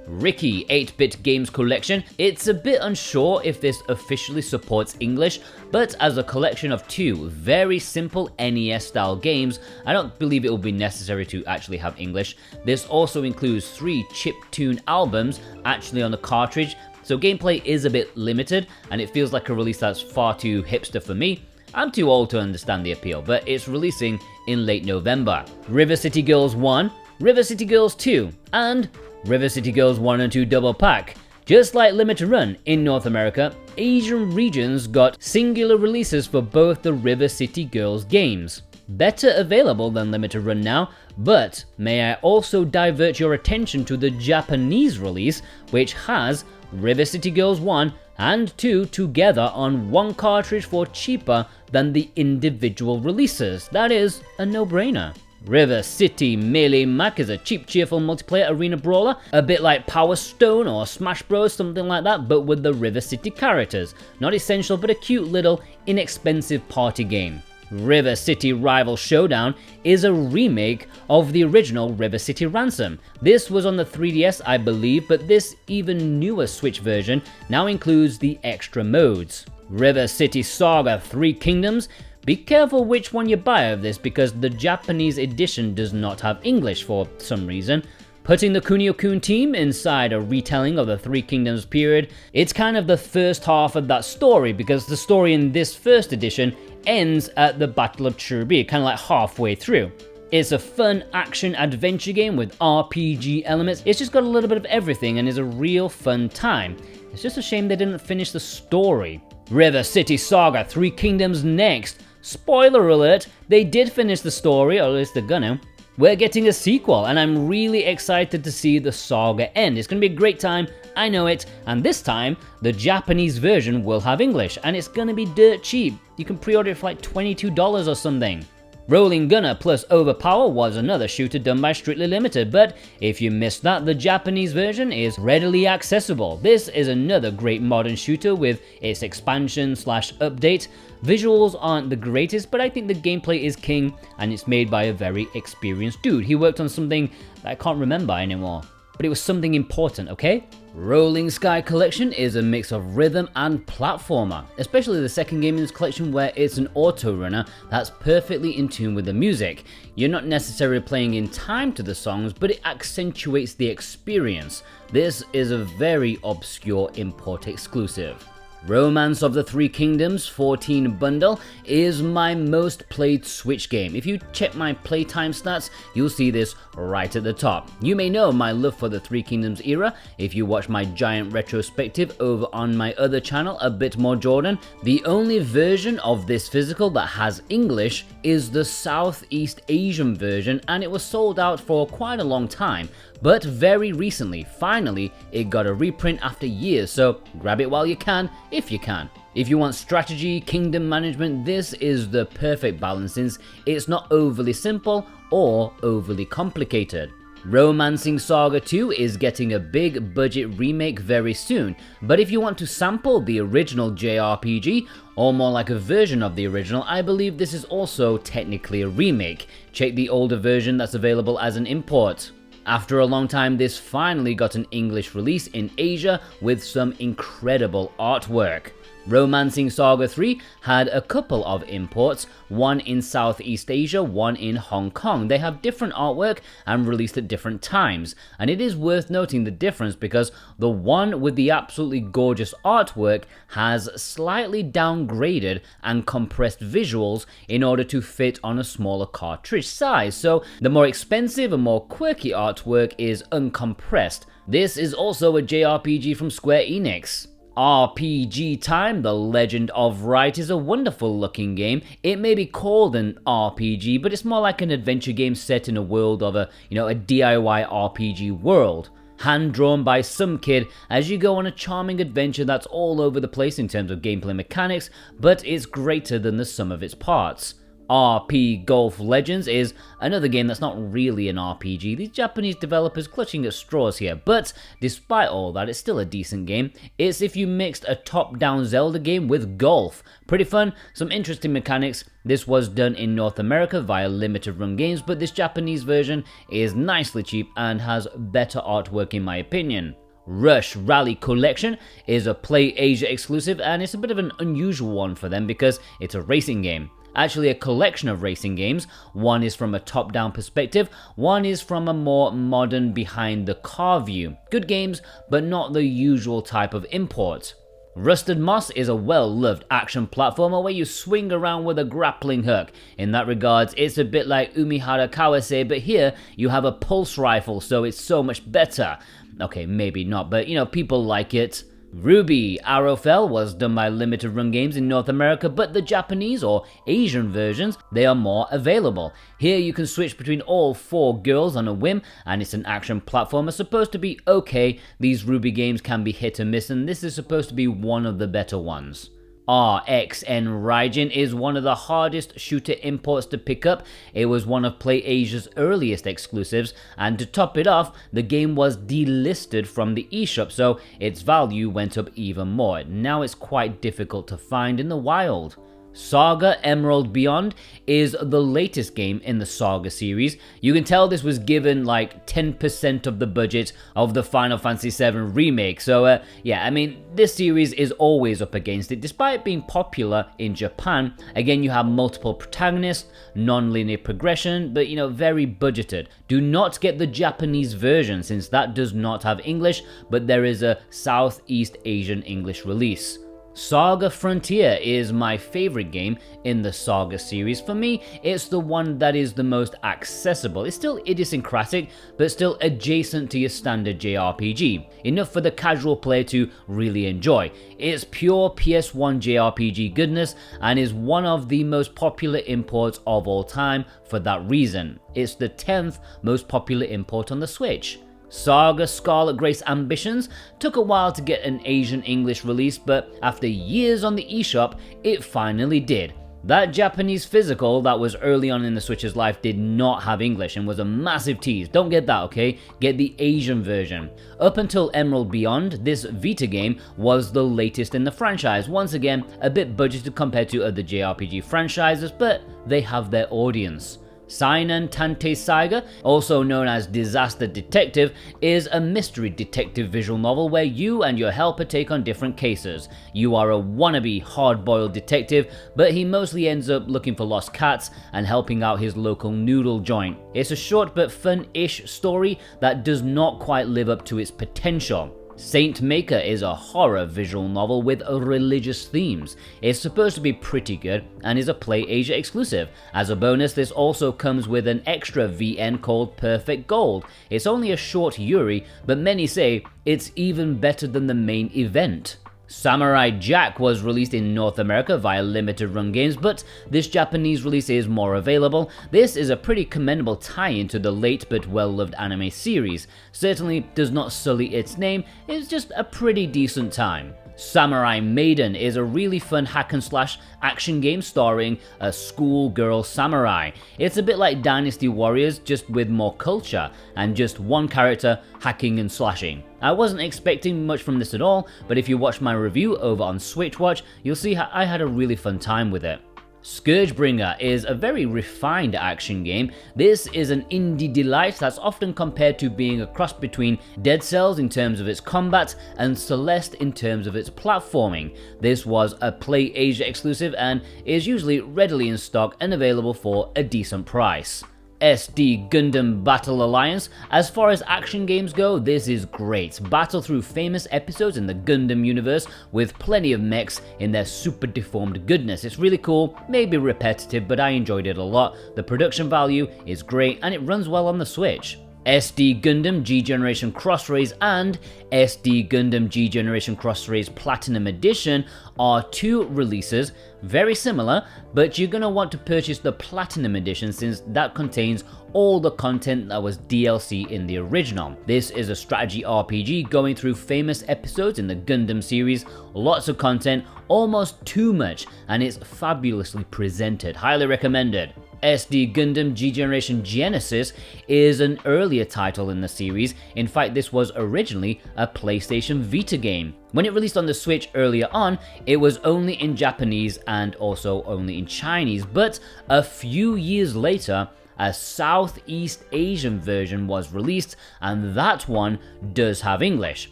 Ricky 8-Bit Games Collection. It's a bit unsure if this officially supports English, but as a collection of 2 very simple NES-style games, I don't believe it will be necessary to actually have English. This also includes 3 chiptune albums actually on the cartridge, so gameplay is a bit limited, and it feels like a release that's far too hipster for me. I'm too old to understand the appeal, but it's releasing in late November. River City Girls 1, River City Girls 2, and River City Girls 1 and 2 Double Pack. Just like Limited Run in North America, Asian regions got singular releases for both the River City Girls games. Better available than Limited Run now, but may I also divert your attention to the Japanese release, which has River City Girls 1 and 2 together on one cartridge for cheaper than the individual releases. That is a no-brainer. River City Melee Mac is a cheap, cheerful multiplayer arena brawler, a bit like Power Stone or Smash Bros, something like that, but with the River City characters. Not essential, but a cute little, inexpensive party game. River City Rival Showdown is a remake of the original River City Ransom. This was on the 3DS, I believe, but this even newer Switch version now includes the extra modes. River City Saga 3 Kingdoms. Be careful which one you buy of this because the Japanese edition does not have English for some reason. Putting the Kunio-kun team inside a retelling of the Three Kingdoms period, it's kind of the first half of that story because the story in this first edition ends at the Battle of Chirbi, kind of like halfway through. It's a fun action-adventure game with RPG elements. It's just got a little bit of everything and is a real fun time. It's just a shame they didn't finish the story. River City Saga 3 Kingdoms next. Spoiler alert, they did finish the story, or at least they're gonna. We're getting a sequel, and I'm really excited to see the saga end. It's gonna be a great time, I know it, and this time, the Japanese version will have English, and it's gonna be dirt cheap. You can pre-order it for like $22 or something. Rolling Gunner plus Overpower was another shooter done by Strictly Limited, but if you missed that, the Japanese version is readily accessible. This is another great modern shooter with its expansion/update. Visuals aren't the greatest, but I think the gameplay is king, and it's made by a very experienced dude. He worked on something that I can't remember anymore, but it was something important, okay? Rolling Sky Collection is a mix of rhythm and platformer, especially the second game in this collection where it's an auto runner that's perfectly in tune with the music. You're not necessarily playing in time to the songs, but it accentuates the experience. This is a very obscure import exclusive. Romance of the Three Kingdoms 14 bundle is my most played Switch game. If you check my playtime stats, you'll see this right at the top. You may know my love for the Three Kingdoms era if you watch my giant retrospective over on my other channel, A Bit More Jordan. The only version of this physical that has English is the Southeast Asian version, and it was sold out for quite a long time. But very recently, finally, it got a reprint after years, so grab it while you can, if you can. If you want strategy, kingdom management, this is the perfect balance since it's not overly simple or overly complicated. Romancing Saga 2 is getting a big budget remake very soon, but if you want to sample the original JRPG, or more like a version of the original, I believe this is also technically a remake. Check the older version that's available as an import. After a long time, this finally got an English release in Asia with some incredible artwork. Romancing Saga 3 had a couple of imports, one in Southeast Asia, one in Hong Kong. They have different artwork and released at different times, and it is worth noting the difference because the one with the absolutely gorgeous artwork has slightly downgraded and compressed visuals in order to fit on a smaller cartridge size, so the more expensive and more quirky artwork is uncompressed. This is also a JRPG from Square Enix. RPG Time: The Legend of Wright is a wonderful looking game. It may be called an RPG, but it's more like an adventure game set in a world of a DIY RPG world. Hand drawn by some kid as you go on a charming adventure that's all over the place in terms of gameplay mechanics, but it's greater than the sum of its parts. RP Golf Legends is another game that's not really an RPG. These Japanese developers clutching at straws here, but despite all that, it's still a decent game. It's if you mixed a top-down Zelda game with golf. Pretty fun, some interesting mechanics. This was done in North America via Limited Run Games, but this Japanese version is nicely cheap and has better artwork in my opinion. Rush Rally Collection is a Play Asia exclusive, and it's a bit of an unusual one for them because it's a racing game. Actually a collection of racing games. One is from a top-down perspective, one is from a more modern behind-the-car view. Good games, but not the usual type of import. Rusted Moss is a well-loved action platformer where you swing around with a grappling hook. In that regards, it's a bit like Umihara Kawase, but here you have a pulse rifle, so it's so much better. Okay, maybe not, but people like it. Ruby Arrowfell was done by Limited Run Games in North America, but the Japanese or Asian versions, they are more available. Here you can switch between all 4 girls on a whim, and it's an action platformer supposed to be okay. These Ruby games can be hit or miss, and this is supposed to be one of the better ones. RXN Raijin is one of the hardest shooter imports to pick up. It was one of Play Asia's earliest exclusives, and to top it off, the game was delisted from the eShop, so its value went up even more. Now it's quite difficult to find in the wild. Saga Emerald Beyond is the latest game in the Saga series. You can tell this was given like 10% of the budget of the Final Fantasy VII remake, so yeah, I mean, this series is always up against it, despite being popular in Japan. Again, you have multiple protagonists, non-linear progression, but very budgeted. Do not get the Japanese version since that does not have English, but there is a Southeast Asian English release. Saga Frontier is my favorite game in the Saga series. For me, it's the one that is the most accessible. It's still idiosyncratic, but still adjacent to your standard JRPG. Enough for the casual player to really enjoy. It's pure PS1 JRPG goodness and is one of the most popular imports of all time for that reason. It's the 10th most popular import on the Switch. Saga Scarlet Grace Ambitions took a while to get an Asian English release, but after years on the eShop, it finally did. That Japanese physical that was early on in the Switch's life did not have English and was a massive tease. Don't get that, okay? Get the Asian version. Up until Emerald Beyond, this Vita game was the latest in the franchise. Once again, a bit budgeted compared to other JRPG franchises, but they have their audience. Seinen Tantei Saiga, also known as Disaster Detective, is a mystery detective visual novel where you and your helper take on different cases. You are a wannabe hard-boiled detective, but he mostly ends up looking for lost cats and helping out his local noodle joint. It's a short but fun-ish story that does not quite live up to its potential. Saint Maker is a horror visual novel with religious themes. It's supposed to be pretty good and is a Play Asia exclusive. As a bonus, this also comes with an extra VN called Perfect Gold. It's only a short Yuri, but many say it's even better than the main event. Samurai Jack was released in North America via Limited Run Games, but this Japanese release is more available. This is a pretty commendable tie-in to the late but well-loved anime series. Certainly does not sully its name, it's just a pretty decent time. Samurai Maiden is a really fun hack-and-slash action game starring a schoolgirl samurai. It's a bit like Dynasty Warriors, just with more culture, and just one character hacking and slashing. I wasn't expecting much from this at all, but if you watch my review over on Switchwatch, you'll see how I had a really fun time with it. Scourgebringer is a very refined action game. This is an indie delight that's often compared to being a cross between Dead Cells in terms of its combat and Celeste in terms of its platforming. This was a Play Asia exclusive and is usually readily in stock and available for a decent price. SD Gundam Battle Alliance. As far as action games go, this is great. Battle through famous episodes in the Gundam universe with plenty of mechs in their super deformed goodness. It's really cool, maybe repetitive, but I enjoyed it a lot. The production value is great and it runs well on the Switch. SD Gundam G Generation Cross Rays and SD Gundam G Generation Cross Rays Platinum Edition are two releases, very similar, but you're going to want to purchase the Platinum Edition since that contains all the content that was DLC in the original. This is a strategy RPG going through famous episodes in the Gundam series, lots of content, almost too much, and it's fabulously presented. Highly recommended. SD Gundam G Generation Genesis is an earlier title in the series. In fact, this was originally a PlayStation Vita game. When it released on the Switch earlier on, it was only in Japanese and also only in Chinese, but a few years later, a Southeast Asian version was released, and that one does have English.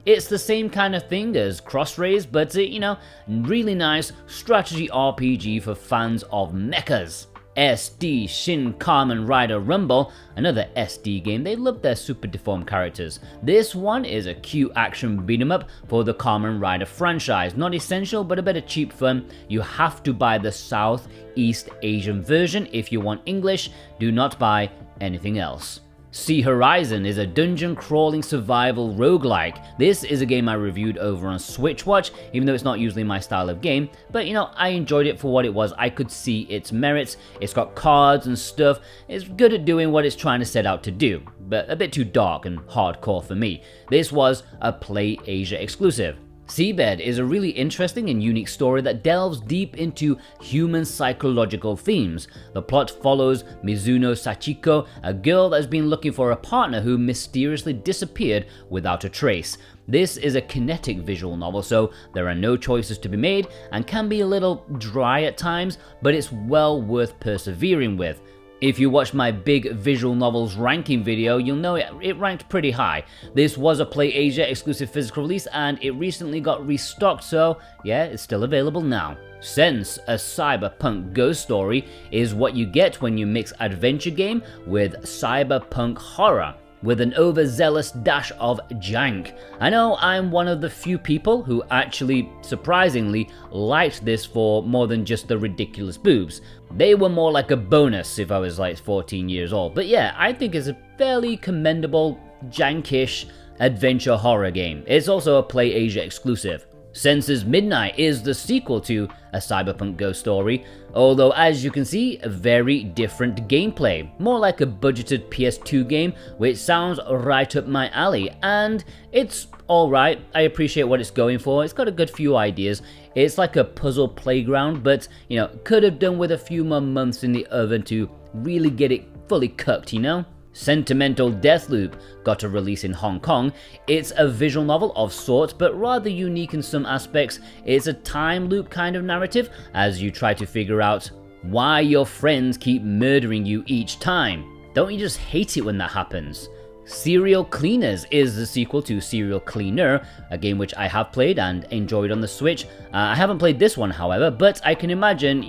It's the same kind of thing as Cross Rays, but really nice strategy RPG for fans of mechas. SD Shin Kamen Rider Rumble, another SD game. They love their super deformed characters. This one is a cute action beat 'em up for the Kamen Rider franchise. Not essential, but a bit of cheap fun. You have to buy the Southeast Asian version if you want English. Do not buy anything else. Sea Horizon is a dungeon crawling survival roguelike. This is a game I reviewed over on Switch Watch, even though it's not usually my style of game, but I enjoyed it for what it was. I could see its merits. It's got cards and stuff. It's good at doing what it's trying to set out to do, but a bit too dark and hardcore for me. This was a Play Asia exclusive. Seabed is a really interesting and unique story that delves deep into human psychological themes. The plot follows Mizuno Sachiko, a girl that has been looking for a partner who mysteriously disappeared without a trace. This is a kinetic visual novel, so there are no choices to be made and can be a little dry at times, but it's well worth persevering with. If you watched my big visual novels ranking video, you'll know it ranked pretty high. This was a Play Asia exclusive physical release and it recently got restocked, so yeah, it's still available now. Sense, a cyberpunk ghost story, is what you get when you mix adventure game with cyberpunk horror, with an overzealous dash of jank. I know I'm one of the few people who actually, surprisingly, liked this for more than just the ridiculous boobs. They were more like a bonus if I was like 14 years old. But yeah, I think it's a fairly commendable, jankish adventure horror game. It's also a Play Asia exclusive. Sense's Midnight is the sequel to A Cyberpunk Ghost Story, although as you can see, a very different gameplay, more like a budgeted PS2 game, which sounds right up my alley, and it's alright. I appreciate what it's going for. It's got a good few ideas. It's like a puzzle playground, but could have done with a few more months in the oven to really get it fully cooked, Sentimental Deathloop got a release in Hong Kong. It's a visual novel of sorts, but rather unique in some aspects. It's a time loop kind of narrative as you try to figure out why your friends keep murdering you each time. Don't you just hate it when that happens? Serial Cleaners is the sequel to Serial Cleaner, a game which I have played and enjoyed on the Switch. I haven't played this one, however, but I can imagine,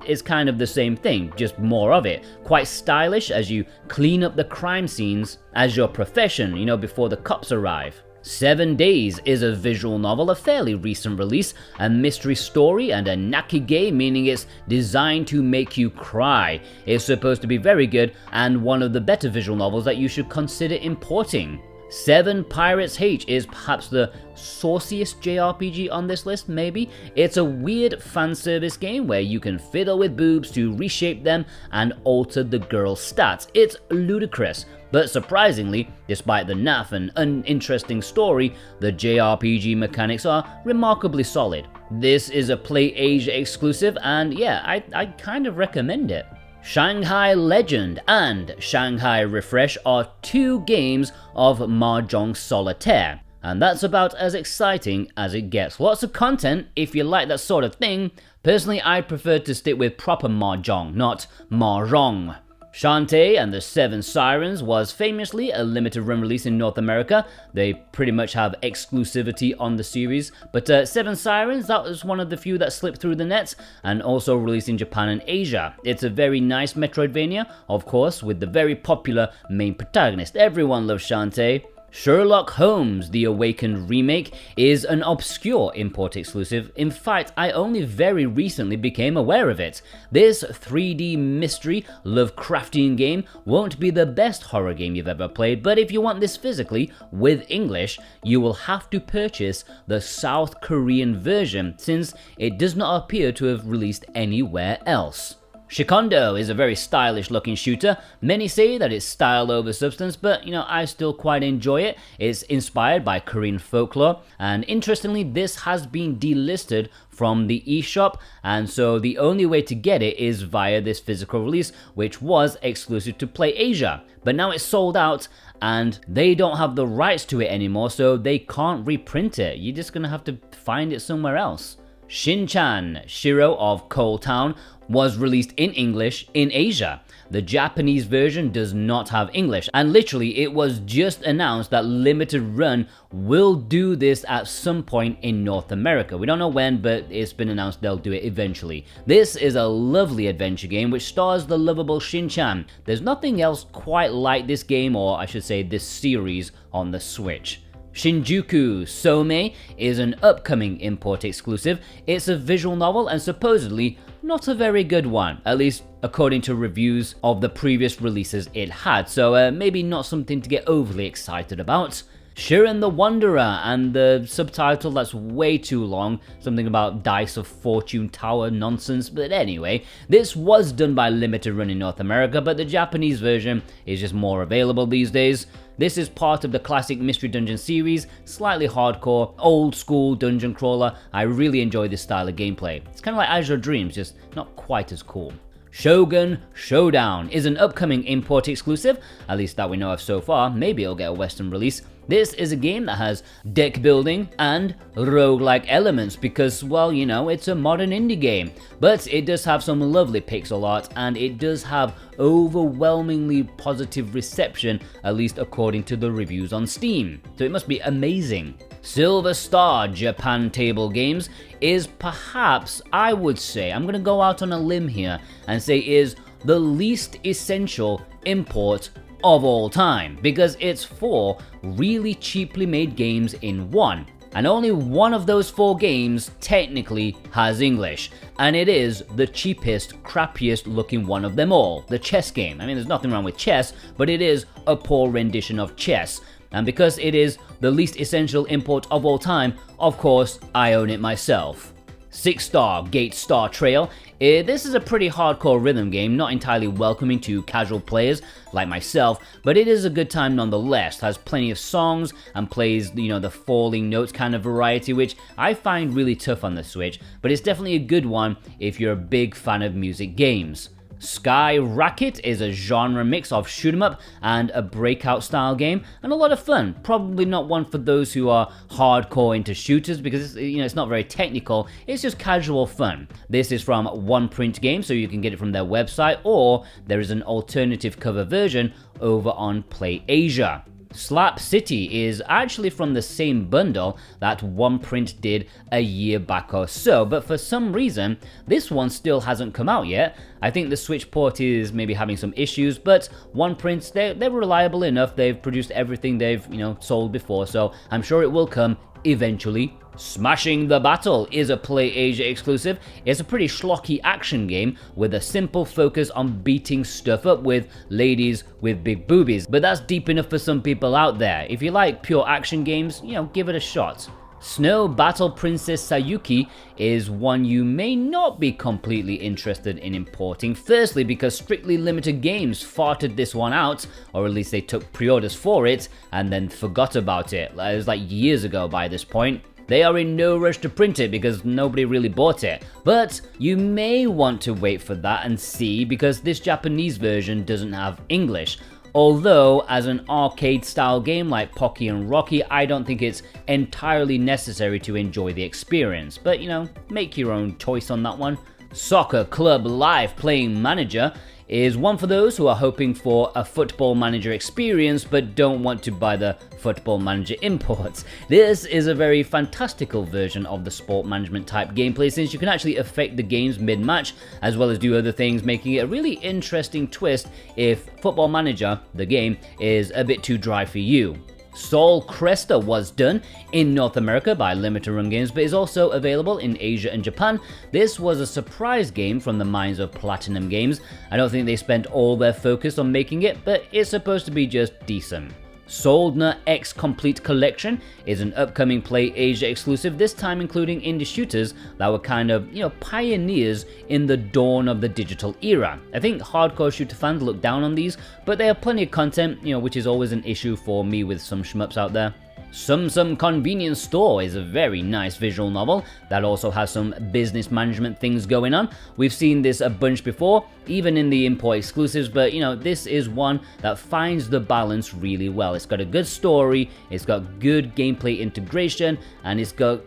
it's kind of the same thing, just more of it. Quite stylish as you clean up the crime scenes as your profession, before the cops arrive. 7 Days is a visual novel, a fairly recent release, a mystery story and a nakige, meaning it's designed to make you cry. It's supposed to be very good and one of the better visual novels that you should consider importing. 7 Pirates H is perhaps the sauciest JRPG on this list, maybe. It's a weird fan service game where you can fiddle with boobs to reshape them and alter the girl's stats. It's ludicrous, but surprisingly, despite the naff and uninteresting story, the JRPG mechanics are remarkably solid. This is a Play Asia exclusive, and yeah, I kind of recommend it. Shanghai Legend and Shanghai Refresh are 2 games of Mahjong Solitaire, and that's about as exciting as it gets. Lots of content if you like that sort of thing. Personally, I prefer to stick with proper Mahjong, not Mahjong. Shantae and the 7 Sirens was famously a limited run release in North America. They pretty much have exclusivity on the series, but 7 Sirens, that was one of the few that slipped through the nets and also released in Japan and Asia. It's a very nice Metroidvania, of course, with the very popular main protagonist. Everyone loves Shantae. Sherlock Holmes: The Awakened remake is an obscure import exclusive. In fact, I only very recently became aware of it. This 3D mystery Lovecraftian game won't be the best horror game you've ever played, but if you want this physically with English, you will have to purchase the South Korean version, since it does not appear to have released anywhere else. Shikondo is a very stylish looking shooter. Many say that it's style over substance, but I still quite enjoy it. It's inspired by Korean folklore, and interestingly, this has been delisted from the eShop, and so the only way to get it is via this physical release, which was exclusive to PlayAsia. But now it's sold out, and they don't have the rights to it anymore, so they can't reprint it. You're just gonna have to find it somewhere else. Shin-Chan: Shiro of Coal Town was released in English in Asia. The Japanese version does not have English, and literally it was just announced that Limited Run will do this at some point in North America. We don't know when, but it's been announced they'll do it eventually. This is a lovely adventure game which stars the lovable Shin-Chan. There's nothing else quite like this game, or I should say this series, on the Switch. Shinjuku Somei is an upcoming import exclusive. It's a visual novel and supposedly not a very good one, at least according to reviews of the previous releases it had, so maybe not something to get overly excited about. Shiren the Wanderer, and the subtitle that's way too long, something about Dice of Fortune Tower nonsense, but anyway, this was done by Limited Run in North America, but the Japanese version is just more available these days. This is part of the classic Mystery Dungeon series, slightly hardcore, old school dungeon crawler. I really enjoy this style of gameplay. It's kind of like Azure Dreams, just not quite as cool. Shogun Showdown is an upcoming import exclusive, at least that we know of so far. Maybe it'll get a Western release. This is a game that has deck building and roguelike elements because, well, it's a modern indie game. But it does have some lovely pixel art, and it does have overwhelmingly positive reception, at least according to the reviews on Steam. So it must be amazing. Silver Star Japan Table Games is perhaps, I would say, I'm going to go out on a limb here and say is the least essential import of all time, because it's 4 really cheaply made games in one. And only one of those 4 games technically has English, and it is the cheapest, crappiest looking one of them all, the chess game. I mean, there's nothing wrong with chess, but it is a poor rendition of chess. And because it is the least essential import of all time, of course, I own it myself. 6 Star Gate Star Trail. This is a pretty hardcore rhythm game, not entirely welcoming to casual players like myself, but it is a good time nonetheless. It has plenty of songs and plays, the falling notes kind of variety, which I find really tough on the Switch, but it's definitely a good one if you're a big fan of music games. Sky Racket is a genre mix of shoot 'em up and a breakout style game, and a lot of fun. Probably not one for those who are hardcore into shooters because it's not very technical, it's just casual fun. This is from One Print Games, so you can get it from their website, or there is an alternative cover version over on PlayAsia. Slap City is actually from the same bundle that One Print did a year back or so, but for some reason, this one still hasn't come out yet. I think the Switch port is maybe having some issues, but One Print, they're reliable enough. They've produced everything they've, sold before, so I'm sure it will come eventually. Smashing the Battle is a PlayAsia exclusive. It's a pretty schlocky action game with a simple focus on beating stuff up with ladies with big boobies, but that's deep enough for some people out there. If you like pure action games, give it a shot. Snow Battle Princess Sayuki is one you may not be completely interested in importing. Firstly, because Strictly Limited Games farted this one out, or at least they took pre-orders for it and then forgot about it. It was like years ago by this point. They are in no rush to print it because nobody really bought it. But you may want to wait for that and see, because this Japanese version doesn't have English. Although, as an arcade-style game like Pocky and Rocky, I don't think it's entirely necessary to enjoy the experience. But, make your own choice on that one. Soccer Club Live Playing Manager is one for those who are hoping for a Football Manager experience but don't want to buy the Football Manager imports. This is a very fantastical version of the sport management type gameplay, since you can actually affect the games mid-match as well as do other things, making it a really interesting twist if Football Manager, the game, is a bit too dry for you. Sol Cresta was done in North America by Limited Run Games, but is also available in Asia and Japan. This was a surprise game from the minds of Platinum Games. I don't think they spent all their focus on making it, but it's supposed to be just decent. Soldner X Complete Collection is an upcoming Play Asia exclusive, this time including indie shooters that were kind of, pioneers in the dawn of the digital era. I think hardcore shooter fans look down on these, but they have plenty of content, which is always an issue for me with some shmups out there. Some Convenience Store is a very nice visual novel that also has some business management things going on. We've seen this a bunch before, even in the import exclusives, but this is one that finds the balance really well. It's got a good story, it's got good gameplay integration, and it's got,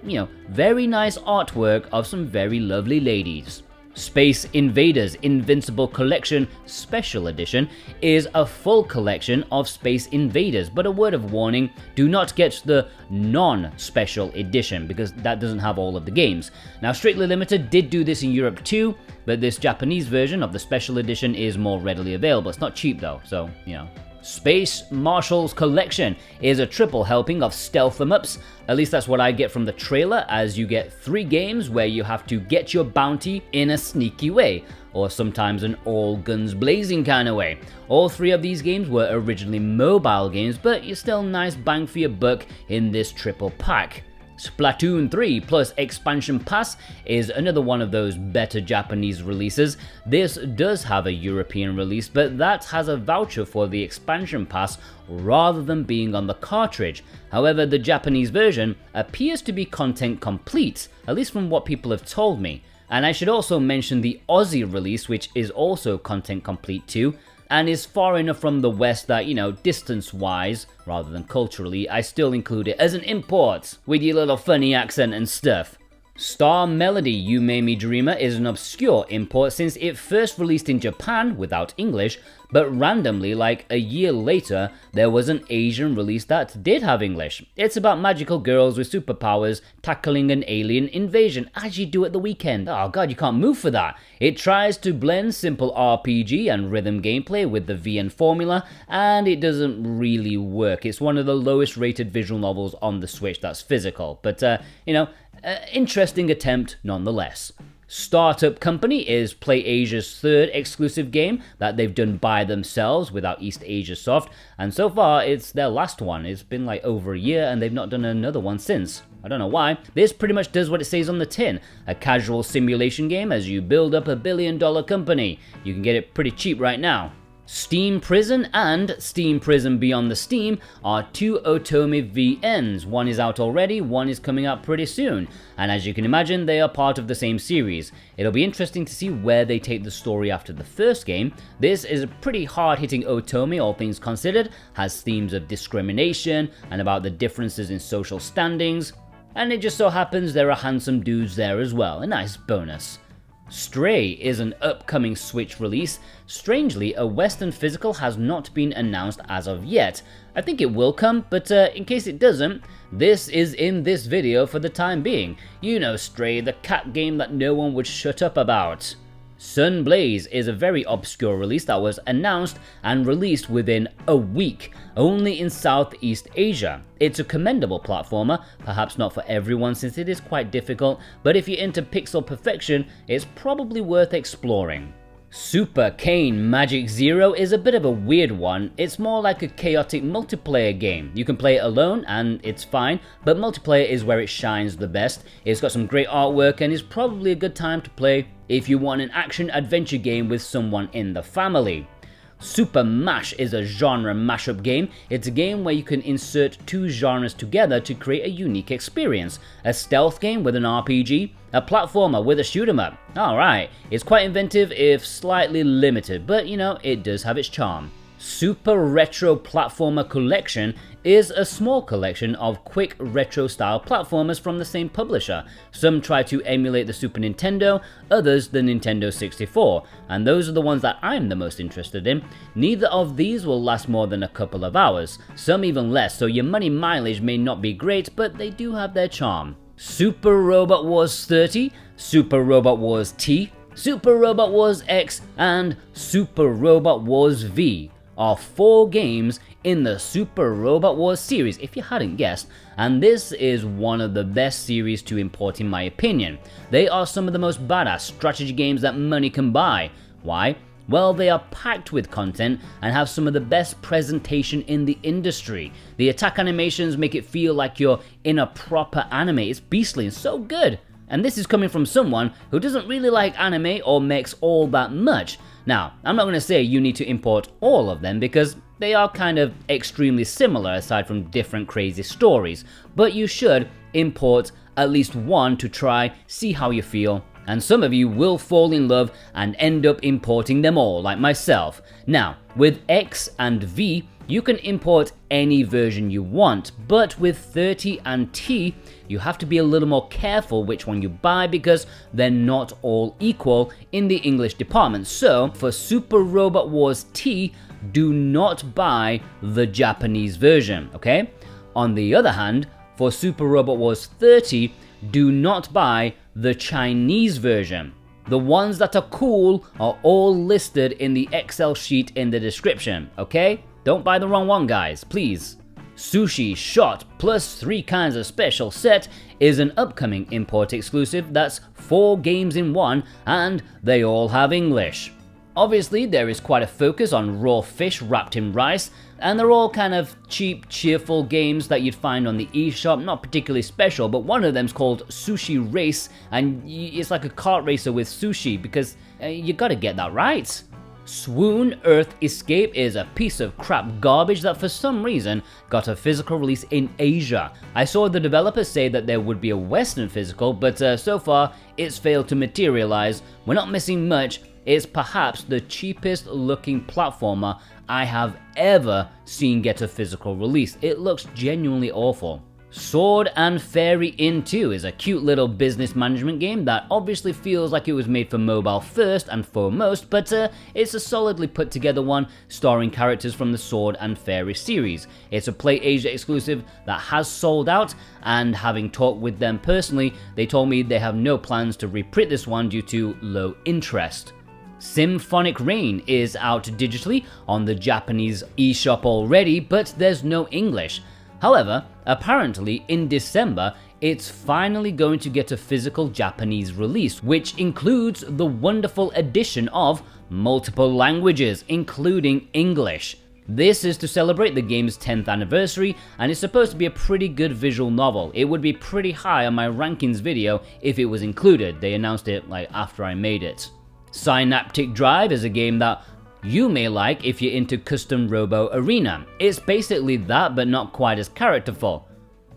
very nice artwork of some very lovely ladies. Space Invaders Invincible Collection Special Edition is a full collection of Space Invaders, but a word of warning, do not get the non-special edition because that doesn't have all of the games. Now Strictly Limited did do this in Europe too, but this Japanese version of the special edition is more readily available. It's not cheap though, so Space Marshals Collection is a triple helping of stealth 'em ups. At least that's what I get from the trailer, as you get 3 games where you have to get your bounty in a sneaky way, or sometimes an all guns blazing kind of way. All 3 of these games were originally mobile games, but you're still nice bang for your buck in this triple pack. Splatoon 3 plus Expansion Pass is another one of those better Japanese releases. This does have a European release, but that has a voucher for the Expansion Pass rather than being on the cartridge. However, the Japanese version appears to be content complete, at least from what people have told me. And I should also mention the Aussie release, which is also content complete too, and is far enough from the West that, distance-wise, rather than culturally, I still include it as an import, with your little funny accent and stuff. Star Melody You Made Me Dreamer is an obscure import since it first released in Japan without English, but randomly, like a year later, there was an Asian release that did have English. It's about magical girls with superpowers tackling an alien invasion as you do at the weekend. Oh god, you can't move for that. It tries to blend simple RPG and rhythm gameplay with the VN formula, and it doesn't really work. It's one of the lowest rated visual novels on the Switch that's physical, but interesting attempt nonetheless. Startup Company is Play Asia's 3rd exclusive game that they've done by themselves without East Asia Soft, and so far it's their last one. It's been like over a year and they've not done another one since. I don't know why. This pretty much does what it says on the tin. A casual simulation game as you build up a billion-dollar company. You can get it pretty cheap right now. Steam Prison and Steam Prison Beyond the Steam are 2 Otome VNs. One is out already, one is coming out pretty soon, and as you can imagine, they are part of the same series. It'll be interesting to see where they take the story after the first game. This is a pretty hard-hitting Otome, all things considered, has themes of discrimination and about the differences in social standings, and it just so happens there are handsome dudes there as well, a nice bonus. Stray is an upcoming Switch release. Strangely, a Western physical has not been announced as of yet. I think it will come, but in case it doesn't, this is in this video for the time being. You know Stray, the cat game that no one would shut up about. Sunblaze is a very obscure release that was announced and released within a week, only in Southeast Asia. It's a commendable platformer, perhaps not for everyone since it is quite difficult, but if you're into pixel perfection, it's probably worth exploring. Super Cane Magic Zero is a bit of a weird one. It's more like a chaotic multiplayer game. You can play it alone and it's fine, but multiplayer is where it shines the best. It's got some great artwork and is probably a good time to play if you want an action adventure game with someone in the family. Super Mash is a genre mashup game. It's a game where you can insert 2 genres together to create a unique experience. A stealth game with an RPG, a platformer with a shoot 'em up. Alright, it's quite inventive if slightly limited, but it does have its charm. Super Retro Platformer Collection is a small collection of quick retro style platformers from the same publisher. Some try to emulate the Super Nintendo, others the Nintendo 64, and those are the ones that I'm the most interested in. Neither of these will last more than a couple of hours, some even less, so your money mileage may not be great, but they do have their charm. Super Robot Wars 30, Super Robot Wars T, Super Robot Wars X, and Super Robot Wars V. are 4 games in the Super Robot Wars series, if you hadn't guessed, and this is one of the best series to import in my opinion. They are some of the most badass strategy games that money can buy. Why? Well, they are packed with content and have some of the best presentation in the industry. The attack animations make it feel like you're in a proper anime. It's beastly and so good. And this is coming from someone who doesn't really like anime or makes all that much. Now, I'm not going to say you need to import all of them because they are kind of extremely similar aside from different crazy stories, but you should import at least one to try, see how you feel, and some of you will fall in love and end up importing them all, like myself. Now, with X and V, you can import any version you want, but with 30 and T, you have to be a little more careful which one you buy because they're not all equal in the English department. So, for Super Robot Wars T, do not buy the Japanese version, okay? On the other hand, for Super Robot Wars 30, do not buy the Chinese version. The ones that are cool are all listed in the Excel sheet in the description, okay? Don't buy the wrong one, guys, please. Sushi Shot plus 3 kinds of special set is an upcoming import exclusive that's 4 games in one, and they all have English. Obviously, there is quite a focus on raw fish wrapped in rice, and they're all kind of cheap, cheerful games that you'd find on the eShop, not particularly special, but one of them's called Sushi Race, and it's like a kart racer with sushi, because you gotta get that right. Swoon Earth Escape is a piece of crap garbage that for some reason got a physical release in Asia. I saw the developers say that there would be a Western physical, but so far it's failed to materialize. We're not missing much. It's perhaps the cheapest looking platformer I have ever seen get a physical release. It looks genuinely awful. Sword and Fairy Inn 2 is a cute little business management game that obviously feels like it was made for mobile first and foremost, but it's a solidly put together one starring characters from the Sword and Fairy series. It's a Play Asia exclusive that has sold out, and having talked with them personally, they told me they have no plans to reprint this one due to low interest. Symphonic Rain is out digitally on the Japanese eShop already, but there's no English. However, apparently in December, it's finally going to get a physical Japanese release, which includes the wonderful addition of multiple languages, including English. This is to celebrate the game's 10th anniversary, and it's supposed to be a pretty good visual novel. It would be pretty high on my rankings video if it was included. They announced it like after I made it. Synaptic Drive is a game that you may like if you're into Custom Robo Arena. It's basically that, but not quite as characterful.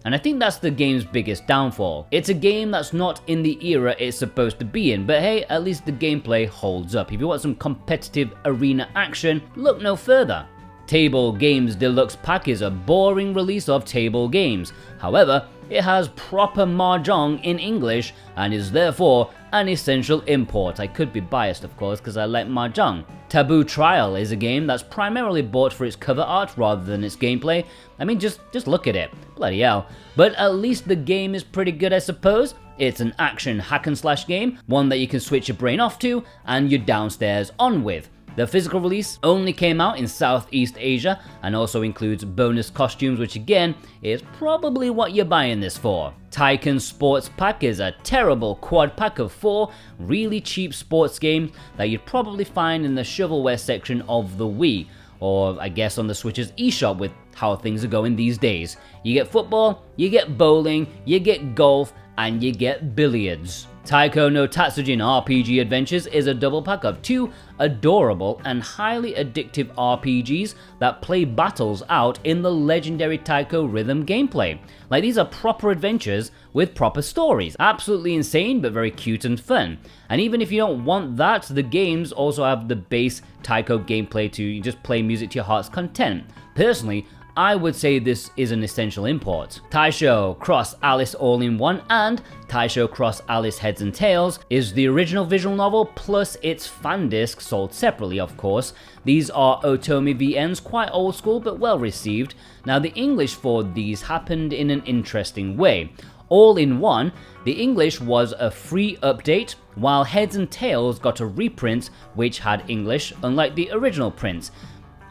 And I think that's the game's biggest downfall. It's a game that's not in the era it's supposed to be in, but hey, at least the gameplay holds up. If you want some competitive arena action, look no further. Table Games Deluxe Pack is a boring release of table games. However, it has proper mahjong in English and is therefore an essential import. I could be biased, of course, because I like mahjong. Taboo Trial is a game that's primarily bought for its cover art rather than its gameplay. I mean, just look at it. Bloody hell. But at least the game is pretty good, I suppose. It's an action hack and slash game, one that you can switch your brain off to and you're downstairs on with. The physical release only came out in Southeast Asia and also includes bonus costumes, which again is probably what you're buying this for. Tycoon Sports Pack is a terrible quad pack of 4 really cheap sports games that you'd probably find in the shovelware section of the Wii, or I guess on the Switch's eShop with how things are going these days. You get football, you get bowling, you get golf, and you get billiards. Taiko no Tatsujin RPG Adventures is a double pack of 2 adorable and highly addictive RPGs that play battles out in the legendary Taiko rhythm gameplay. Like, these are proper adventures with proper stories. Absolutely insane, but very cute and fun. And even if you don't want that, the games also have the base Taiko gameplay to just play music to your heart's content. Personally, I would say this is an essential import. Taisho Cross Alice All-in-One and Taisho Cross Alice Heads and Tails is the original visual novel plus its fan disc sold separately, of course. These are Otomi VNs, quite old school but well received. Now, the English for these happened in an interesting way. All-in-One, the English was a free update, while Heads and Tails got a reprint which had English, unlike the original print.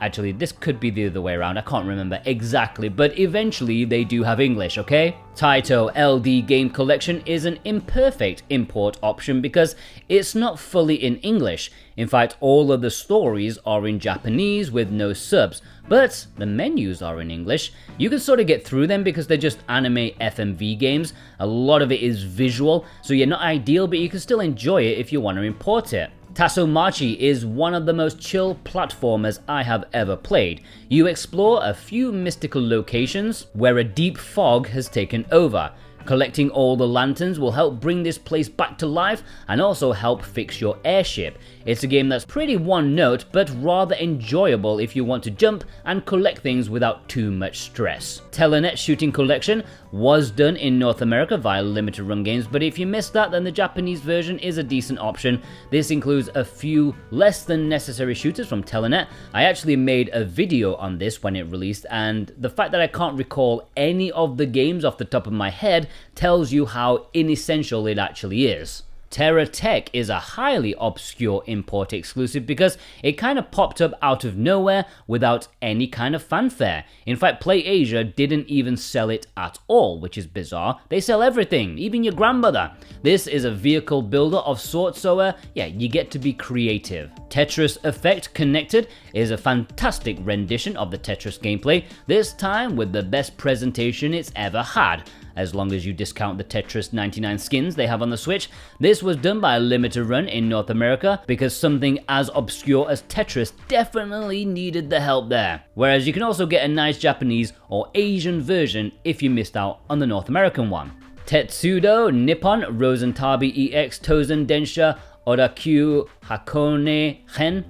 Actually, this could be the other way around, I can't remember exactly, but eventually they do have English, okay? Taito LD Game Collection is an imperfect import option because it's not fully in English. In fact, all of the stories are in Japanese with no subs, but the menus are in English. You can sort of get through them because they're just anime FMV games. A lot of it is visual, so you're not ideal, but you can still enjoy it if you want to import it. Tasomachi is one of the most chill platformers I have ever played. You explore a few mystical locations where a deep fog has taken over. Collecting all the lanterns will help bring this place back to life and also help fix your airship. It's a game that's pretty one note, but rather enjoyable if you want to jump and collect things without too much stress. Telenet Shooting Collection was done in North America via Limited Run Games, but if you missed that, then the Japanese version is a decent option. This includes a few less than necessary shooters from Telenet. I actually made a video on this when it released, and the fact that I can't recall any of the games off the top of my head tells you how inessential it actually is. Terra Tech is a highly obscure import exclusive because it kind of popped up out of nowhere without any kind of fanfare. In fact, PlayAsia didn't even sell it at all, which is bizarre. They sell everything, even your grandmother. This is a vehicle builder of sorts, so yeah, you get to be creative. Tetris Effect Connected is a fantastic rendition of the Tetris gameplay, this time with the best presentation it's ever had. As long as you discount the Tetris 99 skins they have on the Switch. This was done by a limited run in North America because something as obscure as Tetris definitely needed the help there. Whereas you can also get a nice Japanese or Asian version if you missed out on the North American one. Tetsudo Nippon Rosentabi EX Tozen Densha Odakyu Hakone Hen.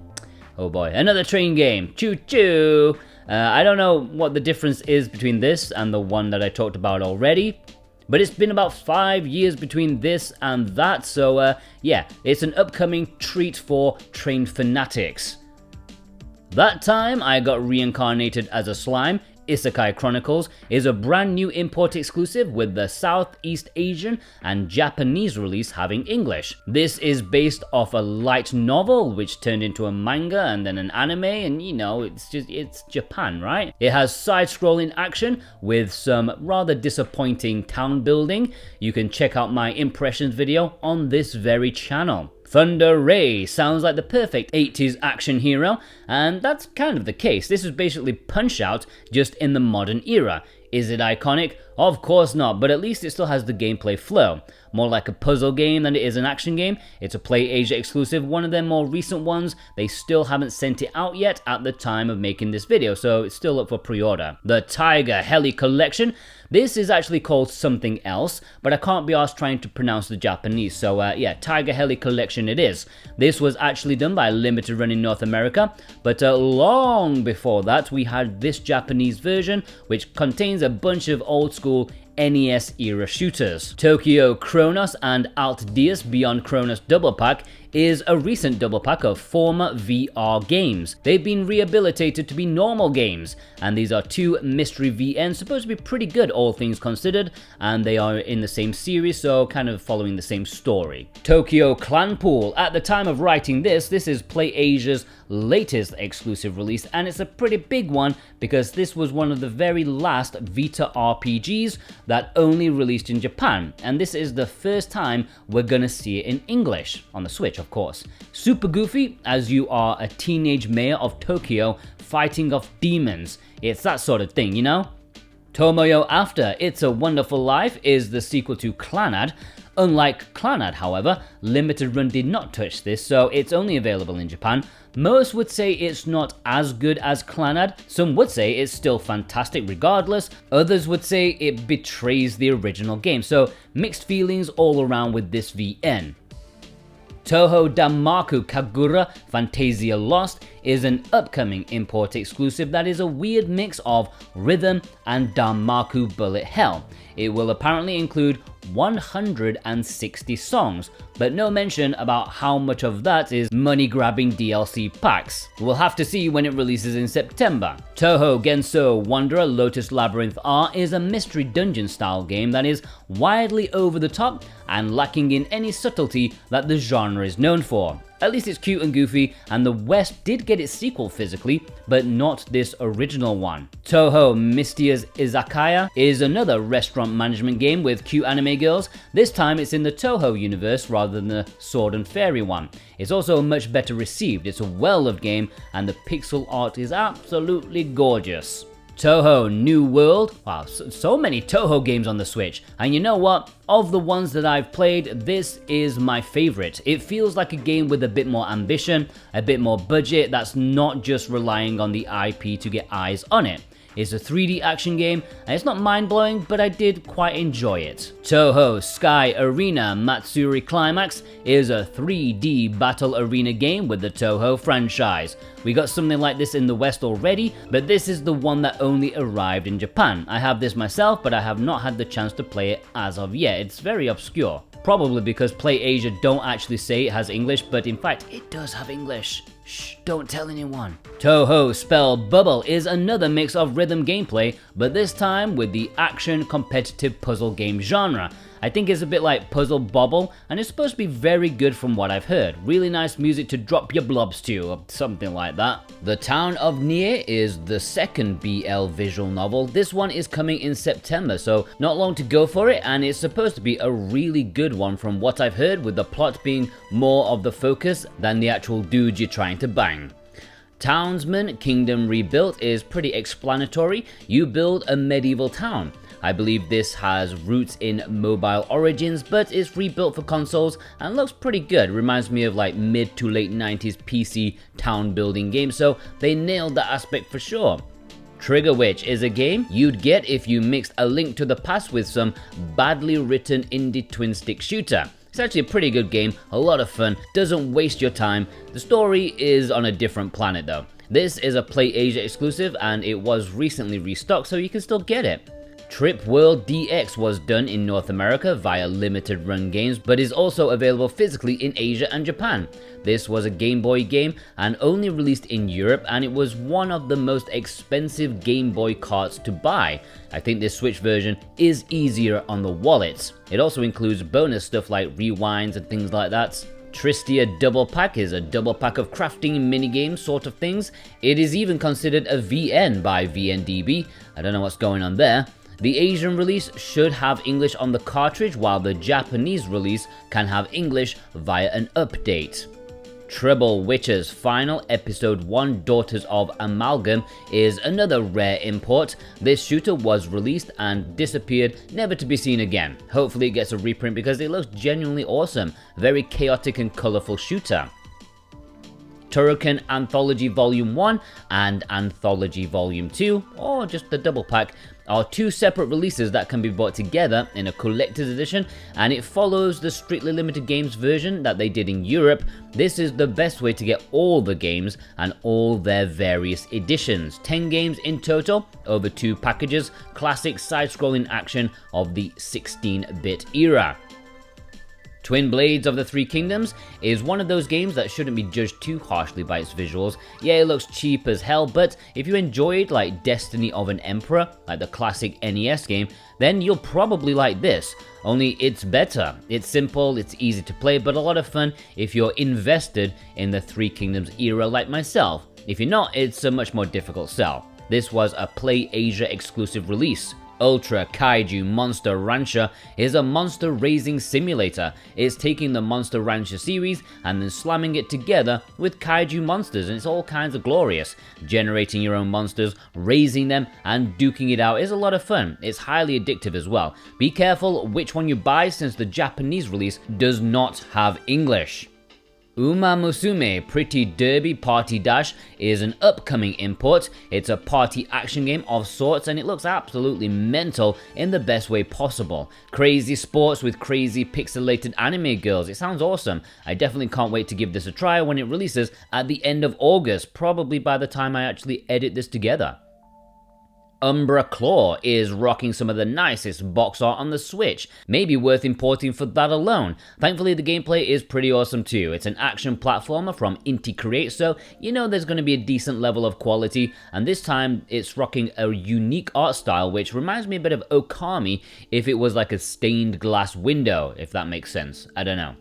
Oh boy, another train game. Choo choo! I don't know what the difference is between this and the one that I talked about already, but it's been about 5 years between this and that, so yeah, it's an upcoming treat for train fanatics. That time I got reincarnated as a slime. Isekai Chronicles is a brand new import exclusive with the Southeast Asian and Japanese release having English. This is based off a light novel which turned into a manga and then an anime, and you know, it's Japan, right? It has side-scrolling action with some rather disappointing town building. You can check out my impressions video on this very channel. Thunder Ray sounds like the perfect 80s action hero, and that's kind of the case. This is basically Punch-Out, just in the modern era. Is it iconic? Of course not, but at least it still has the gameplay flow. More like a puzzle game than it is an action game. It's a PlayAsia exclusive, one of their more recent ones. They still haven't sent it out yet at the time of making this video, so it's still up for pre-order. The Tiger Heli Collection. This is actually called something else, but I can't be asked trying to pronounce the Japanese, so yeah, Tiger Heli Collection it is. This was actually done by a limited run in North America, but long before that we had this Japanese version, which contains a bunch of old school NES era shooters. Tokyo Chronos and Altdeus Beyond Chronos Double Pack is a recent double pack of former VR games. They've been rehabilitated to be normal games, and these are two mystery VNs, supposed to be pretty good all things considered, and they are in the same series, so kind of following the same story. Tokyo Clan Pool. At the time of writing this is PlayAsia's latest exclusive release, and it's a pretty big one because this was one of the very last Vita RPGs that only released in Japan, and this is the first time we're gonna see it in English, on the Switch of course. Super goofy, as you are a teenage mayor of Tokyo fighting off demons. It's that sort of thing, you know? Tomoyo After It's a Wonderful Life is the sequel to Clannad. Unlike Clannad, however, Limited Run did not touch this, so it's only available in Japan. Most would say it's not as good as Clannad, some would say it's still fantastic regardless, others would say it betrays the original game, so mixed feelings all around with this VN. Toho Danmaku Kagura Fantasia Lost is an upcoming import exclusive that is a weird mix of rhythm and Danmaku bullet hell. It will apparently include 160 songs, but no mention about how much of that is money-grabbing DLC packs. We'll have to see when it releases in September. Toho Genso Wanderer Lotus Labyrinth R is a mystery dungeon style game that is widely over the top and lacking in any subtlety that the genre is known for. At least it's cute and goofy, and the West did get its sequel physically, but not this original one. Touhou Misty's Izakaya is another restaurant management game with cute anime girls. This time it's in the Touhou universe rather than the Sword and Fairy one. It's also much better received, it's a well-loved game, and the pixel art is absolutely gorgeous. Touhou New World. Wow, so many Touhou games on the Switch. And you know what? Of the ones that I've played, this is my favorite. It feels like a game with a bit more ambition, a bit more budget that's not just relying on the IP to get eyes on it. It's a 3D action game, and it's not mind-blowing, but I did quite enjoy it. Touhou Sky Arena Matsuri Climax is a 3D battle arena game with the Touhou franchise. We got something like this in the West already, but this is the one that only arrived in Japan. I have this myself, but I have not had the chance to play it as of yet. It's very obscure. Probably because Play Asia don't actually say it has English, but in fact, it does have English. Shh, don't tell anyone. Touhou Spell Bubble is another mix of rhythm gameplay, but this time with the action competitive puzzle game genre. I think it's a bit like Puzzle Bobble, and it's supposed to be very good from what I've heard. Really nice music to drop your blobs to, or something like that. The Town of Nier is the second BL visual novel. This one is coming in September, so not long to go for it, and it's supposed to be a really good one from what I've heard, with the plot being more of the focus than the actual dude you're trying to bang. Townsman Kingdom Rebuilt is pretty explanatory. You build a medieval town. I believe this has roots in mobile origins, but it's rebuilt for consoles and looks pretty good. Reminds me of like mid to late 90s PC town building games, so they nailed that aspect for sure. Trigger Witch is a game you'd get if you mixed A Link to the Past with some badly written indie twin stick shooter. It's actually a pretty good game, a lot of fun, doesn't waste your time. The story is on a different planet though. This is a Play Asia exclusive and it was recently restocked, so you can still get it. Trip World DX was done in North America via limited run games, but is also available physically in Asia and Japan. This was a Game Boy game and only released in Europe, and it was one of the most expensive Game Boy carts to buy. I think this Switch version is easier on the wallet. It also includes bonus stuff like rewinds and things like that. Tristia Double Pack is a double pack of crafting minigames sort of things. It is even considered a VN by VNDB. I don't know what's going on there. The Asian release should have English on the cartridge, while the Japanese release can have English via an update. Treble Witches Final Episode 1 Daughters of Amalgam is another rare import. This shooter was released and disappeared, never to be seen again. Hopefully it gets a reprint because it looks genuinely awesome. Very chaotic and colourful shooter. Turrican Anthology Volume 1 and Anthology Volume 2, or just the double pack, are two separate releases that can be bought together in a collector's edition, and it follows the Strictly Limited Games version that they did in Europe. This is the best way to get all the games and all their various editions. 10 games in total over 2 packages, classic side-scrolling action of the 16-bit era. Twin Blades of the Three Kingdoms is one of those games that shouldn't be judged too harshly by its visuals. Yeah, it looks cheap as hell, but if you enjoyed like Destiny of an Emperor, like the classic NES game, then you'll probably like this, only it's better. It's simple, it's easy to play, but a lot of fun if you're invested in the Three Kingdoms era like myself. If you're not, it's a much more difficult sell. This was a Play Asia exclusive release. Ultra Kaiju Monster Rancher is a monster raising simulator. It's taking the Monster Rancher series and then slamming it together with kaiju monsters, and it's all kinds of glorious. Generating your own monsters, raising them, and duking it out is a lot of fun. It's highly addictive as well. Be careful which one you buy, since the Japanese release does not have English. Uma Musume Pretty Derby Party Dash is an upcoming import. It's a party action game of sorts, and it looks absolutely mental in the best way possible. Crazy sports with crazy pixelated anime girls. It sounds awesome. I definitely can't wait to give this a try when it releases at the end of August, probably by the time I actually edit this together. Umbra Claw is rocking some of the nicest box art on the Switch, maybe worth importing for that alone. Thankfully the gameplay is pretty awesome too. It's an action platformer from Inti Create, so you know there's going to be a decent level of quality, and this time it's rocking a unique art style which reminds me a bit of Okami if it was like a stained glass window, if that makes sense. I don't know.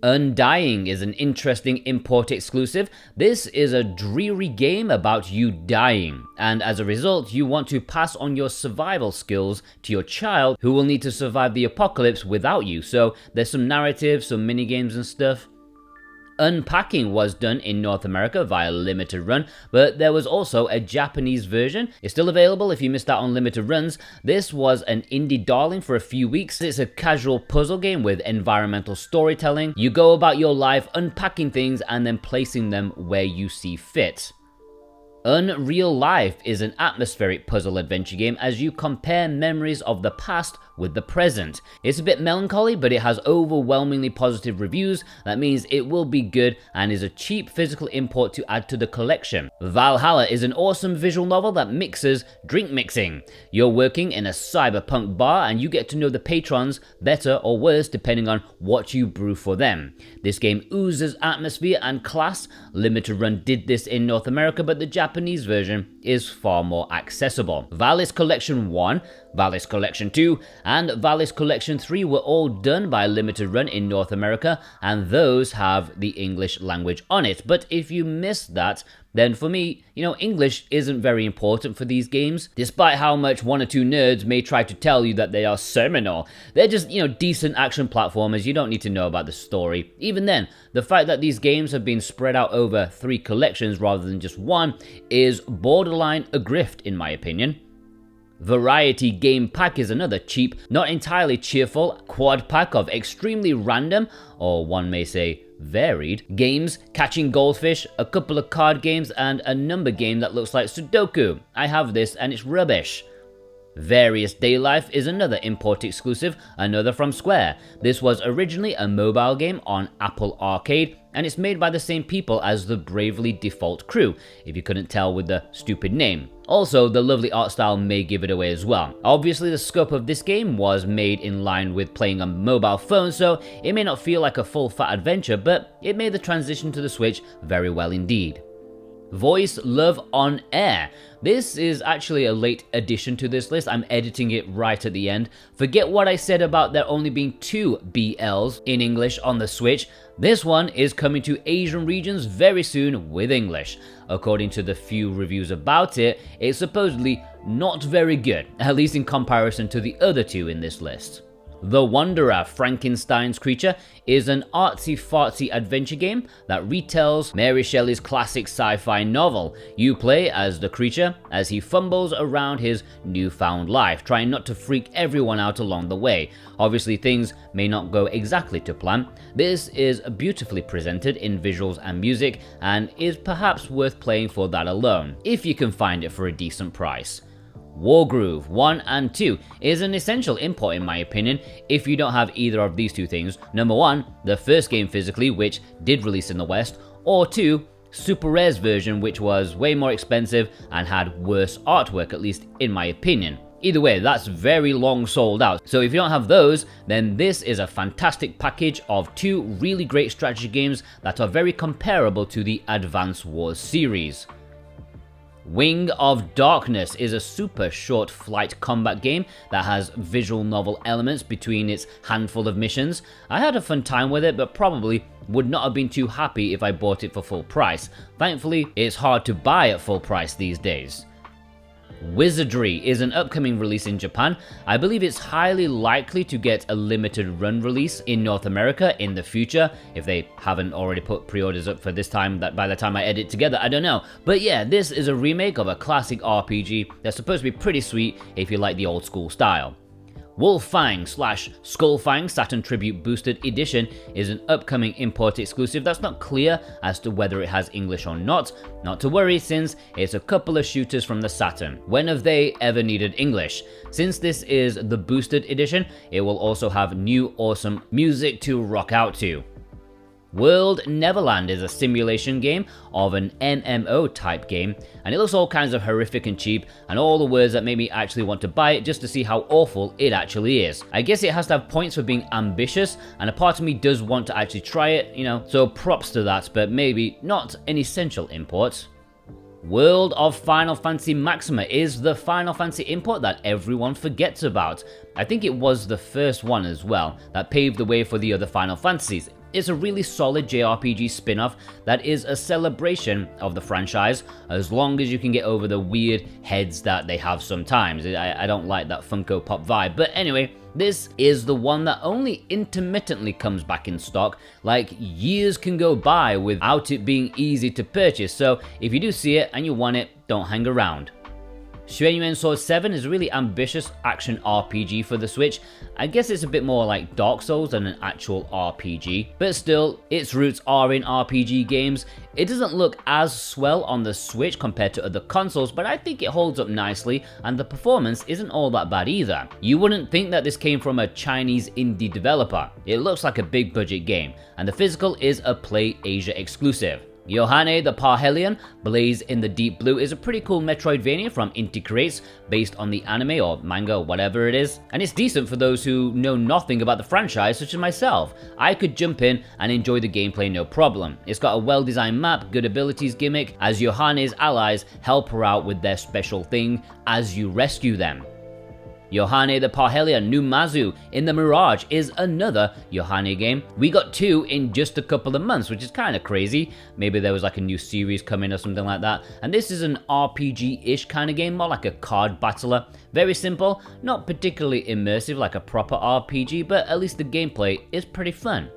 Undying is an interesting import exclusive. This is a dreary game about you dying, and as a result, you want to pass on your survival skills to your child who will need to survive the apocalypse without you. So there's some narrative, some minigames and stuff. Unpacking was done in North America via limited run, but there was also a Japanese version. It's still available if you missed out on limited runs. This was an indie darling for a few weeks. It's a casual puzzle game with environmental storytelling. You go about your life unpacking things and then placing them where you see fit. Unreal Life is an atmospheric puzzle adventure game as you compare memories of the past with the present. It's a bit melancholy, but it has overwhelmingly positive reviews. That means it will be good and is a cheap physical import to add to the collection. Valhalla is an awesome visual novel that mixes drink mixing. You're working in a cyberpunk bar and you get to know the patrons better or worse depending on what you brew for them. This game oozes atmosphere and class. Limited Run did this in North America, but the Japanese version is far more accessible. Valis Collection 1, Valis Collection 2, and Valis Collection 3 were all done by Limited Run in North America, and those have the English language on it. But if you missed that, then for me, English isn't very important for these games. Despite how much one or two nerds may try to tell you that they are seminal, they're just, decent action platformers. You don't need to know about the story. Even then, the fact that these games have been spread out over 3 collections rather than just one is borderline a grift in my opinion. Variety Game Pack is another cheap, not entirely cheerful quad pack of extremely random, or one may say varied, games, catching goldfish, a couple of card games, and a number game that looks like Sudoku. I have this and it's rubbish. Various Day Life is another import exclusive, another from Square. This was originally a mobile game on Apple Arcade, and it's made by the same people as the Bravely Default crew, if you couldn't tell with the stupid name. Also, the lovely art style may give it away as well. Obviously, the scope of this game was made in line with playing on mobile phones, so it may not feel like a full-fat adventure, but it made the transition to the Switch very well indeed. Voice Love on Air. This is actually a late addition to this list. I'm editing it right at the end. Forget what I said about there only being 2 BLs in English on the Switch. This one is coming to Asian regions very soon with English. According to the few reviews about it, it's supposedly not very good, at least in comparison to the other 2 in this list. The Wanderer, Frankenstein's Creature, is an artsy-fartsy adventure game that retells Mary Shelley's classic sci-fi novel. You play as the creature as he fumbles around his newfound life, trying not to freak everyone out along the way. Obviously, things may not go exactly to plan. This is beautifully presented in visuals and music, and is perhaps worth playing for that alone, if you can find it for a decent price. Wargroove 1 and 2 is an essential import in my opinion if you don't have either of these 2 things. Number 1, the first game physically, which did release in the West, or 2, Super Rare's version, which was way more expensive and had worse artwork, at least in my opinion. Either way, that's very long sold out, so if you don't have those, then this is a fantastic package of 2 really great strategy games that are very comparable to the Advance Wars series. Wing of Darkness is a super short flight combat game that has visual novel elements between its handful of missions. I had a fun time with it, but probably would not have been too happy if I bought it for full price. Thankfully, it's hard to buy at full price these days. Wizardry is an upcoming release in Japan. I believe it's highly likely to get a limited run release in North America in the future, if they haven't already put pre-orders up for this time, that by the time I edit together, I don't know. But yeah, this is a remake of a classic RPG that's supposed to be pretty sweet if you like the old school style. Wolffang / Skullfang Saturn Tribute Boosted Edition is an upcoming import exclusive that's not clear as to whether it has English or not. Not to worry, since it's a couple of shooters from the Saturn. When have they ever needed English? Since this is the boosted edition, it will also have new awesome music to rock out to. World Neverland is a simulation game of an MMO type game, and it looks all kinds of horrific and cheap, and all the words that made me actually want to buy it just to see how awful it actually is. I guess it has to have points for being ambitious, and a part of me does want to actually try it, so props to that, but maybe not an essential import. World of Final Fantasy Maxima is the Final Fantasy import that everyone forgets about. I think it was the first one as well that paved the way for the other Final Fantasies. It's a really solid JRPG spin-off that is a celebration of the franchise, as long as you can get over the weird heads that they have sometimes. I don't like that Funko Pop vibe, but anyway, this is the one that only intermittently comes back in stock. Like, years can go by without it being easy to purchase, so if you do see it and you want it, don't hang around. Xuan Yuan Sword 7 is a really ambitious action RPG for the Switch. I guess it's a bit more like Dark Souls than an actual RPG, but still, its roots are in RPG games. It doesn't look as swell on the Switch compared to other consoles, but I think it holds up nicely, and the performance isn't all that bad either. You wouldn't think that this came from a Chinese indie developer. It looks like a big budget game, and the physical is a Play Asia exclusive. Yohane the Parhelion, Blaze in the Deep Blue is a pretty cool Metroidvania from Inti Creates, based on the anime or manga or whatever it is, and it's decent for those who know nothing about the franchise such as myself. I could jump in and enjoy the gameplay no problem. It's got a well-designed map, good abilities gimmick, as Yohane's allies help her out with their special thing as you rescue them. Yohane the Parhelion Numazu in the Mirage is another Yohane game. We got 2 in just a couple of months, which is kind of crazy. Maybe there was like a new series coming or something like that. And this is an RPG-ish kind of game, more like a card battler. Very simple, not particularly immersive like a proper RPG, but at least the gameplay is pretty fun.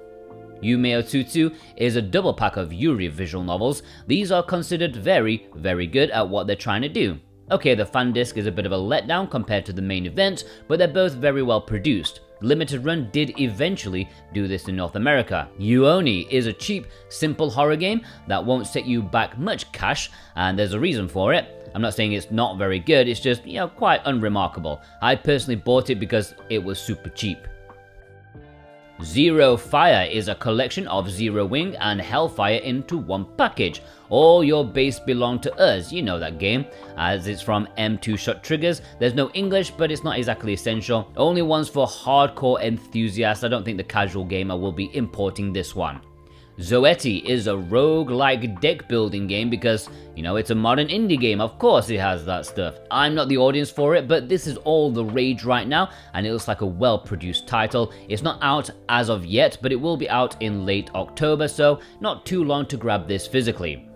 Yume Otsutsu is a double pack of Yuri visual novels. These are considered very, very good at what they're trying to do. Okay, the fan disc is a bit of a letdown compared to the main event, but they're both very well produced. Limited Run did eventually do this in North America. Yuoni is a cheap, simple horror game that won't set you back much cash, and there's a reason for it. I'm not saying it's not very good, it's just, quite unremarkable. I personally bought it because it was super cheap. Zero Fire is a collection of Zero Wing and Hellfire into one package. All your base belong to us, you know that game, as it's from M2 Shot Triggers. There's no English, but it's not exactly essential. Only ones for hardcore enthusiasts. I don't think the casual gamer will be importing this one. Zoetti is a roguelike deck building game because, it's a modern indie game, of course it has that stuff. I'm not the audience for it, but this is all the rage right now, and it looks like a well-produced title. It's not out as of yet, but it will be out in late October, so not too long to grab this physically.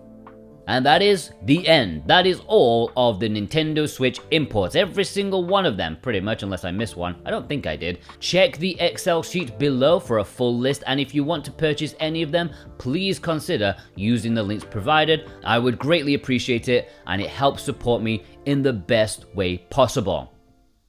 And that is the end. That is all of the Nintendo Switch imports. Every single one of them, pretty much, unless I missed one. I don't think I did. Check the Excel sheet below for a full list, and if you want to purchase any of them, please consider using the links provided. I would greatly appreciate it, and it helps support me in the best way possible.